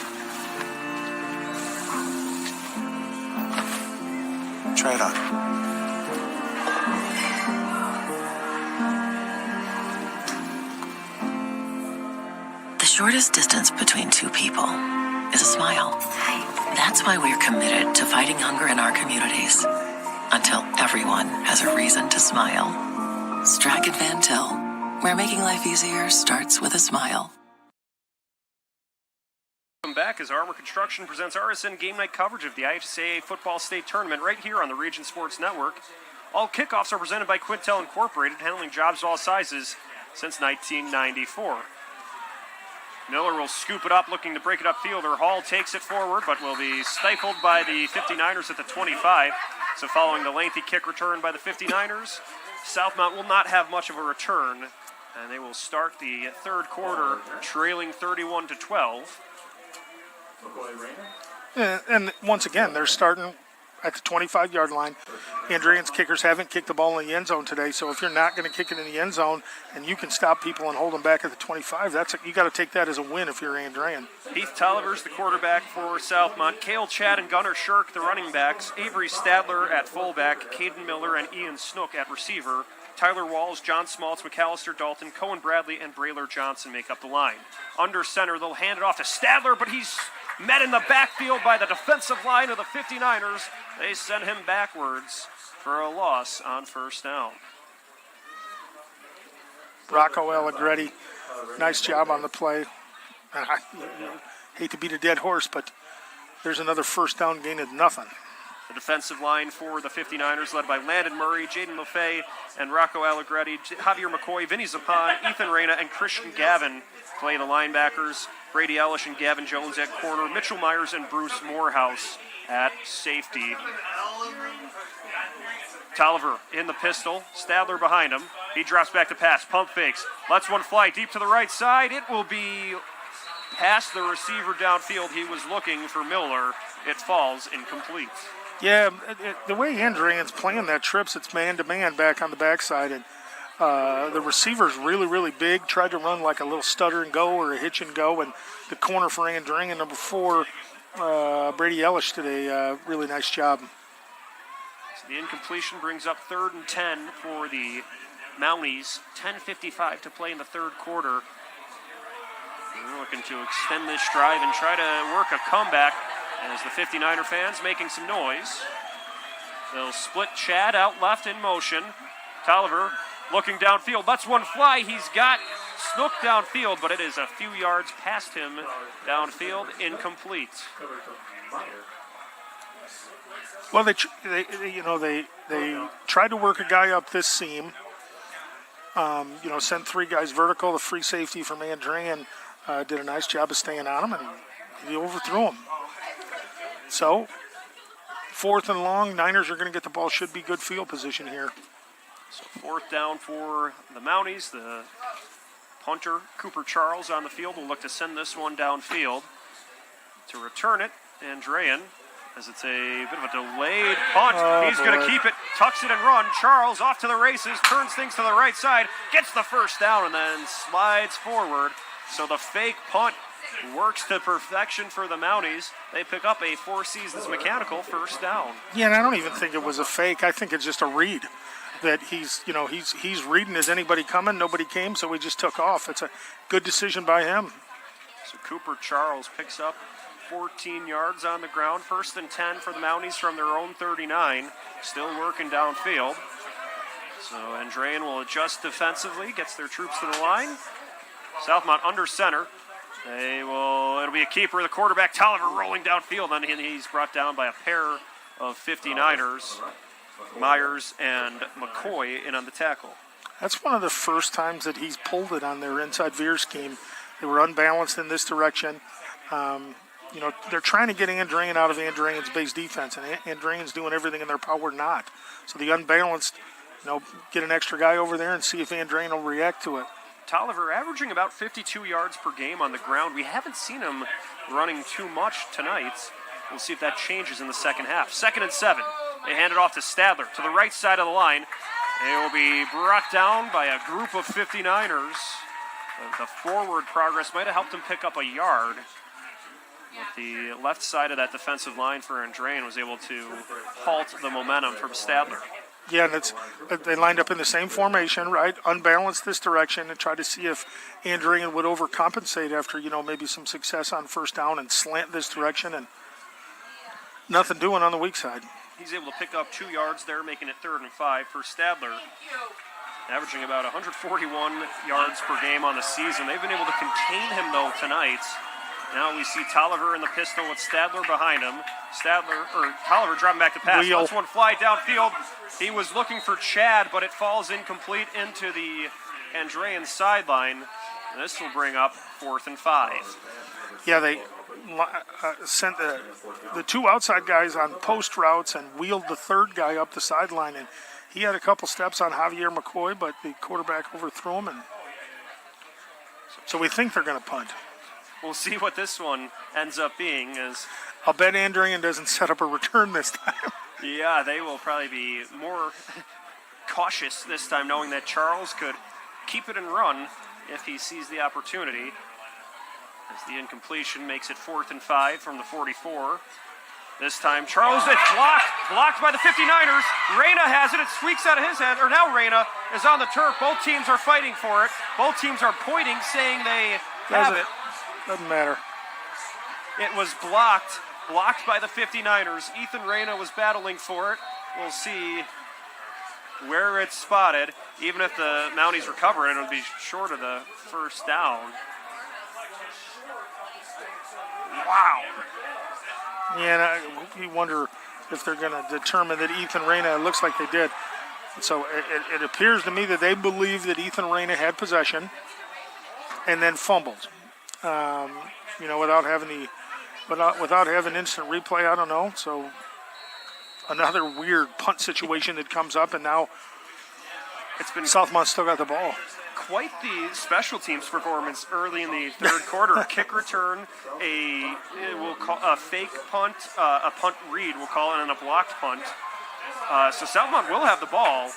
Try it on. The shortest distance between two people is a smile. That's why we're committed to fighting hunger in our communities until everyone has a reason to smile. Stratton Van Til, where making life easier starts with a smile. Welcome back as Armour Construction presents RSN Game Night coverage of the IHSAA Football State Tournament right here on the Region Sports Network. All kickoffs are presented by Quintel Incorporated, handling jobs of all sizes since 1994. Miller will scoop it up, looking to break it upfield. Hall takes it forward, but will be stifled by the 59ers at the 25. So following the lengthy kick return by the 59ers, Southmont will not have much of a return, and they will start the third quarter trailing 31-12. And once again, they're starting at the 25-yard line. Andrean's kickers haven't kicked the ball in the end zone today, so if you're not going to kick it in the end zone and you can stop people and hold them back at the 25, you got to take that as a win if you're Andrean. Heath Tolliver's the quarterback for Southmont. Cale Chad and Gunnar Shirk, the running backs. Avery Stadler at fullback. Caden Miller and Ian Snook at receiver. Tyler Walls, John Smaltz, McAllister Dalton, Cohen Bradley, and Braylor Johnson make up the line. Under center, they'll hand it off to Stadler, but he's met in the backfield by the defensive line of the 59ers. They send him backwards for a loss on first down. Rocco Allegretti, nice job on the play. I hate to beat a dead horse, but there's another first down gain of nothing. The defensive line for the 59ers, led by Landon Murray, Jaden LaFay, and Rocco Allegretti. Javier McCoy, Vinny Zappan, Ethan Reyna, and Christian Gavin play the linebackers. Brady Ellish and Gavin Jones at corner. Mitchell Myers and Bruce Morehouse at safety. Tolliver in the pistol. Stadler behind him. He drops back to pass. Pump fakes. Lets one fly deep to the right side. It will be past the receiver downfield. He was looking for Miller. It falls incomplete. Yeah, the way Andrean's playing that trips, it's man-to-man back on the backside, and the receiver's really, really big. Tried to run like a little stutter and go or a hitch and go, and the corner for Andrean, number 4, Brady Ellish, did a really nice job. So the incompletion brings up 3rd and 10 for the Mounties. 10:55 to play in the third quarter. They're looking to extend this drive and try to work a comeback as the 59er fans making some noise. They'll split Chad out left in motion. Tolliver looking downfield, lets one fly. He's got Snook downfield, but it is a few yards past him downfield, incomplete. Well, they tried to work a guy up this seam. Sent 3 guys vertical. The free safety from Andrean did a nice job of staying on him, and he overthrew him. So, 4th and long, Niners are going to get the ball. Should be good field position here. So 4th down for the Mounties. The punter, Cooper Charles, on the field will look to send this one downfield. To return it, Andrean, as it's a bit of a delayed punt. He's going to keep it, tucks it and run. Charles off to the races, turns things to the right side, gets the first down, and then slides forward. So the fake punt works to perfection for the Mounties. They pick up a Four Seasons Mechanical first down. Yeah, and I don't even think it was a fake. I think it's just a read. That he's reading, is anybody coming? Nobody came, so he just took off. It's a good decision by him. So Cooper Charles picks up 14 yards on the ground. 1st and 10 for the Mounties from their own 39. Still working downfield. So Andrean will adjust defensively, gets their troops to the line. Southmont under center. It'll be a keeper. The quarterback, Tolliver, rolling downfield, and he's brought down by a pair of 59ers. Myers and McCoy in on the tackle. That's one of the first times that he's pulled it on their inside veer scheme. They were unbalanced in this direction. They're trying to get Andrean out of Andrean's base defense, and Andrean's doing everything in their power not. So the unbalanced, get an extra guy over there and see if Andrean will react to it. Tolliver averaging about 52 yards per game on the ground. We haven't seen him running too much tonight. We'll see if that changes in the second half. 2nd and 7. They hand it off to Stadler to the right side of the line. They will be brought down by a group of 59ers. The forward progress might have helped him pick up a yard. But the left side of that defensive line for Andrean was able to halt the momentum from Stadler. Yeah, and they lined up in the same formation, right? Unbalanced this direction and tried to see if Andrean would overcompensate after, maybe some success on first down and slant this direction, and nothing doing on the weak side. He's able to pick up 2 yards there, making it 3rd and 5 for Stadler. Averaging about 141 yards per game on the season. They've been able to contain him, though, tonight. Now we see Tolliver in the pistol with Stadler behind him. Tolliver dropping back to pass. Lets one fly downfield. He was looking for Chad, but it falls incomplete into the Andrean sideline. And this will bring up 4th and 5. Yeah, they sent the 2 outside guys on post routes and wheeled the 3rd guy up the sideline. And he had a couple steps on Javier McCoy, but the quarterback overthrew him. And so we think they're going to punt. We'll see what this one ends up being. I'll bet Andrean doesn't set up a return this time. Yeah, they will probably be more cautious this time, knowing that Charles could keep it and run if he sees the opportunity. As the incompletion makes it 4th and 5 from the 44. This time, Charles, it's blocked by the 59ers. Reyna has it. It squeaks out of his hand. Or now Reyna is on the turf. Both teams are fighting for it. Both teams are pointing, saying they have it. Doesn't matter. It was blocked by the 59ers. Ethan Reyna was battling for it. We'll see where it's spotted. Even if the Mounties recover it, it'll be short of the first down. Wow. Yeah, and you wonder if they're going to determine that Ethan Reyna, it looks like they did. So it appears to me that they believe that Ethan Reyna had possession and then fumbled. Without having instant replay, I don't know. So another weird punt situation that comes up, and now Southmont still got the ball. quite the special teams performance early in the third quarter. A kick return, we'll call a fake punt, a punt read, we'll call it, and a blocked punt. So Southmont will have the ball.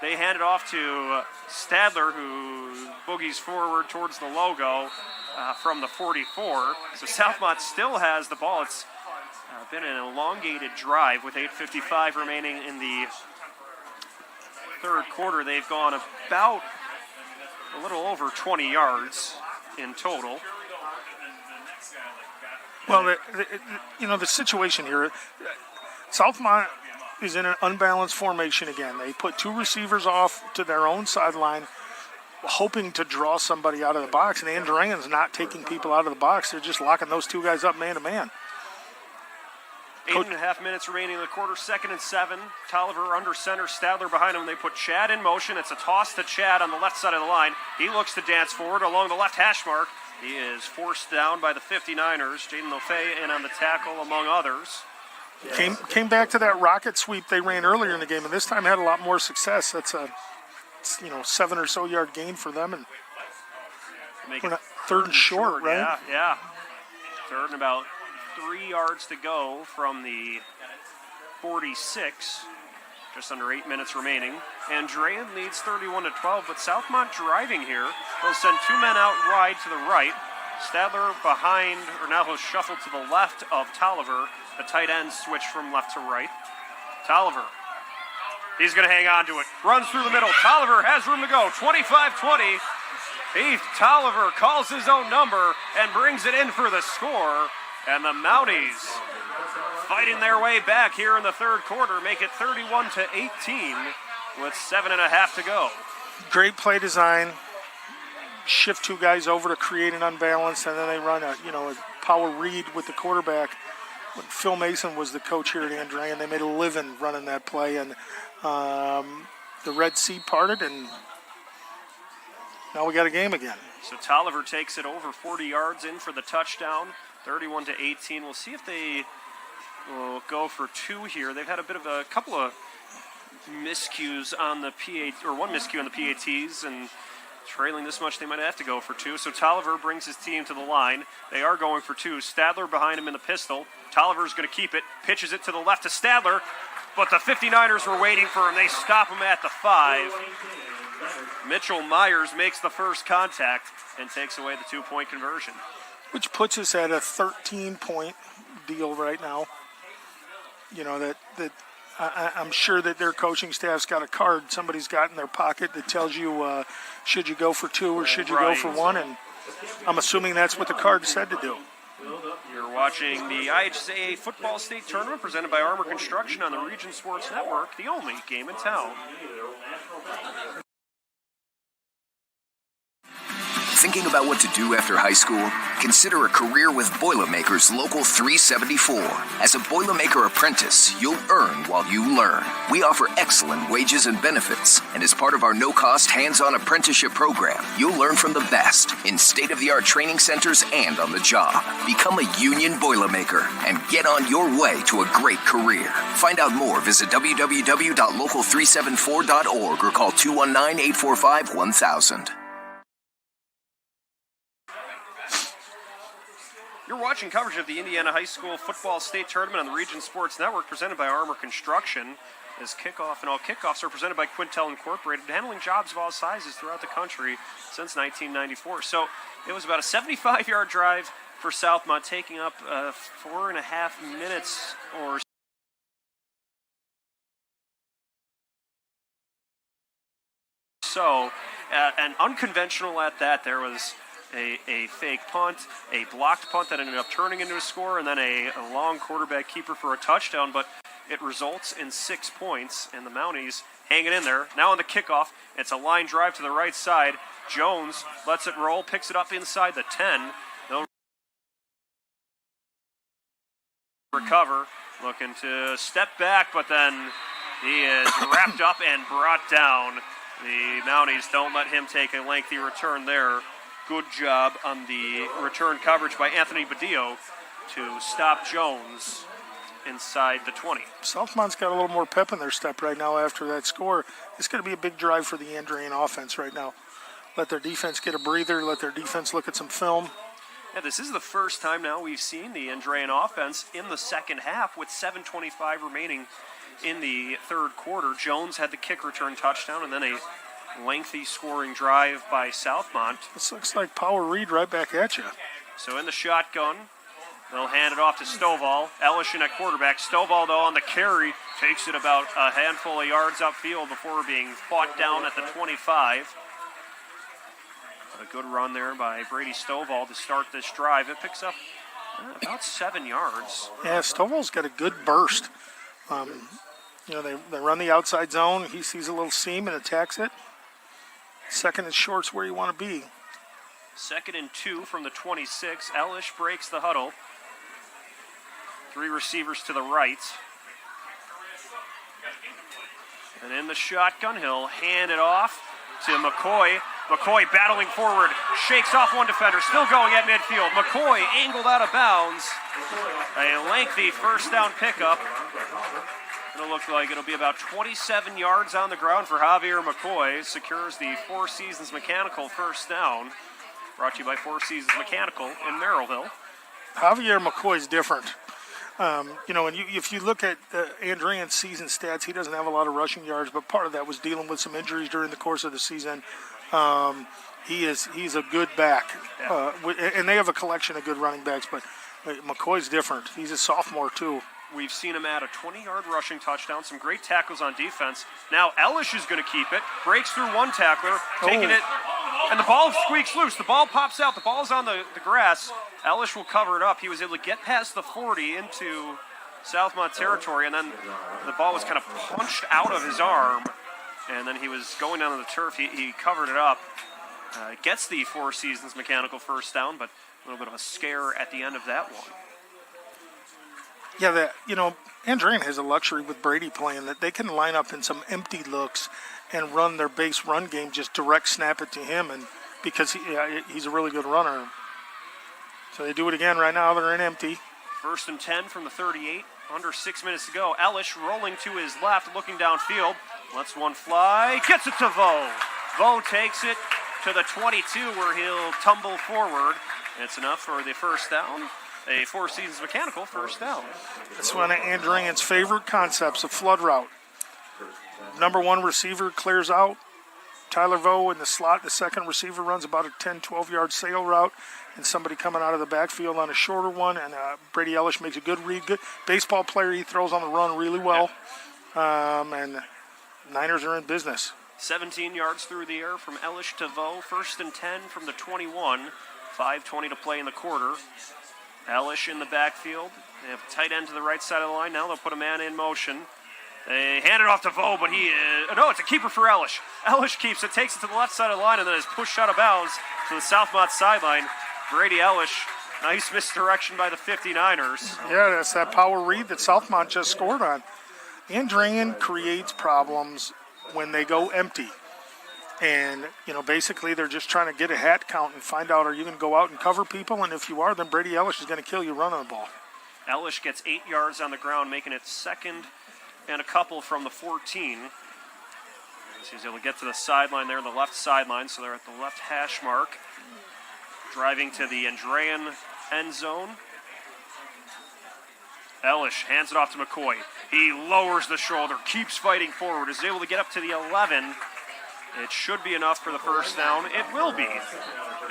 They hand it off to Stadler, who boogies forward towards the logo from the 44. So Southmont still has the ball. It's been an elongated drive with 8:55 remaining in the third quarter. They've gone about a little over 20 yards in total. Well, the situation here, Southmont is in an unbalanced formation again. They put two receivers off to their own sideline, hoping to draw somebody out of the box, and Andrean's not taking people out of the box. They're just locking those two guys up man to man. 8.5 minutes remaining in the quarter, 2nd and 7. Tolliver under center, Stadler behind him. They put Chad in motion. It's a toss to Chad on the left side of the line. He looks to dance forward along the left hash mark. He is forced down by the 59ers. Jaden Lofay in on the tackle, among others. Came back to that rocket sweep they ran earlier in the game, and this time had a lot more success. That's a 7 or so yard gain for them, and we're not third and short, right? Yeah. Third and about 3 yards to go from the 46. Just under 8 minutes remaining. Andrean leads 31-12, but Southmont driving here. They'll send two men out wide to the right. Stadler behind, or now he'll shuffle to the left of Tolliver. The tight end switch from left to right. Tolliver. He's going to hang on to it. Runs through the middle. Tolliver has room to go. 25-20. Heath Tolliver calls his own number and brings it in for the score. And the Mounties, fighting their way back here in the third quarter, make it 31-18 with 7.5 to go. Great play design. Shift two guys over to create an unbalance, and then they run a power read with the quarterback. When Phil Mason was the coach here at Andrean, they made a living running that play, and the Red Sea parted, and now we got a game again. So Tolliver takes it over 40 yards in for the touchdown, 31-18. We'll see if they will go for two here. They've had a couple of miscues on the PAT, or one miscue on the PATs, and trailing this much, they might have to go for two. So Tolliver brings his team to the line. They are going for two. Stadler behind him in the pistol. Tolliver's going to keep it. Pitches it to the left to Stadler. But the 59ers were waiting for him. They stop him at the 5. Mitchell Myers makes the first contact and takes away the 2-point conversion. Which puts us at a 13-point deal right now. I'm sure that their coaching staff's got a card somebody's got in their pocket that tells you should you go for two or should you go for one, and I'm assuming that's what the card said to do. You're watching the IHSAA Football State Tournament presented by Armour Construction on the Region Sports Network, the only game in town. Thinking about what to do after high school? Consider a career with Boilermakers Local 374. As a Boilermaker apprentice, you'll earn while you learn. We offer excellent wages and benefits, and as part of our no-cost hands-on apprenticeship program, you'll learn from the best in state-of-the-art training centers and on the job. Become a union Boilermaker and get on your way to a great career. Find out more, visit www.local374.org or call 219-845-1000. You're watching coverage of the Indiana High School Football State Tournament on the Region Sports Network presented by Armour Construction. As kickoff and all kickoffs are presented by Quintel Incorporated, handling jobs of all sizes throughout the country since 1994. So it was about a 75-yard drive for Southmont, taking up 4.5 minutes or so. And unconventional at that, there was a fake punt, a blocked punt that ended up turning into a score, and then a long quarterback keeper for a touchdown, but it results in 6 points, and the Mounties hanging in there. Now on the kickoff, it's a line drive to the right side. Jones lets it roll, picks it up inside the 10. They'll recover, looking to step back, but then he is wrapped up and brought down. The Mounties don't let him take a lengthy return there. Good job on the return coverage by Anthony Badillo to stop Jones inside the 20. Southmont's got a little more pep in their step right now after that score. It's going to be a big drive for the Andrean offense right now. let their defense get a breather, let their defense look at some film. Yeah, this is the first time now we've seen the Andrean offense in the second half with 7:25 remaining in the third quarter. Jones had the kick return touchdown and then a lengthy scoring drive by Southmont. This looks like power read right back at you. So in the shotgun, they'll hand it off to Stovall. Ellishin at quarterback. Stovall, though, on the carry, takes it about a handful of yards upfield before being fought down at the 25. A good run there by Brady Stovall to start this drive. It picks up about 7 yards. Yeah, Stovall's got a good burst. They run the outside zone. He sees a little seam and attacks it. Second and short's where you want to be. 2nd and 2 from the 26. Ellish breaks the huddle. 3 receivers to the right. And in the shotgun, he'll hand it off to McCoy. McCoy battling forward, shakes off one defender, still going at midfield. McCoy angled out of bounds. A lengthy first down pickup. It'll look like it'll be about 27 yards on the ground for Javier McCoy. Secures the Four Seasons Mechanical first down. Brought to you by Four Seasons Mechanical in Merrillville. Javier McCoy's different. If you look at Andrean's season stats, he doesn't have a lot of rushing yards, but part of that was dealing with some injuries during the course of the season. He's a good back, and they have a collection of good running backs, but McCoy's different. He's a sophomore, too. We've seen him add a 20-yard rushing touchdown, some great tackles on defense. Now Ellish is going to keep it, breaks through one tackler, taking it, and the ball squeaks loose. The ball pops out. The ball's on the grass. Ellish will cover it up. He was able to get past the 40 into Southmont territory, and then the ball was kind of punched out of his arm, and then he was going down to the turf. He covered it up. Gets the Four Seasons Mechanical first down, but a little bit of a scare at the end of that one. Yeah, Andrean has a luxury with Brady playing that they can line up in some empty looks and run their base run game, just direct snap it to him, and because he's a really good runner. So they do it again right now. They're in empty. 1st and 10 from the 38. Under 6 minutes to go. Ellish rolling to his left, looking downfield. Lets one fly. Gets it to Vo. Vo takes it to the 22 where he'll tumble forward. It's enough for the first down. A Four Seasons Mechanical first down. That's one of Andrian's favorite concepts, a flood route. Number one receiver clears out. Tyler Vo in the slot. The second receiver runs about a 10, 12-yard sail route. And somebody coming out of the backfield on a shorter one. And Brady Ellish makes a good read. Good baseball player. He throws on the run really well. And Niners are in business. 17 yards through the air from Ellish to Vo. 1st and 10 from the 21. 5:20 to play in the quarter. Ellish in the backfield. They have a tight end to the right side of the line. Now they'll put a man in motion. They hand it off to Vo, but it's a keeper for Ellish. Ellish keeps it, takes it to the left side of the line, and then is pushed out of bounds to the Southmont sideline. Brady Ellish, nice misdirection by the 59ers. Yeah, that's that power read that Southmont just scored on. Andrian creates problems when they go empty. And, basically they're just trying to get a hat count and find out, are you going to go out and cover people? And if you are, then Brady Ellish is going to kill you running the ball. Ellish gets 8 yards on the ground, making it 2nd and a couple from the 14. So he's able to get to the sideline there, the left sideline, so they're at the left hash mark. Driving to the Andrean end zone. Ellish hands it off to McCoy. He lowers the shoulder, keeps fighting forward, is able to get up to the 11. It should be enough for the first down. It will be.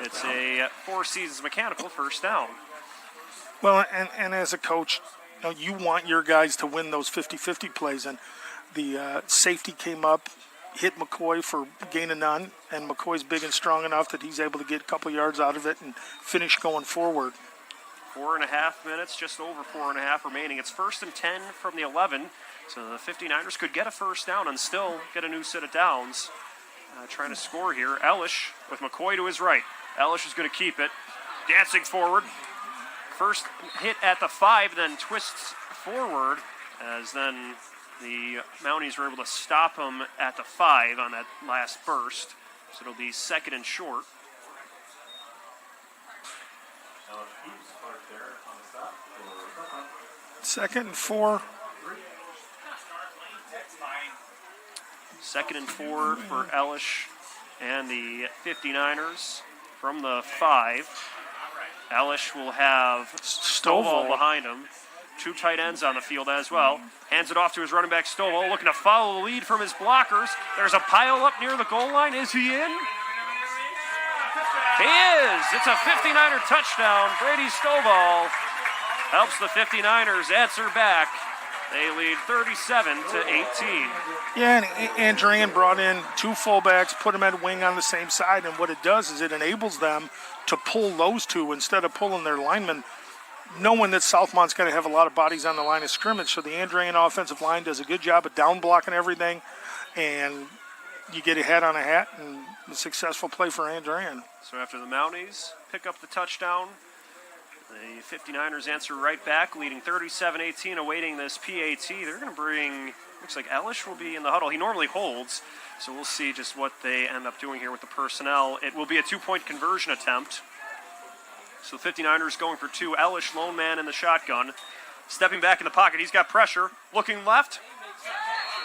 It's a Four Seasons Mechanical first down. Well, and as a coach, you want your guys to win those 50-50 plays. And the safety came up, hit McCoy for gain of none, and McCoy's big and strong enough that he's able to get a couple yards out of it and finish going forward. 4.5 minutes, just over 4.5 remaining. It's 1st and 10 from the 11. So the 59ers could get a first down and still get a new set of downs. Trying to score here. Ellish with McCoy to his right. Ellish is going to keep it. Dancing forward. First hit at the 5, then twists forward as then the Mounties were able to stop him at the 5 on that last burst. So it'll be 2nd and short. Second and 4. 2nd and 4 for Ellish And the 59ers from the 5. Elish will have Stovall behind him. 2 tight ends on the field as well. Hands it off to his running back, Stovall, looking to follow the lead from his blockers. There's a pile up near the goal line. Is he in? He is. It's a 59er touchdown. Brady Stovall helps the 59ers answer back. They lead 37-18. Yeah, and Andrean brought in 2 fullbacks, put them at wing on the same side, and what it does is it enables them to pull those 2 instead of pulling their linemen, knowing that Southmont's going to have a lot of bodies on the line of scrimmage. So the Andrean offensive line does a good job of down blocking everything, and you get a hat on a hat, and a successful play for Andrean. So after the Mounties pick up the touchdown, the 59ers answer right back, leading 37-18, awaiting this PAT. They're going to bring, looks like Elish will be in the huddle. He normally holds, so we'll see just what they end up doing here with the personnel. It will be a 2-point conversion attempt. So the 59ers going for 2. Elish, lone man in the shotgun. Stepping back in the pocket, he's got pressure. Looking left,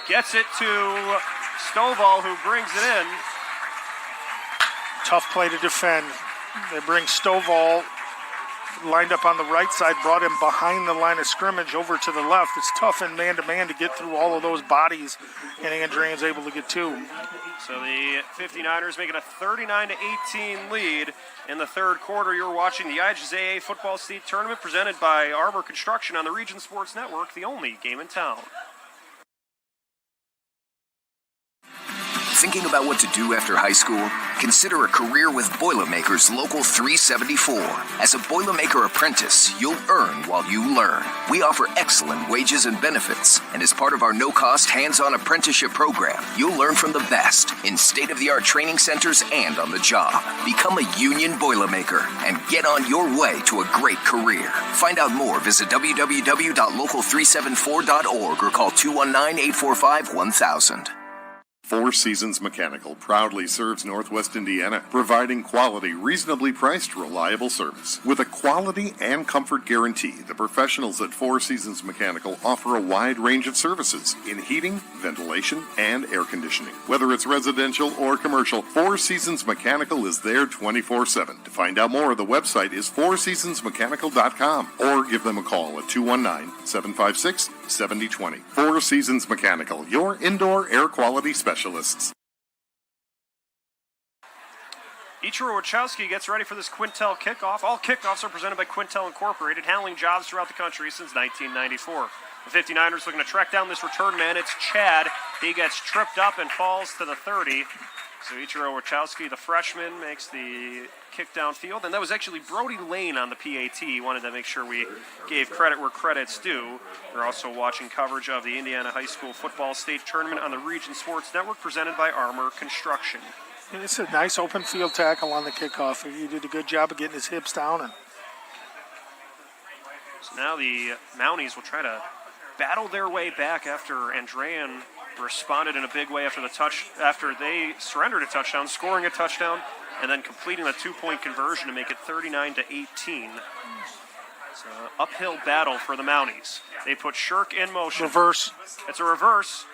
gets it to Stovall, who brings it in. Tough play to defend. They bring Stovall lined up on the right side, brought him behind the line of scrimmage over to the left. It's tough in man-to-man to get through all of those bodies, and Andrean's able to get 2. So the 59ers making a 39-18 lead in the third quarter. You're watching the IHSAA Football State Tournament presented by Armour Construction on the Region Sports Network, the only game in town. Thinking about what to do after high school? Consider a career with Boilermakers Local 374. As a Boilermaker apprentice, you'll earn while you learn. We offer excellent wages and benefits, and as part of our no-cost hands-on apprenticeship program, you'll learn from the best in state-of-the-art training centers and on the job. Become a union Boilermaker and get on your way to a great career. Find out more, visit www.local374.org or call 219-845-1000. Four Seasons Mechanical proudly serves Northwest Indiana, providing quality, reasonably priced, reliable service. With a quality and comfort guarantee, the professionals at Four Seasons Mechanical offer a wide range of services in heating, ventilation, and air conditioning. Whether it's residential or commercial, Four Seasons Mechanical is there 24/7. To find out more, the website is fourseasonsmechanical.com or give them a call at 219-756-7020. Four Seasons Mechanical, your indoor air quality specialist. Ichiro Wachowski gets ready for this Quintel kickoff. All kickoffs are presented by Quintel Incorporated, handling jobs throughout the country since 1994. The 59ers looking to track down this return man. It's Chad. He gets tripped up and falls to the 30. So Ichiro Wachowski, the freshman, makes the kick downfield. And that was actually Brody Lane on the PAT. He wanted to make sure we gave credit where credit's due. We're also watching coverage of the Indiana High School Football State Tournament on the Region Sports Network, presented by Armour Construction. It's a nice open field tackle on the kickoff. He did a good job of getting his hips down. And so now the Mounties will try to battle their way back after Andrean responded in a big way after they surrendered a touchdown, scoring a touchdown, and then completing a 2-point conversion to make it 39-18. It's an uphill battle for the Mounties. They put Shirk in motion. Reverse. It's a reverse.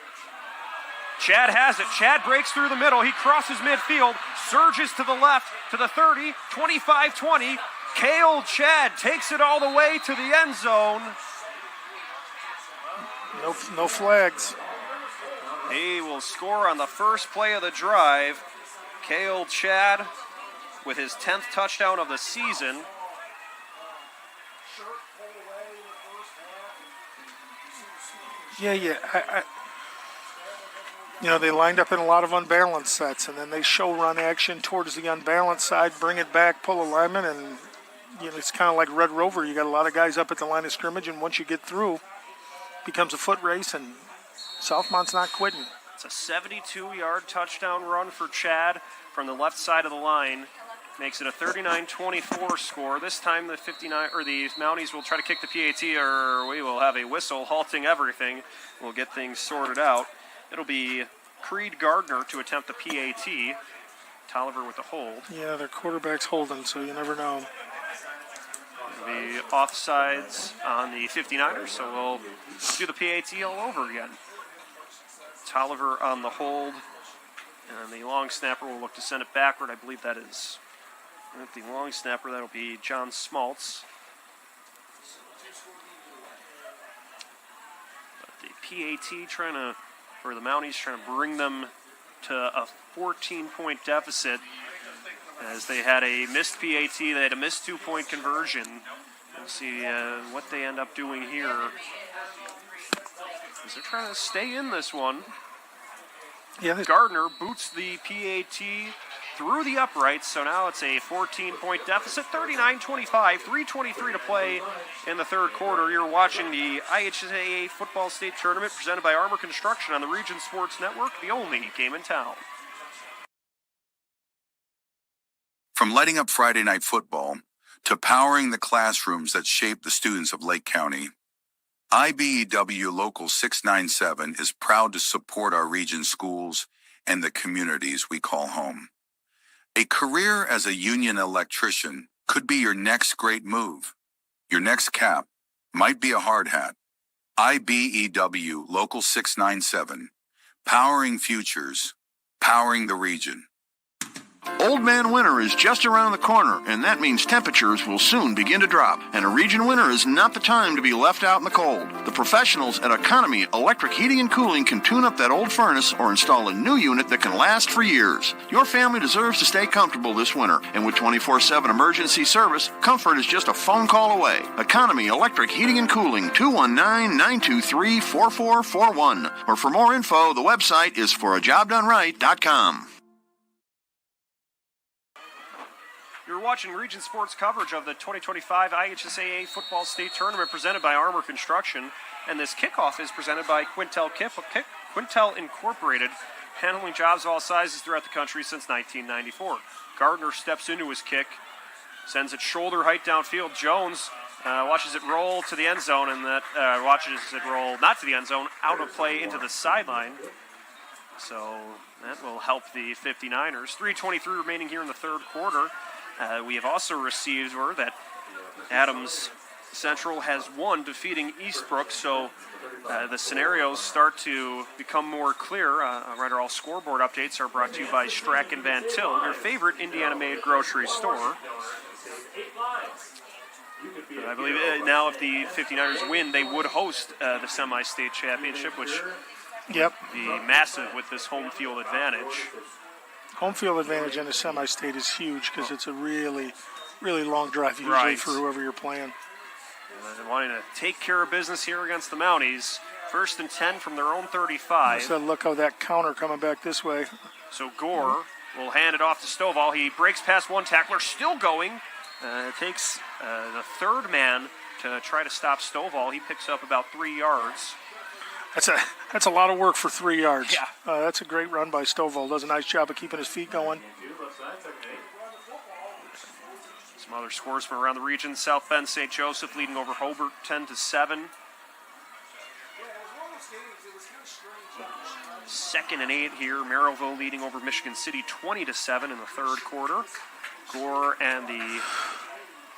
Chad has it. Chad breaks through the middle. He crosses midfield, surges to the left to the 30, 25-20. Kale Chad takes it all the way to the end zone. No flags. He will score on the first play of the drive. Kale Chad with his 10th touchdown of the season. Yeah. They lined up in a lot of unbalanced sets, and then they show run action towards the unbalanced side, bring it back, pull a lineman, and it's kind of like Red Rover. You got a lot of guys up at the line of scrimmage, and once you get through, it becomes a foot race, and Southmont's not quitting. It's a 72-yard touchdown run for Chad from the left side of the line. Makes it a 39-24 score. This time the Mounties will try to kick the PAT, or we will have a whistle halting everything. We'll get things sorted out. It'll be Creed Gardner to attempt the PAT. Tolliver with the hold. Yeah, their quarterback's holding, so you never know. The offsides on the 59ers, so we'll do the PAT all over again. Tolliver on the hold And the long snapper will look to send it backward. I believe that is the long snapper. That'll be John Smaltz. But the PAT the Mounties trying to bring them to a 14-point deficit as they had a missed PAT. They had a missed 2-point conversion. We'll see what they end up doing here. As they're trying to stay in this one. Yeah, Gardner boots the PAT through the uprights, so now it's a 14-point deficit, 39-25, 3:23 to play in the third quarter. You're watching the IHSAA Football State Tournament presented by Armour Construction on the Region Sports Network, the only game in town. From lighting up Friday night football to powering the classrooms that shape the students of Lake County, IBEW Local 697 is proud to support our region's schools and the communities we call home. A career as a union electrician could be your next great move. Your next cap might be a hard hat. IBEW Local 697, powering futures, powering the region. Old Man Winter is just around the corner, and that means temperatures will soon begin to drop. And a region winter is not the time to be left out in the cold. The professionals at Economy Electric Heating and Cooling can tune up that old furnace or install a new unit that can last for years. Your family deserves to stay comfortable this winter, and with 24/7 emergency service, comfort is just a phone call away. Economy Electric Heating and Cooling, 219-923-4441. Or for more info, the website is forajobdoneright.com. You're watching Region Sports coverage of the 2025 IHSAA Football State Tournament presented by Armour Construction. And this kickoff is presented by Quintel Incorporated, handling jobs of all sizes throughout the country since 1994. Gardner steps into his kick, sends it shoulder height downfield. Jones watches it roll to the end zone, and that watches it roll not to the end zone, out of play into the sideline. So that will help the 59ers. 3:23 remaining here in the third quarter. We have also received word that Adams Central has won, defeating Eastbrook, so the scenarios start to become more clear. All scoreboard updates are brought to you by Strack & Van Til, your favorite Indiana-made grocery store. I believe now if the 59ers win, they would host the semi-state championship, which would be massive with this home field advantage. Home field advantage in a semi-state is huge because it's a really, really long drive usually for whoever you're playing. Wanting to take care of business here against the Mounties. 1st and 10 from their own 35. So look how that counter coming back this way. So Gore will hand it off to Stovall. He breaks past one tackler, still going. Takes the third man to try to stop Stovall. He picks up about 3 yards. That's a lot of work for 3 yards. Yeah. That's a great run by Stovall. Does a nice job of keeping his feet going. Some other scores from around the region. South Bend St. Joseph leading over Hobart 10-7. 2nd and 8 here. Merrillville leading over Michigan City 20-7 in the third quarter. Gore and the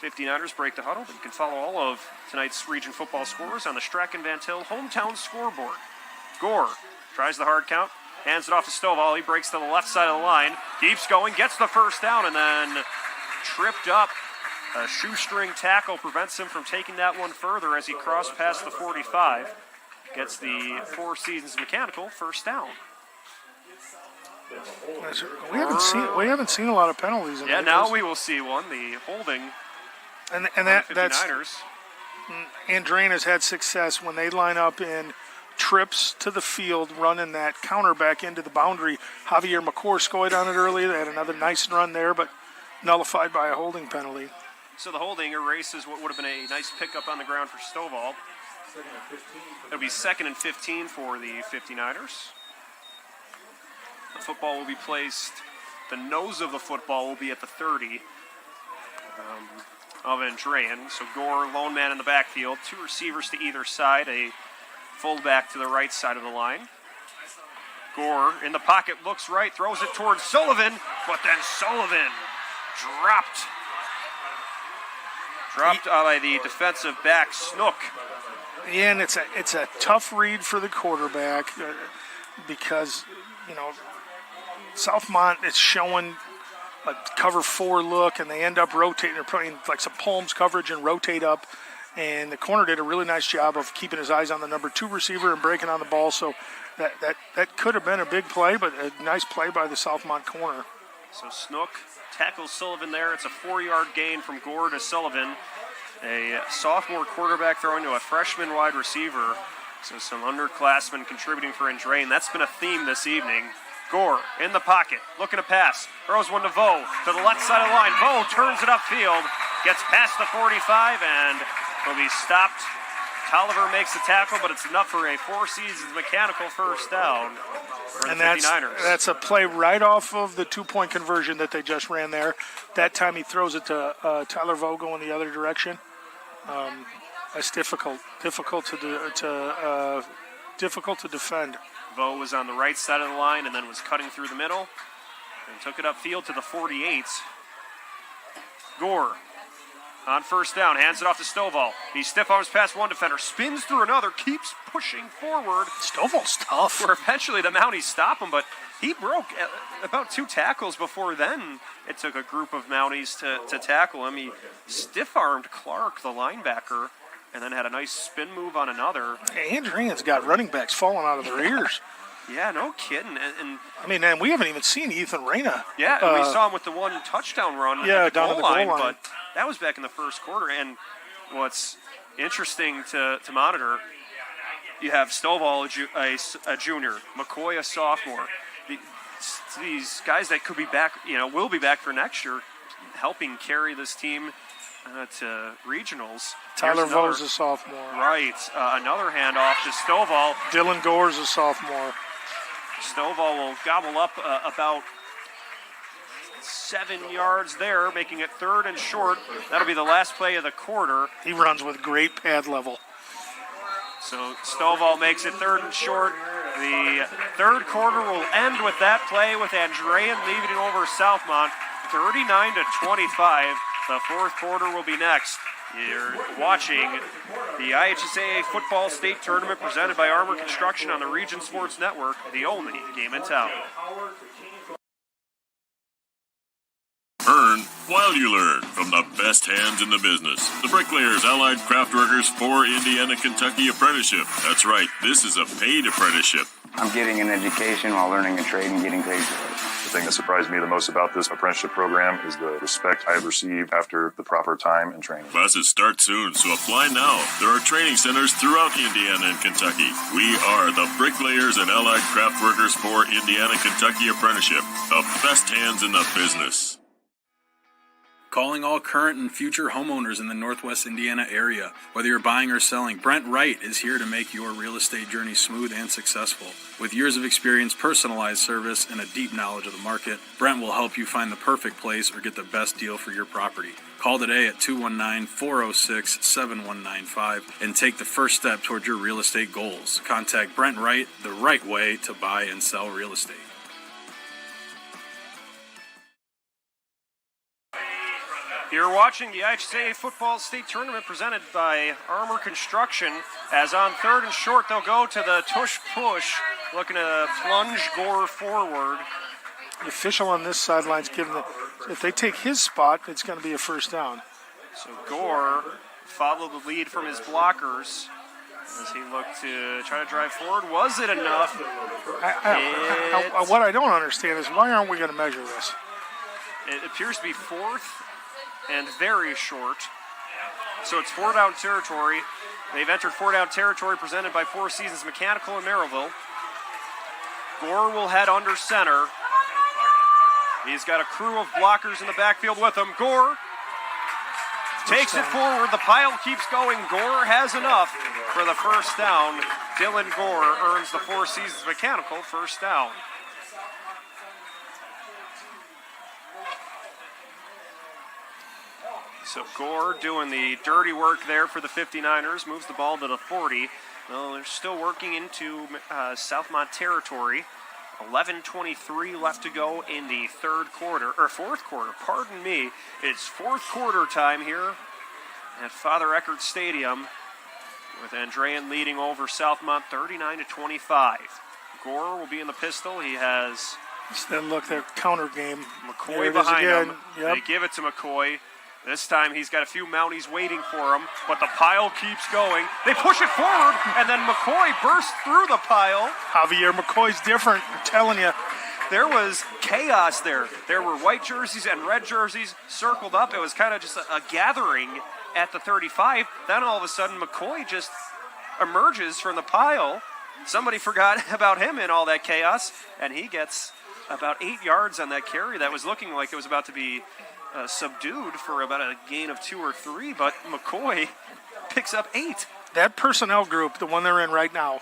59ers break the huddle. You can follow all of tonight's region football scores on the Strack & Van Til hometown scoreboard. Gore tries the hard count, hands it off to Stovall. He breaks to the left side of the line, keeps going, gets the first down, and then tripped up. A shoestring tackle prevents him from taking that one further as he crossed past the 45. Gets the Four Seasons Mechanical first down. We haven't seen a lot of penalties in now we will see one. The holding. And that's Andrean has had success when they line up in trips to the field, running that counter back into the boundary. Javier McCord scored on it earlier. They had another nice run there, but nullified by a holding penalty. So the holding erases what would have been a nice pickup on the ground for Stovall. It'll be 2nd and 15 for the 59ers. The football will be placed, the nose of the football will be at the 30 of Andrean. So Gore, lone man in the backfield, 2 receivers to either side, a fullback to the right side of the line. Gore in the pocket, looks right, throws it towards Sullivan, but then Sullivan dropped by the defensive back, Snook. Yeah, and it's a tough read for the quarterback because Southmont is showing a cover 4 look, and they end up rotating. They're putting like some palms coverage and rotate up. And the corner did a really nice job of keeping his eyes on the number 2 receiver and breaking on the ball. So that could have been a big play, but a nice play by the Southmont corner. So Snook tackles Sullivan there. It's a 4-yard gain from Gore to Sullivan. A sophomore quarterback throwing to a freshman wide receiver. So some underclassmen contributing for Andrean. That's been a theme this evening. Gore in the pocket, looking to pass. Throws one to Vo to the left side of the line. Vo turns it upfield, gets past the 45, and will be stopped. Tolliver makes the tackle, but it's enough for a Four Seasons Mechanical first down for the 59ers. That's a play right off of the 2-point conversion that they just ran there. That time he throws it to Tyler Vogel in the other direction. That's difficult to defend. Vo was on the right side of the line and then was cutting through the middle and took it upfield to the 48. Gore on first down, hands it off to Stovall. He stiff arms past one defender, spins through another, keeps pushing forward. Stovall's tough. Where eventually the Mounties stop him, but he broke about 2 tackles before then. It took a group of Mounties to tackle him. He stiff-armed Clark, the linebacker, and then had a nice spin move on another. Andrian's got running backs falling out of their ears. Yeah, no kidding. And we haven't even seen Ethan Reyna. Yeah, and we saw him with the 1 touchdown run down at the goal in the goal line. But that was back in the first quarter. And what's interesting to monitor, you have Stovall, a junior, McCoy, a sophomore. These guys that could be back, will be back for next year, helping carry this team to regionals. Tyler Vo's a sophomore. Right. Another handoff to Stovall. Dylan Gore's a sophomore. Stovall will gobble up about 7 yards there, making it 3rd and short. That'll be the last play of the quarter. He runs with great pad level. So Stovall makes it 3rd and short. The 3rd quarter will end with that play, with Andrean leaving it over Southmont, 39-25. The 4th quarter will be next. You're watching the IHSAA Football State Tournament presented by Armour Construction on the Region Sports Network, the only game in town. Earn while you learn from the best hands in the business. The Bricklayers Allied Craft Workers for Indiana, Kentucky Apprenticeship. That's right, this is a paid apprenticeship. I'm getting an education while learning a trade and getting paid for it. The thing that surprised me the most about this apprenticeship program is the respect I've received after the proper time and training. Classes start soon, so apply now. There are training centers throughout Indiana and Kentucky. We are the Bricklayers and Allied Craft Workers for Indiana, Kentucky Apprenticeship. The best hands in the business. Calling all current and future homeowners in the Northwest Indiana area. Whether you're buying or selling, Brent Wright is here to make your real estate journey smooth and successful. With years of experience, personalized service, and a deep knowledge of the market, Brent will help you find the perfect place or get the best deal for your property. Call today at 219-406-7195 and take the first step towards your real estate goals. Contact Brent Wright, the right way to buy and sell real estate. You're watching the IHSAA Football State Tournament presented by Armour Construction. As on 3rd and short, they'll go to the tush push, looking to plunge Gore forward. The official on this sideline's giving if they take his spot, it's going to be a first down. So Gore followed the lead from his blockers as he looked to try to drive forward. Was it enough? What I don't understand is why aren't we going to measure this? It appears to be 4th and very short. So it's 4-down territory. They've entered 4-down territory presented by Four Seasons Mechanical in Merrillville. Gore will head under center. He's got a crew of blockers in the backfield with him. Gore takes it forward. The pile keeps going. Gore has enough for the first down. Dylan Gore earns the Four Seasons Mechanical first down. So Gore doing the dirty work there for the 59ers, moves the ball to the 40. Well, they're still working into Southmont territory. 11:23 left to go in the 4th quarter, pardon me. It's 4th quarter time here at Father Eckert Stadium, with Andrean leading over Southmont 39-25. Gore will be in the pistol. He has Then look, their counter game. McCoy behind him. They give it to McCoy. This time he's got a few Mounties waiting for him, but the pile keeps going. They push it forward, and then McCoy bursts through the pile. Javier McCoy's different, I'm telling you. There was chaos there. There were white jerseys and red jerseys circled up. It was kind of just a gathering at the 35. Then all of a sudden, McCoy just emerges from the pile. Somebody forgot about him in all that chaos, and he gets about 8 yards on that carry that was looking like it was about to be subdued for about a gain of 2 or 3, but McCoy picks up 8. That personnel group, the one they're in right now,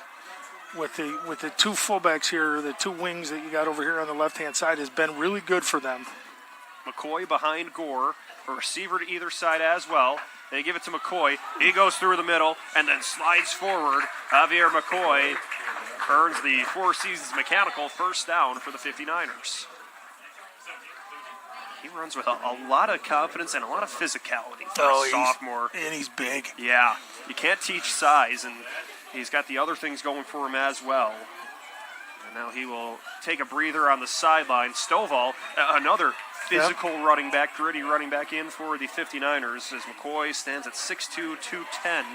with the two fullbacks here, the two wings that you got over here on the left-hand side, has been really good for them. McCoy behind Gore, a receiver to either side as well. They give it to McCoy. He goes through the middle and then slides forward. Javier McCoy earns the Four Seasons Mechanical first down for the 59ers. He runs with a lot of confidence and a lot of physicality for a sophomore. And he's big. Yeah, you can't teach size, and he's got the other things going for him as well. And now he will take a breather on the sideline. Stovall, another physical running back, gritty running back in for the 59ers as McCoy stands at 6'2", 210.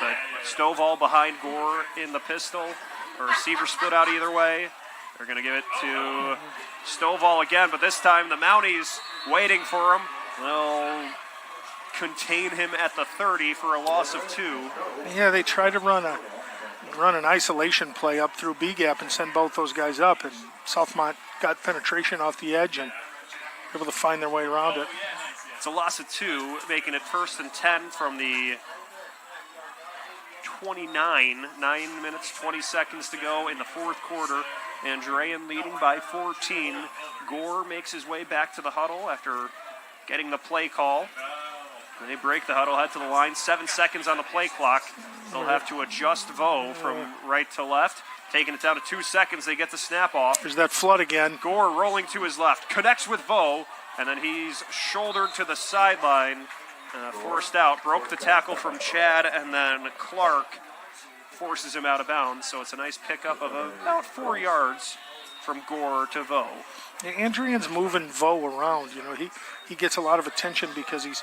But Stovall behind Gore in the pistol. A receiver split out either way. They're going to give it to Stovall again, but this time the Mounties waiting for him. They'll contain him at the 30 for a loss of 2. Yeah, they tried to run an isolation play up through B-gap and send both those guys up, and Southmont got penetration off the edge and able to find their way around it. It's a loss of 2, making it 1st and 10 from the 29. 9 minutes, 20 seconds to go in the fourth quarter. Andrean leading by 14. Gore makes his way back to the huddle after getting the play call. They break the huddle, head to the line. 7 seconds on the play clock. They'll have to adjust Vo from right to left. Taking it down to 2 seconds, they get the snap off. There's that flood again. Gore rolling to his left, connects with Vo, and then he's shouldered to the sideline, forced out. Broke the tackle from Chad, and then Clark forces him out of bounds. So it's a nice pickup of about 4 yards from Gore to Vo. Yeah, Andrian's moving Vo around. He gets a lot of attention because he's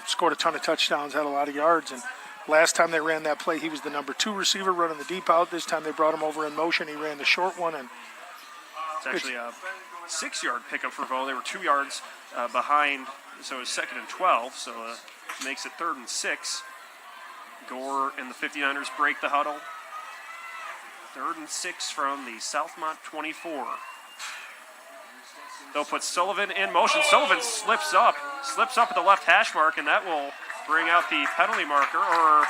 scored a ton of touchdowns, had a lot of yards, and last time they ran that play, he was the number 2 receiver running the deep out. This time they brought him over in motion. He ran the short one, and it's actually a 6-yard pickup for Vo. They were 2 yards behind, so it was 2nd and 12, so makes it 3rd and 6. Gore and the 59ers break the huddle. 3rd and 6 from the Southmont 24. They'll put Sullivan in motion. Sullivan slips up at the left hash mark, and that will bring out the penalty marker, or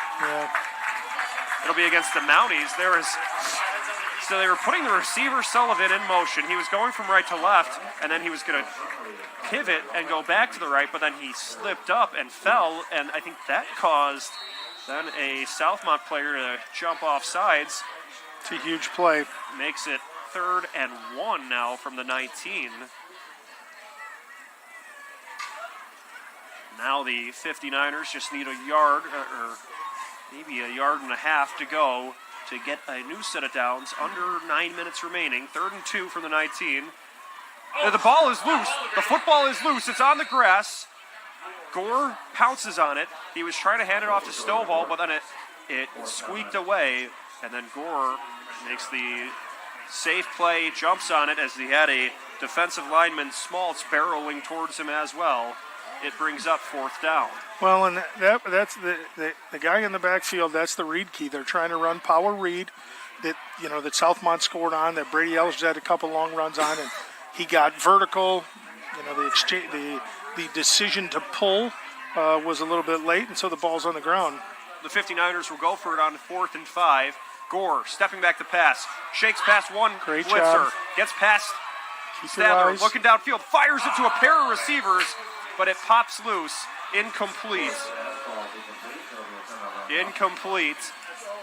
it'll be against the Mounties. So they were putting the receiver Sullivan in motion. He was going from right to left, and then he was going to pivot and go back to the right, but then he slipped up and fell, and I think that caused then a Southmont player to jump off sides. It's a huge play. Makes it 3rd and 1 now from the 19. Now the 59ers just need a yard, or maybe a yard and a half to go to get a new set of downs. Under 9 minutes remaining. 3rd and 2 from the 19. The ball is loose. The football is loose. It's on the grass. Gore pounces on it. He was trying to hand it off to Stovall, but then it squeaked away, and then Gore makes the safe play, jumps on it as he had a defensive lineman, Smaltz, barreling towards him as well. It brings up 4th down. Well, and that's the guy in the backfield. That's the read key. They're trying to run power read that Southmont scored on. That Brady Ellis had a couple long runs on, and he got vertical. The decision to pull was a little bit late, and so the ball's on the ground. The 59ers will go for it on 4th and 5. Gore stepping back to pass, shakes past one Great blitzer, job. Gets past Keep your Stadler, eyes. looking downfield, fires it to a pair of receivers, but it pops loose, incomplete.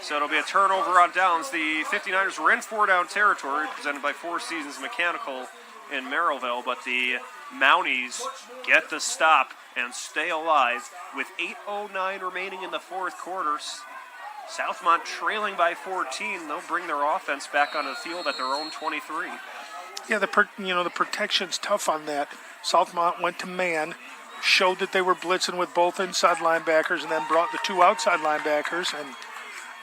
So it'll be a turnover on downs. The 59ers were in 4-down territory, presented by Four Seasons Mechanical in Merrillville, but the Mounties get the stop and stay alive with 8:09 remaining in the fourth quarter. Southmont trailing by 14. They'll bring their offense back onto the field at their own 23. Yeah, the protection's tough on that. Southmont went to man, showed that they were blitzing with both inside linebackers, and then brought the two outside linebackers.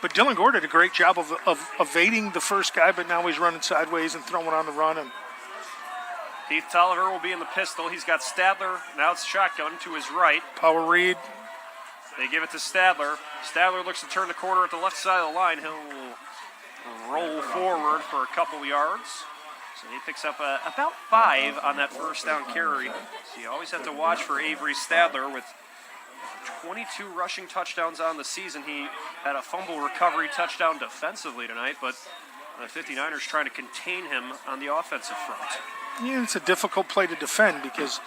But Dylan Gore did a great job of evading the first guy, but now he's running sideways and throwing on the run. And Heath Tolliver will be in the pistol. He's got Stadler. Now it's shotgun to his right. Power read. They give it to Stadler. Stadler looks to turn the corner at the left side of the line. He'll roll forward for a couple yards. So he picks up about 5 on that first down carry. So you always have to watch for Avery Stadler with 22 rushing touchdowns on the season. He had a fumble recovery touchdown defensively tonight, but the 59ers trying to contain him on the offensive front. Yeah, it's a difficult play to defend because,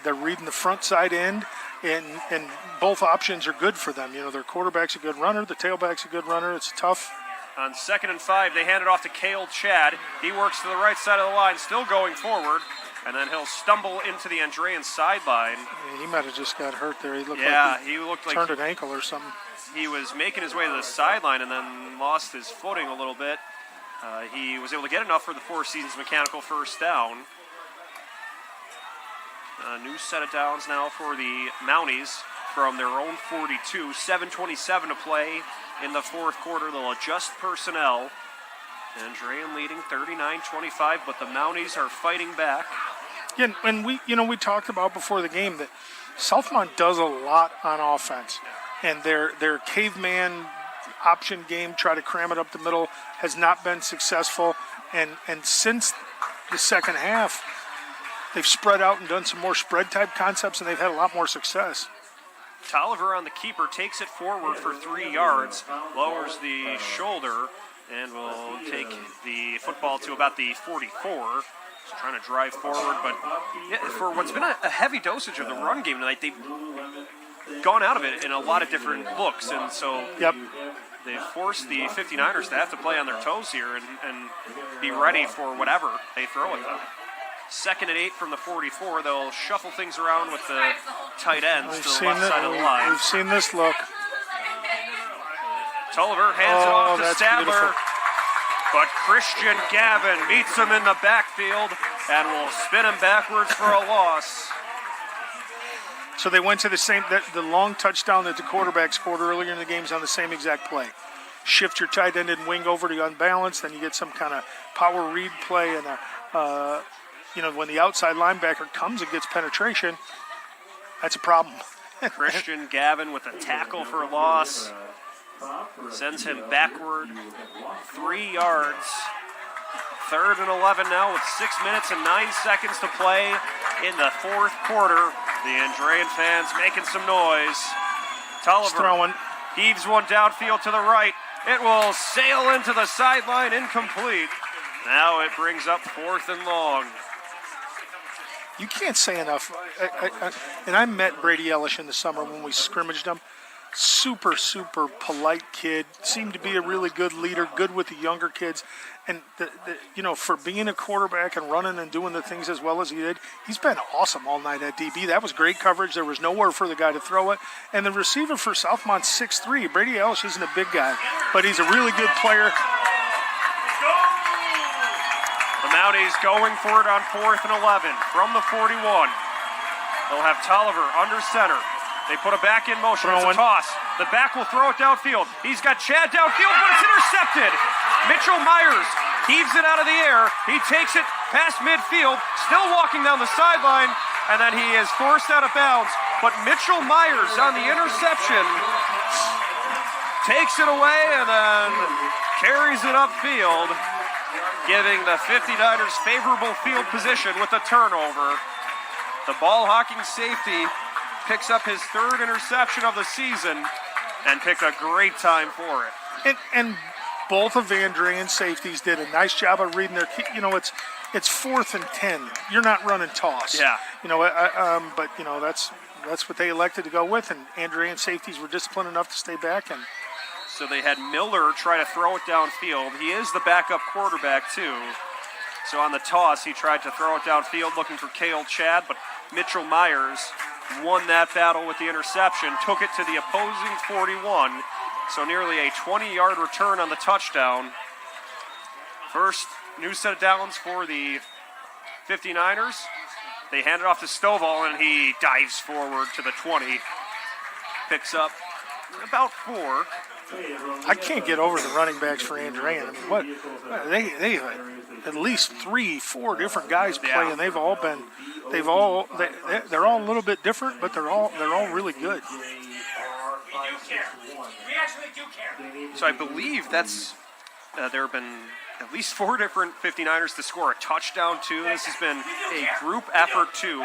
they're reading the front side end, and both options are good for them. Their quarterback's a good runner, the tailback's a good runner. It's tough. On 2nd and 5, they hand it off to Cale Chad. He works to the right side of the line, still going forward, and then he'll stumble into the Andrean sideline. Yeah, he might have just got hurt there. He looked like turned an ankle or something. He was making his way to the sideline and then lost his footing a little bit. He was able to get enough for the Four Seasons mechanical first down. A new set of downs now for the Mounties from their own 42. 7:27 to play in the fourth quarter. They'll adjust personnel. Andrean leading 39-25, but the Mounties are fighting back. Yeah, and we talked about before the game that Southmont does a lot on offense, and their caveman option game, try to cram it up the middle, has not been successful. And since the second half, they've spread out and done some more spread type concepts, and they've had a lot more success. Tolliver on the keeper takes it forward for 3 yards, lowers the shoulder, and will take the football to about the 44. Just trying to drive forward, but for what's been a heavy dosage of the run game tonight, they've gone out of it in a lot of different looks, and so they've forced the 59ers to have to play on their toes here and be ready for whatever they throw at them. 2nd and 8 from the 44. They'll shuffle things around with the tight ends to the left side of the line. We've seen this look. Tolliver hands it off to Stadler, beautiful. but Christian Gavin meets him in the backfield and will spin him backwards for a loss. So they went to the long touchdown that the quarterback scored earlier in the game's on the same exact play. Shift your tight end and wing over to unbalanced, then you get some kind of power read play, and when the outside linebacker comes and gets penetration, that's a problem. Christian Gavin with a tackle for a loss. Sends him backward 3 yards. 3rd and 11 now with 6 minutes and 9 seconds to play in the fourth quarter. The Andrean fans making some noise. Tolliver heaves one downfield to the right. It will sail into the sideline, incomplete. Now it brings up 4th and long. You can't say enough. I met Brady Ellish in the summer when we scrimmaged him. Super, super polite kid. Seemed to be a really good leader, good with the younger kids. And, for being a quarterback and running and doing the things as well as he did, he's been awesome all night at DB. That was great coverage. There was nowhere for the guy to throw it. And the receiver for Southmont, 6'3". Brady Ellish isn't a big guy, but he's a really good player. The Mounties going for it on 4th and 11 from the 41. They'll have Tolliver under center. They put a back in motion. It's a toss. The back will throw it downfield. He's got Chad downfield, but it's intercepted. Mitchell Myers heaves it out of the air. He takes it past midfield, still walking down the sideline, and then he is forced out of bounds. But Mitchell Myers on the interception takes it away and then carries it upfield, giving the 59ers favorable field position with a turnover. The ball hawking safety picks up his 3rd interception of the season and picked a great time for it. And both of Andrean's safeties did a nice job of reading their, it's 4th and 10. You're not running toss. Yeah. But that's what they elected to go with, and Andrean's safeties were disciplined enough to stay back. And so they had Miller try to throw it downfield. He is the backup quarterback too. So on the toss, he tried to throw it downfield looking for Cale Chad, but Mitchell Myers won that battle with the interception, took it to the opposing 41, so nearly a 20-yard return on the touchdown. First new set of downs for the 59ers. They hand it off to Stovall, and he dives forward to the 20. Picks up about 4. I can't get over the running backs for Andrean. I mean, what they have at least 3-4 different guys play, and they're all a little bit different, but they're all really good. So I believe that's there have been at least 4 different 59ers to score a touchdown too. This has been a group effort too.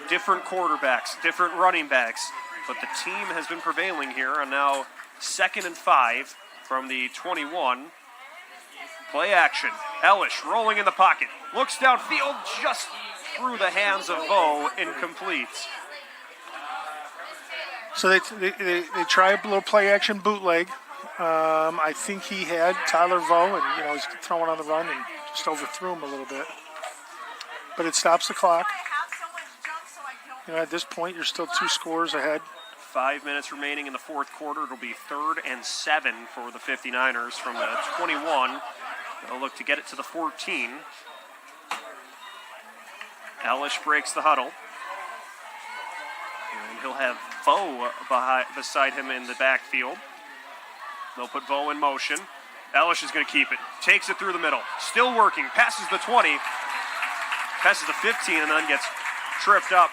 Different quarterbacks, different running backs, but the team has been prevailing here. And now 2nd and 5 from the 21. Play action. Ellish rolling in the pocket. Looks downfield just through the hands of Vo. Incomplete. So they try a little play action bootleg. I think he had Tyler Vo, and he's throwing on the run and just overthrew him a little bit. But it stops the clock. At this point, you're still 2 scores ahead. 5 minutes remaining in the fourth quarter. It'll be 3rd and 7 for the 59ers from the 21. They'll look to get it to the 14. Ellish breaks the huddle. And he'll have Vo beside him in the backfield. They'll put Vo in motion. Ellish is going to keep it. Takes it through the middle. Still working. Passes the 20. Passes the 15 and then gets tripped up.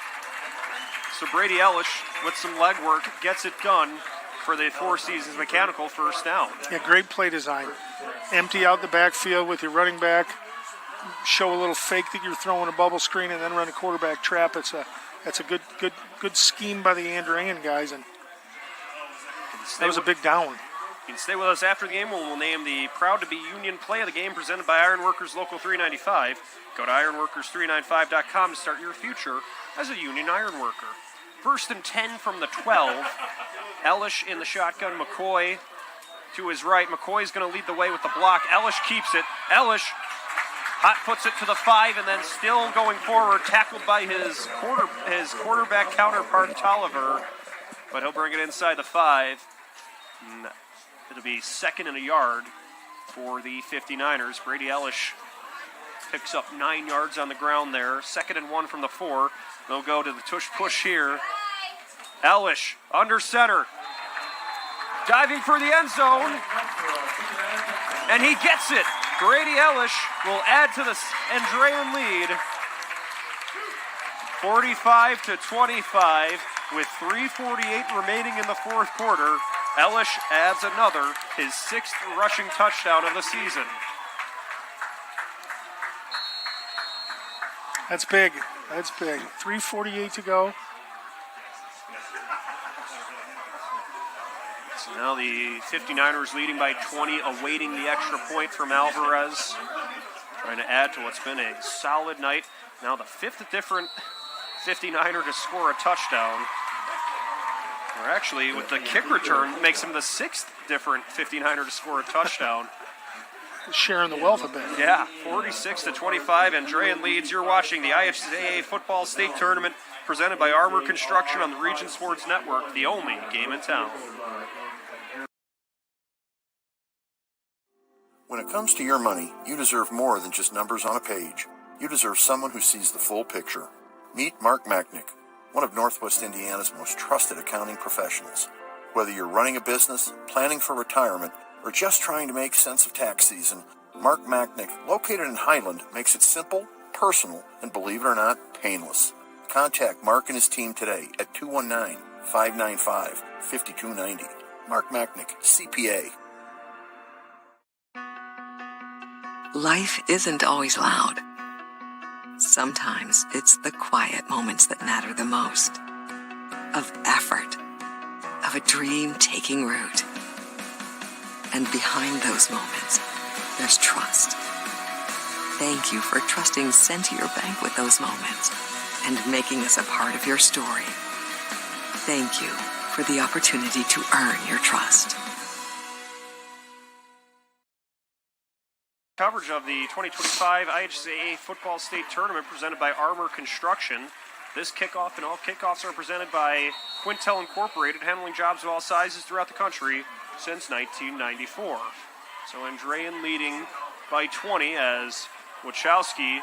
So Brady Ellish, with some leg work, gets it done for the Four Seasons Mechanical first down. Yeah, great play design. Empty out the backfield with your running back. Show a little fake that you're throwing a bubble screen, and then run a quarterback trap. That's a good scheme by the Andrean guys, and that was a big down. You can stay with us after the game when we'll name the Proud to Be Union play of the game presented by Ironworkers Local 395. Go to ironworkers395.com to start your future as a union ironworker. 1st and 10 from the 12. Ellish in the shotgun. McCoy to his right. McCoy's going to lead the way with the block. Ellish keeps it. Ellish hot puts it to the 5 and then still going forward, tackled by his quarterback counterpart Tolliver, but he'll bring it inside the 5. And it'll be 2nd and a yard for the 59ers. Brady Ellish picks up 9 yards on the ground there. 2nd and 1 from the 4. They'll go to the tush push here. Ellish under center, diving for the end zone, and he gets it. Brady Ellish will add to the Andrean lead, 45-25, with 3:48 remaining in the fourth quarter. Ellish adds another, his 6th rushing touchdown of the season. That's big. 3:48 to go. So now the 59ers leading by 20, awaiting the extra point from Alvarez. Trying to add to what's been a solid night. Now the 5th different 59er to score a touchdown. Or actually, with the kick return, makes him the 6th different 59er to score a touchdown. Sharing the wealth a bit. Yeah, 46-25. Andrean leads. You're watching the IHSAA Football State Tournament presented by Armour Construction on the Region Sports Network, the only game in town. When it comes to your money, you deserve more than just numbers on a page. You deserve someone who sees the full picture. Meet Mark Machnick, one of Northwest Indiana's most trusted accounting professionals. Whether you're running a business, planning for retirement, or just trying to make sense of tax season, Mark Machnick, located in Highland, makes it simple, personal, and believe it or not, painless. Contact Mark and his team today at 219-595-5290. Mark Machnick, CPA. Life isn't always loud. Sometimes it's the quiet moments that matter the most. Of effort, of a dream taking root. And behind those moments, there's trust. Thank you for trusting Centier Bank with those moments and making us a part of your story. Thank you for the opportunity to earn your trust. Coverage of the 2025 IHSAA Football State Tournament presented by Armour Construction. this kickoff and all kickoffs are presented by Quintel Incorporated, handling jobs of all sizes throughout the country since 1994. So Andrean leading by 20 as Wachowski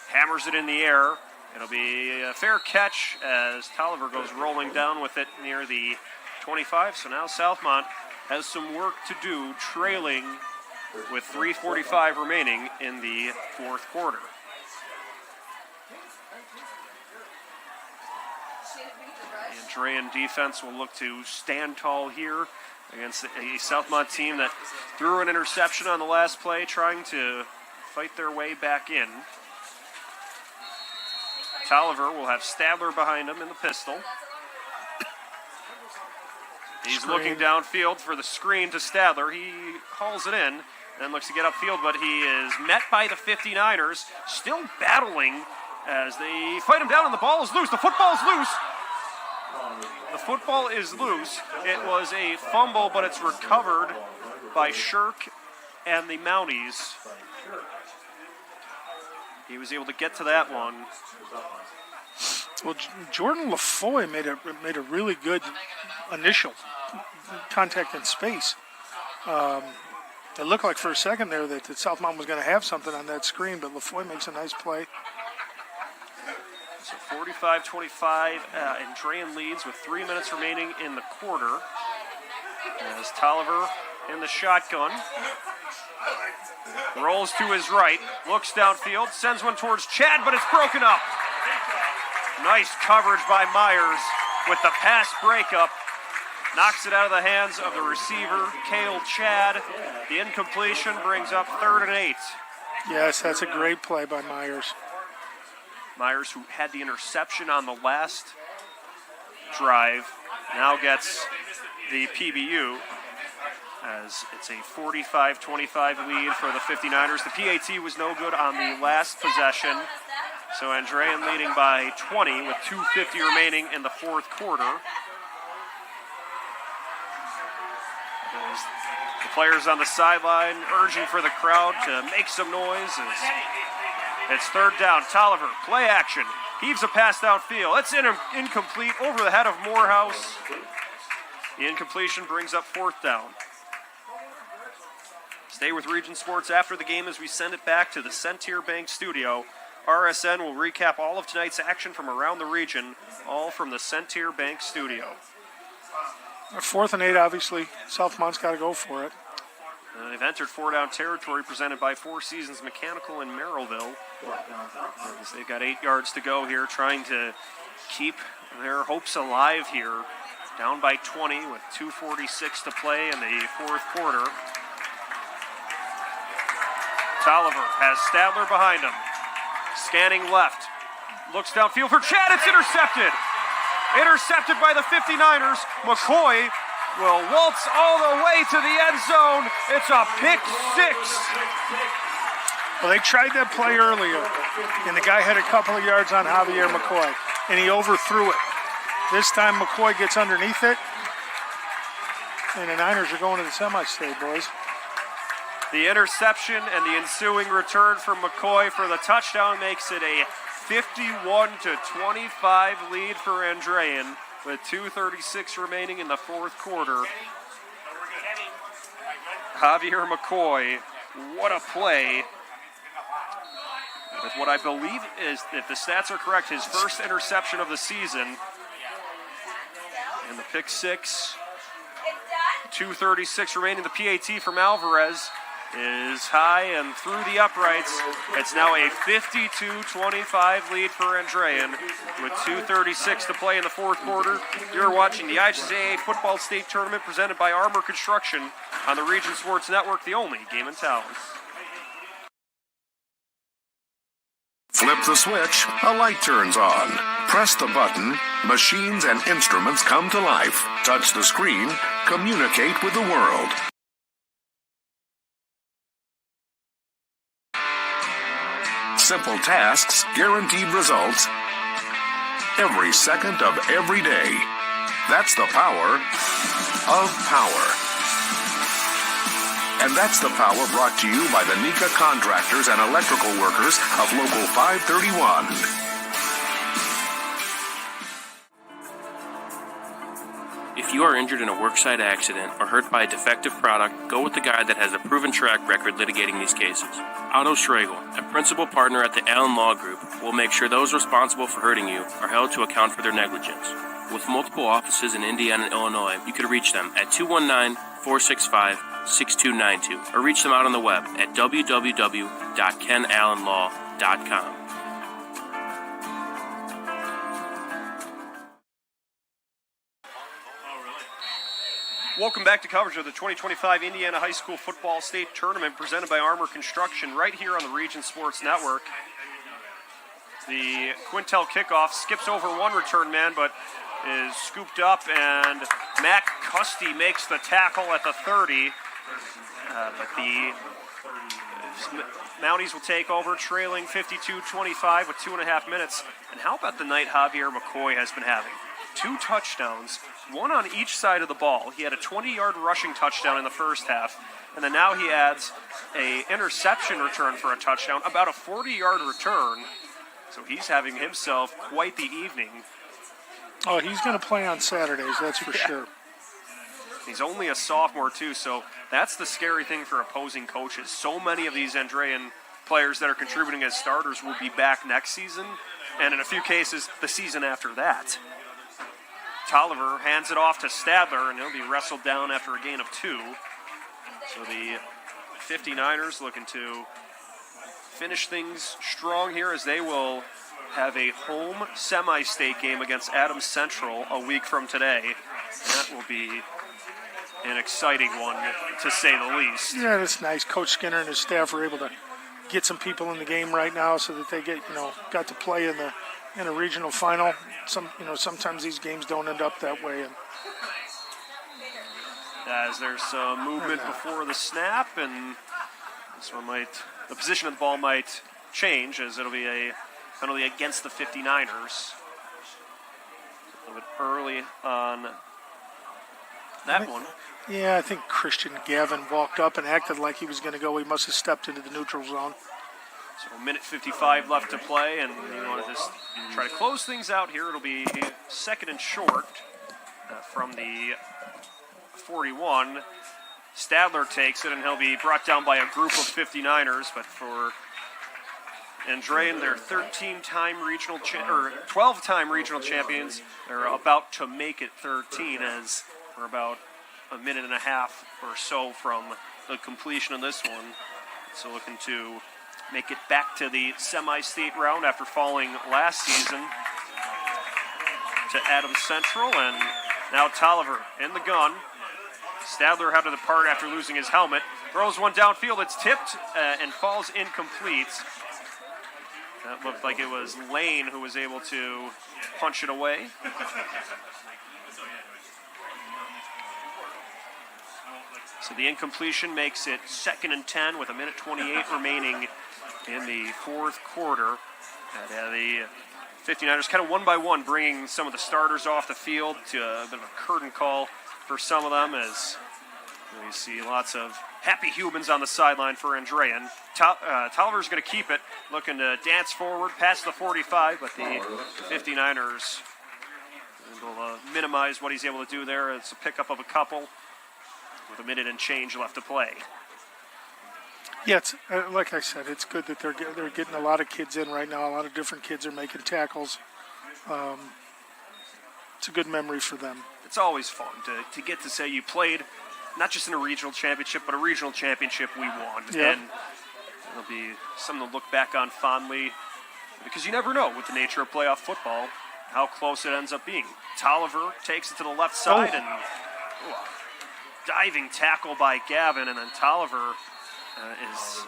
hammers it in the air. It'll be a fair catch as Tolliver goes rolling down with it near the 25. So now Southmont has some work to do, trailing with 3:45 remaining in the fourth quarter. The Andrean defense will look to stand tall here against a Southmont team that threw an interception on the last play, trying to fight their way back in. Tolliver will have Stadler behind him in the pistol. He's looking downfield for the screen to Stadler. He hauls it in and looks to get upfield, but he is met by the 59ers, still battling as they fight him down, and the ball is loose. The football is loose. The football is loose. It was a fumble, but it's recovered by Shirk and the Mounties. He was able to get to that one. Well, Jordan LaFoy made a really good initial contact in space. It looked like for a second there that Southmont was going to have something on that screen, but LaFoy makes a nice play. So 45-25, Andrean leads with 3 minutes remaining in the quarter. As Tolliver in the shotgun. Rolls to his right, looks downfield, sends one towards Chad, but it's broken up. Nice coverage by Myers with the pass breakup. Knocks it out of the hands of the receiver, Cale Chad. The incompletion brings up 3rd and 8. Yes, that's a great play by Myers. Myers, who had the interception on the last drive, now gets the PBU as it's a 45-25 lead for the 59ers. The PAT was no good on the last possession. So Andrean leading by 20 with 2:50 remaining in the fourth quarter. As the players on the sideline urging for the crowd to make some noise. It's 3rd down. Tolliver, play action. Heaves a pass downfield. It's incomplete over the head of Morehouse. The incompletion brings up 4th down. Stay with Region Sports after the game as we send it back to the Centier Bank studio. RSN will recap all of tonight's action from around the region, all from the Centier Bank studio. 4th and 8, obviously. Southmont's got to go for it. They've entered 4-down territory presented by Four Seasons Mechanical in Merrillville. As they've got 8 yards to go here, trying to keep their hopes alive here. Down by 20 with 2:46 to play in the fourth quarter. Tolliver has Stadler behind him. Scanning left. Looks downfield for Chad. It's intercepted. Intercepted by the 59ers. McCoy will waltz all the way to the end zone. It's a pick 6. Well, they tried that play earlier, and the guy had a couple of yards on Javier McCoy, and he overthrew it. This time McCoy gets underneath it, and the Niners are going to the semi-state, boys. The interception and the ensuing return from McCoy for the touchdown makes it a 51-25 lead for Andrean with 2:36 remaining in the fourth quarter. Javier McCoy, what a play. With what I believe is, if the stats are correct, his first interception of the season. And the pick 6. 2:36 remaining. The PAT from Alvarez is high and through the uprights. It's now a 52-25 lead for Andrean with 2:36 to play in the fourth quarter. You're watching the IHSAA Football State Tournament presented by Armour Construction on the Region Sports Network, the only game in town. Flip the switch, a light turns on. Press the button, machines and instruments come to life. Touch the screen, communicate with the world. Simple tasks, guaranteed results, every second of every day. That's the power of power. And that's the power brought to you by the NECA contractors and electrical workers of Local 531. If you are injured in a worksite accident or hurt by a defective product, go with the guy that has a proven track record litigating these cases. Otto Schregel, a principal partner at the Allen Law Group, will make sure those responsible for hurting you are held to account for their negligence. With multiple offices in Indiana and Illinois, you can reach them at 219-465-6292 or reach them out on the web at www.kenallenlaw.com. Welcome back to coverage of the 2025 Indiana High School Football State Tournament presented by Armour Construction right here on the Region Sports Network. The Quintel kickoff skips over one return man, but is scooped up, and Mac Custy makes the tackle at the 30. But the Mounties will take over, trailing 52-25 with 2.5 minutes. And how about the night Javier McCoy has been having? 2 touchdowns, one on each side of the ball. He had a 20-yard rushing touchdown in the first half, and then now he adds a interception return for a touchdown, about a 40-yard return. So he's having himself quite the evening. Oh, he's going to play on Saturdays, that's for sure. He's only a sophomore, too, so that's the scary thing for opposing coaches. So many of these Andrean players that are contributing as starters will be back next season, and in a few cases, the season after that. Tolliver hands it off to Stadler, and he'll be wrestled down after a gain of 2. So the 59ers looking to finish things strong here as they will have a home semi-state game against Adams Central a week from today. That will be an exciting one, to say the least. Yeah, that's nice. Coach Skinner and his staff are able to get some people in the game right now so that they got to play in a regional final. Sometimes these games don't end up that way. As there's some movement before the snap, and this one the position of the ball might change, as it'll be a penalty against the 59ers. A little bit early on that one. Yeah, I think Christian Gavin walked up and acted like he was going to go. He must have stepped into the neutral zone. So a minute 55 left to play, and you want to just try to close things out here. It'll be second and short from the 41. Stadler takes it, and he'll be brought down by a group of 59ers. But for Andrean, they're 12-time regional champions. They're about to make it 13, as we're about a minute and a half or so from the completion of this one. So looking to make it back to the semi-state round after falling last season to Adams Central. And now Tolliver in the gun. Stadler had to depart after losing his helmet. Throws one downfield. It's tipped and falls incomplete. That looked like it was Lane who was able to punch it away. So the incompletion makes it 2nd and 10 with a minute 28 remaining in the fourth quarter. The 59ers kind of one by one bringing some of the starters off the field to a bit of a curtain call for some of them, as we see lots of happy humans on the sideline for Andrean. Tolliver's going to keep it, looking to dance forward past the 45, but the 59ers will minimize what he's able to do there. It's a pickup of a couple with a minute and change left to play. Yeah, it's, like I said, it's good that they're getting a lot of kids in right now. A lot of different kids are making tackles. It's a good memory for them. It's always fun to get to say you played not just in a regional championship, but a regional championship we won. Yeah. And it'll be something to look back on fondly, because you never know with the nature of playoff football how close it ends up being. Tolliver takes it to the left side, and diving tackle by Gavin, and then Tolliver is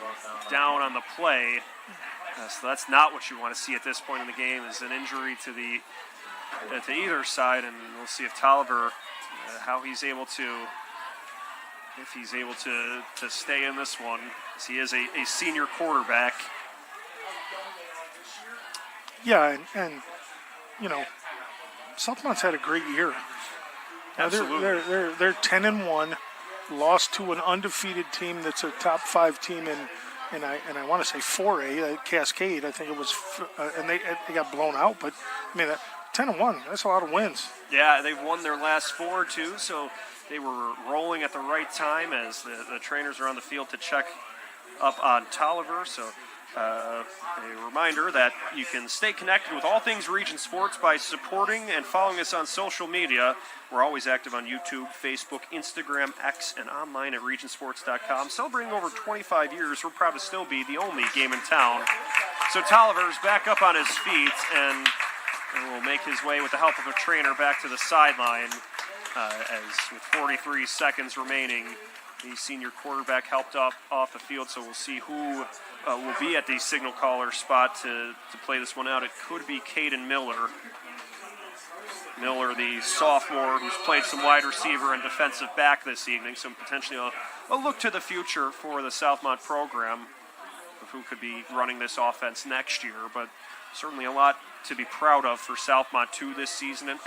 down on the play. So that's not what you want to see at this point in the game, is an injury to either side, and we'll see if Tolliver, if he's able to stay in this one, as he is a senior quarterback. Yeah, and Southmont's had a great year. Absolutely. They're 10-1, lost to an undefeated team that's a top 5 team and I want to say 4A, Cascade. I think it was, and they got blown out. But I mean, 10-1. That's a lot of wins. Yeah, they've won their last 4 too, so they were rolling at the right time as the trainers are on the field to check up on Tolliver. So a reminder that you can stay connected with all things Region Sports by supporting and following us on social media. We're always active on YouTube, Facebook, Instagram, X, and online at regionsports.com. Celebrating over 25 years, we're proud to still be the only game in town. So Tolliver's back up on his feet and will make his way with the help of a trainer back to the sideline as with 43 seconds remaining. The senior quarterback helped off the field, so we'll see who will be at the signal caller spot to play this one out. It could be Caden Miller. Miller, the sophomore, who's played some wide receiver and defensive back this evening, so potentially a look to the future for the Southmont program of who could be running this offense next year, but certainly a lot to be proud of for Southmont too this season, and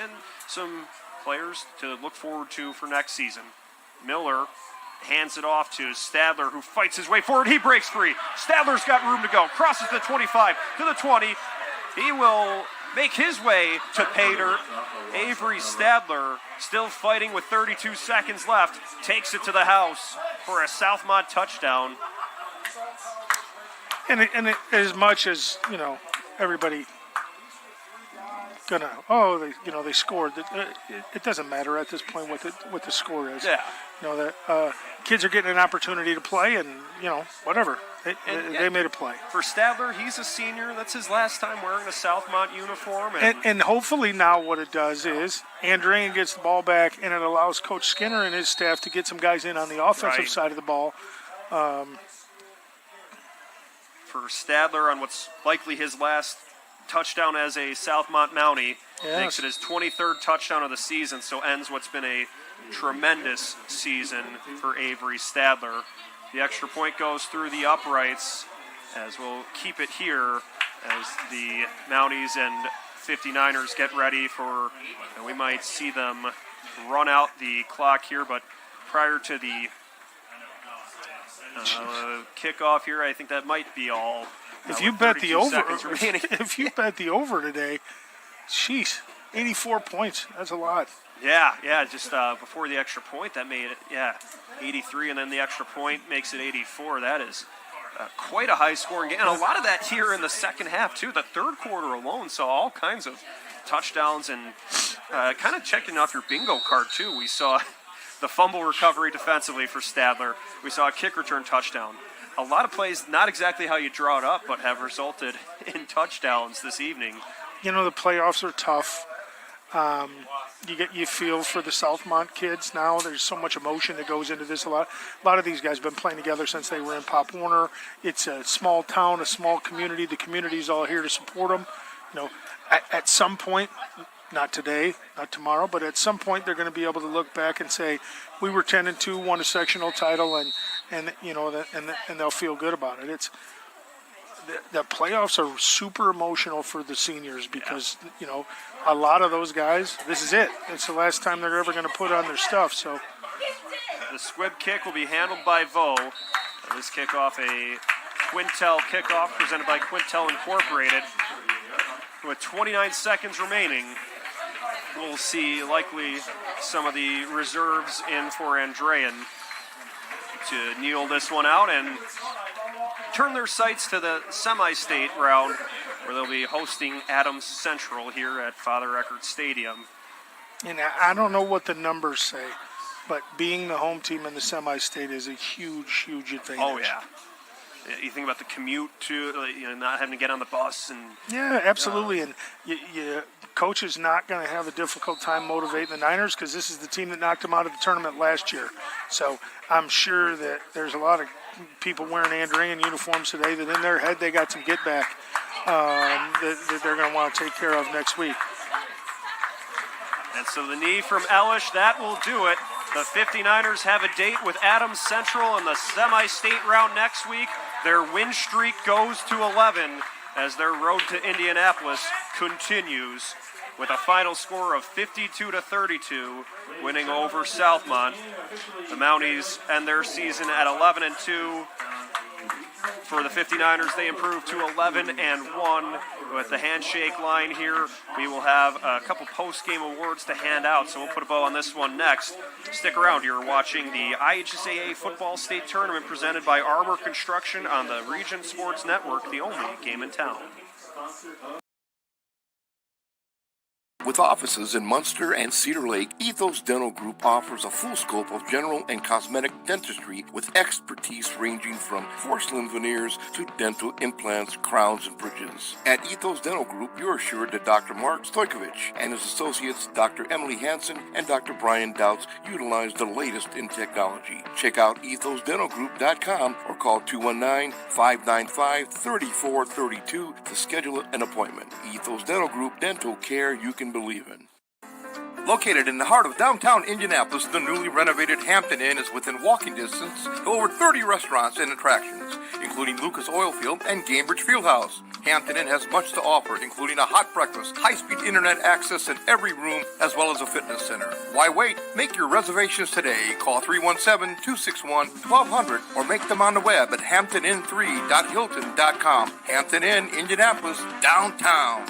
some players to look forward to for next season. Miller hands it off to Stadler, who fights his way forward. He breaks free. Stadler's got room to go. Crosses the 25 to the 20. He will make his way to pay dirt. Avery Stadler, still fighting with 32 seconds left, takes it to the house for a Southmont touchdown. And as much as, everybody they scored. It doesn't matter at this point what the score is. Yeah. That kids are getting an opportunity to play, and whatever they made a play. For Stadler, he's a senior. That's his last time wearing a Southmont uniform, and hopefully now what it does is Andrean gets the ball back, and it allows Coach Skinner and his staff to get some guys in on the offensive side of the ball. For Stadler on what's likely his last touchdown as a Southmont Mountie. Yes. Makes it his 23rd touchdown of the season, so ends what's been a tremendous season for Avery Stadler. The extra point goes through the uprights, as we'll keep it here as the Mounties and 59ers get ready for, and we might see them run out the clock here, but prior to the kickoff here, I think that might be all. If you bet the over today, sheesh, 84 points. That's a lot. Yeah, just before the extra point, that made it, 83, and then the extra point makes it 84. That is quite a high-scoring game, and a lot of that here in the second half, too. The third quarter alone saw all kinds of touchdowns, and kind of checking off your bingo card, too. We saw the fumble recovery defensively for Stadler. We saw a kick return touchdown. A lot of plays, not exactly how you draw it up, but have resulted in touchdowns this evening. The playoffs are tough. You feel for the Southmont kids now. There's so much emotion that goes into this. A lot of these guys have been playing together since they were in Pop Warner. It's a small town, a small community. The community's all here to support them. At some point, not today, not tomorrow, but at some point they're going to be able to look back and say, we were 10-2, won a sectional title, and they'll feel good about it. It's the playoffs are super emotional for the seniors because a lot of those guys, this is it. It's the last time they're ever going to put on their stuff. So the squib kick will be handled by Vo. This kickoff, a Quintel kickoff presented by Quintel Incorporated. With 29 seconds remaining, we'll see likely some of the reserves in for Andrean to kneel this one out and turn their sights to the semi-state round where they'll be hosting Adams Central here at Father Eckert Stadium. And I don't know what the numbers say, but being the home team in the semi-state is a huge, huge advantage. Oh, yeah. You think about the commute to, not having to get on the bus and. Yeah, absolutely. And coach is not going to have a difficult time motivating the Niners because this is the team that knocked them out of the tournament last year. So I'm sure that there's a lot of people wearing Andrean uniforms today that in their head they got some get back that they're going to want to take care of next week. And so the knee from Elish, that will do it. The 59ers have a date with Adams Central in the semi-state round next week. Their win streak goes to 11 as their road to Indianapolis continues with a final score of 52-32, winning over Southmont. The Mounties end their season at 11-2. For the 59ers, they improved to 11-1 with the handshake line here. We will have a couple post-game awards to hand out, so we'll put a bow on this one next. Stick around. You're watching the IHSAA Football State Tournament presented by Armour Construction on the Region Sports Network, the only game in town. With offices in Munster and Cedar Lake, Ethos Dental Group offers a full scope of general and cosmetic dentistry with expertise ranging from porcelain veneers to dental implants, crowns, and bridges. At Ethos Dental Group, you're assured that Dr. Mark Stojkovic and his associates, Dr. Emily Hansen and Dr. Brian Douts, utilize the latest in technology. Check out ethosdentalgroup.com or call 219-595-3432 to schedule an appointment. Ethos Dental Group, dental care you can believe in. Located in the heart of downtown Indianapolis, the newly renovated Hampton Inn is within walking distance to over 30 restaurants and attractions, including Lucas Oilfield and Cambridge Fieldhouse. Hampton Inn has much to offer, including a hot breakfast, high-speed internet access in every room, as well as a fitness center. Why wait? Make your reservations today. Call 317-261-1200 or make them on the web at hamptonin3.hilton.com. Hampton Inn, Indianapolis, downtown.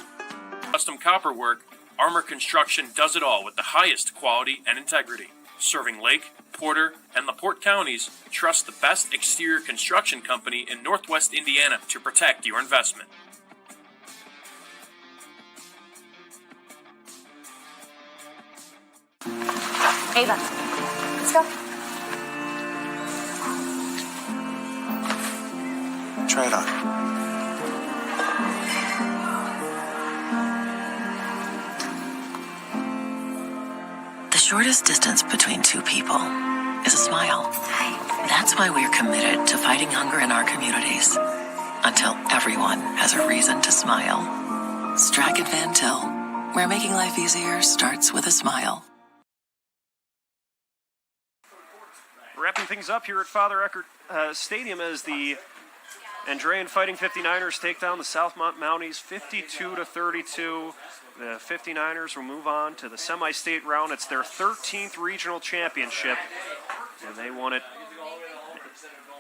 Custom copper work, Armour Construction does it all with the highest quality and integrity. Serving Lake, Porter, and LaPorte counties, trust the best exterior construction company in Northwest Indiana to protect your investment. Ava, let's go. Try it on. The shortest distance between two people is a smile. That's why we're committed to fighting hunger in our communities until everyone has a reason to smile. Stratton Van Til, where making life easier starts with a smile. Wrapping things up here at Father Eckert Stadium as the Andrean Fighting 59ers take down the Southmont Mounties 52-32. The 59ers will move on to the semi-state round. It's their 13th regional championship, and they won it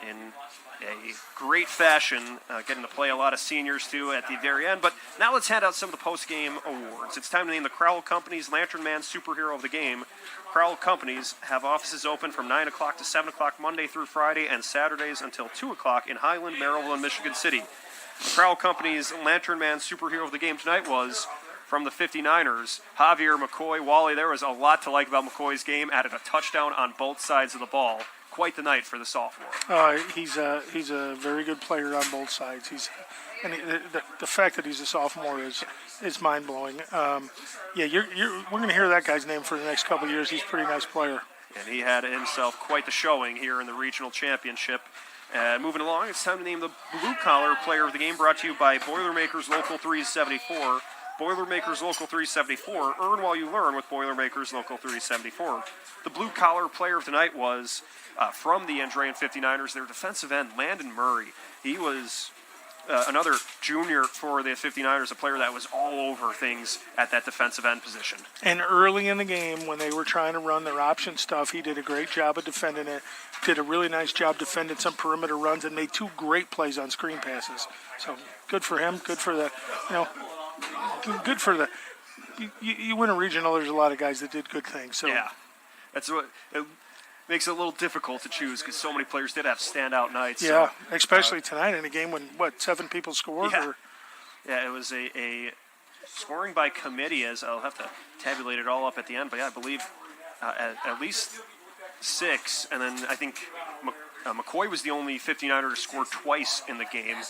in a great fashion, getting to play a lot of seniors, too, at the very end. But now let's hand out some of the post-game awards. It's time to name the Crowell Companies Lantern Man Superhero of the Game. Crowell Companies have offices open from 9 o'clock to 7 o'clock Monday through Friday and Saturdays until 2 o'clock in Highland, Maryville, and Michigan City. The Crowell Companies Lantern Man Superhero of the Game tonight was from the 59ers, Javier McCoy. Wally, there was a lot to like about McCoy's game. Added a touchdown on both sides of the ball. Quite the night for the sophomore. He's a very good player on both sides. The fact that he's a sophomore is mind blowing. We're going to hear that guy's name for the next couple of years. He's a pretty nice player. And he had himself quite the showing here in the regional championship. Moving along, it's time to name the blue collar player of the game, brought to you by Boilermakers Local 374. Boilermakers Local 374. Earn while you learn with Boilermakers Local 374. The blue collar player of the night was from the Andrean 59ers, their defensive end, Landon Murray. He was another junior for the 59ers, a player that was all over things at that defensive end position. And early in the game, when they were trying to run their option stuff, he did a great job of defending it, did a really nice job defending some perimeter runs, and made two great plays on screen passes. So good for him, good for the. You win a regional, there's a lot of guys that did good things. So. Yeah, that's what it makes it a little difficult to choose because so many players did have standout nights. Yeah, so, especially tonight in a game when, 7 people scored? Yeah, it was a scoring by committee, as I'll have to tabulate it all up at the end, but yeah, I believe at least 6, and then I think McCoy was the only 59er to score twice in the game.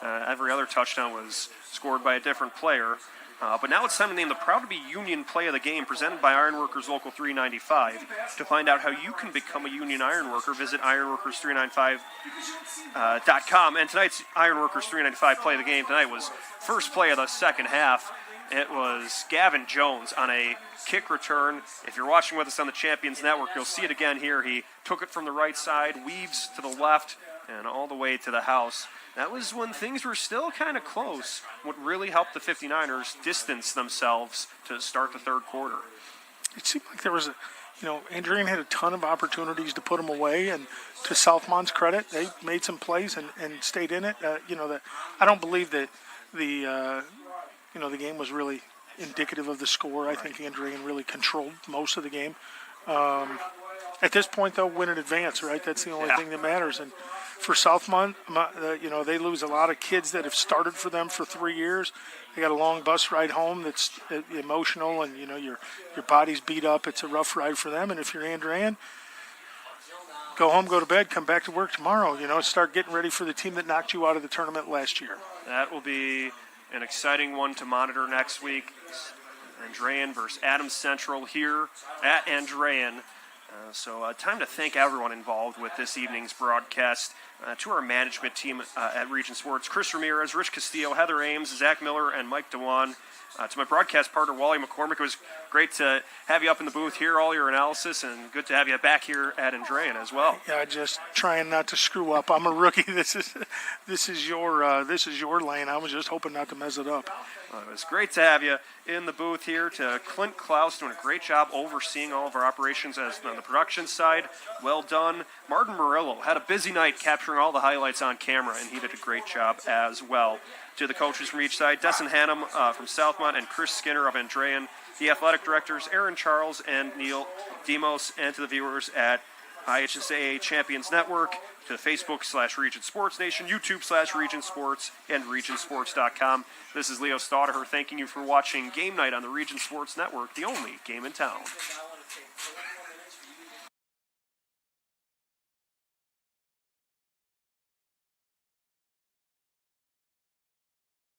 Every other touchdown was scored by a different player. But now it's time to name the proud-to-be Union Play of the Game, presented by Ironworkers Local 395. To find out how you can become a Union Ironworker, visit ironworkers395.com. And tonight's Ironworkers 395 Play of the Game tonight was first play of the second half. It was Gavin Jones on a kick return. If you're watching with us on the Champions Network, you'll see it again here. He took it from the right side, weaves to the left, and all the way to the house. That was when things were still kind of close. What really helped the 59ers distance themselves to start the third quarter. It seemed like there was Andrean had a ton of opportunities to put them away, and to Southmont's credit, they made some plays and stayed in it. I don't believe that the game was really indicative of the score. I think Andrean really controlled most of the game. At this point, though, win in advance, right? That's the only thing that matters. And for Southmont, they lose a lot of kids that have started for them for 3 years. They got a long bus ride home that's emotional, and your body's beat up. It's a rough ride for them. And if you're Andrean, go home, go to bed, come back to work tomorrow. Start getting ready for the team that knocked you out of the tournament last year. That will be an exciting one to monitor next week. Andrean versus Adams Central here at Andrean. So time to thank everyone involved with this evening's broadcast. To our management team at Region Sports, Chris Ramirez, Rich Castillo, Heather Ames, Zach Miller, and Mike Dewan. To my broadcast partner, Wally McCormick, it was great to have you up in the booth, hear all your analysis, and good to have you back here at Andrean as well. Yeah, just trying not to screw up. I'm a rookie. This is your lane. I was just hoping not to mess it up. It was great to have you in the booth here. To Clint Klaus, doing a great job overseeing all of our operations as on the production side. Well done. Martin Murillo had a busy night capturing all the highlights on camera, and he did a great job as well. To the coaches from each side, Desson Hannum from Southmont and Chris Skinner of Andrean. The athletic directors, Aaron Charles and Neil Demos, and to the viewers at IHSAA Champions Network, to Facebook/Region Sports Nation, YouTube/Region Sports, and RegionSports.com. This is Leo Staudaher thanking you for watching Game Night on the Region Sports Network, the only game in town.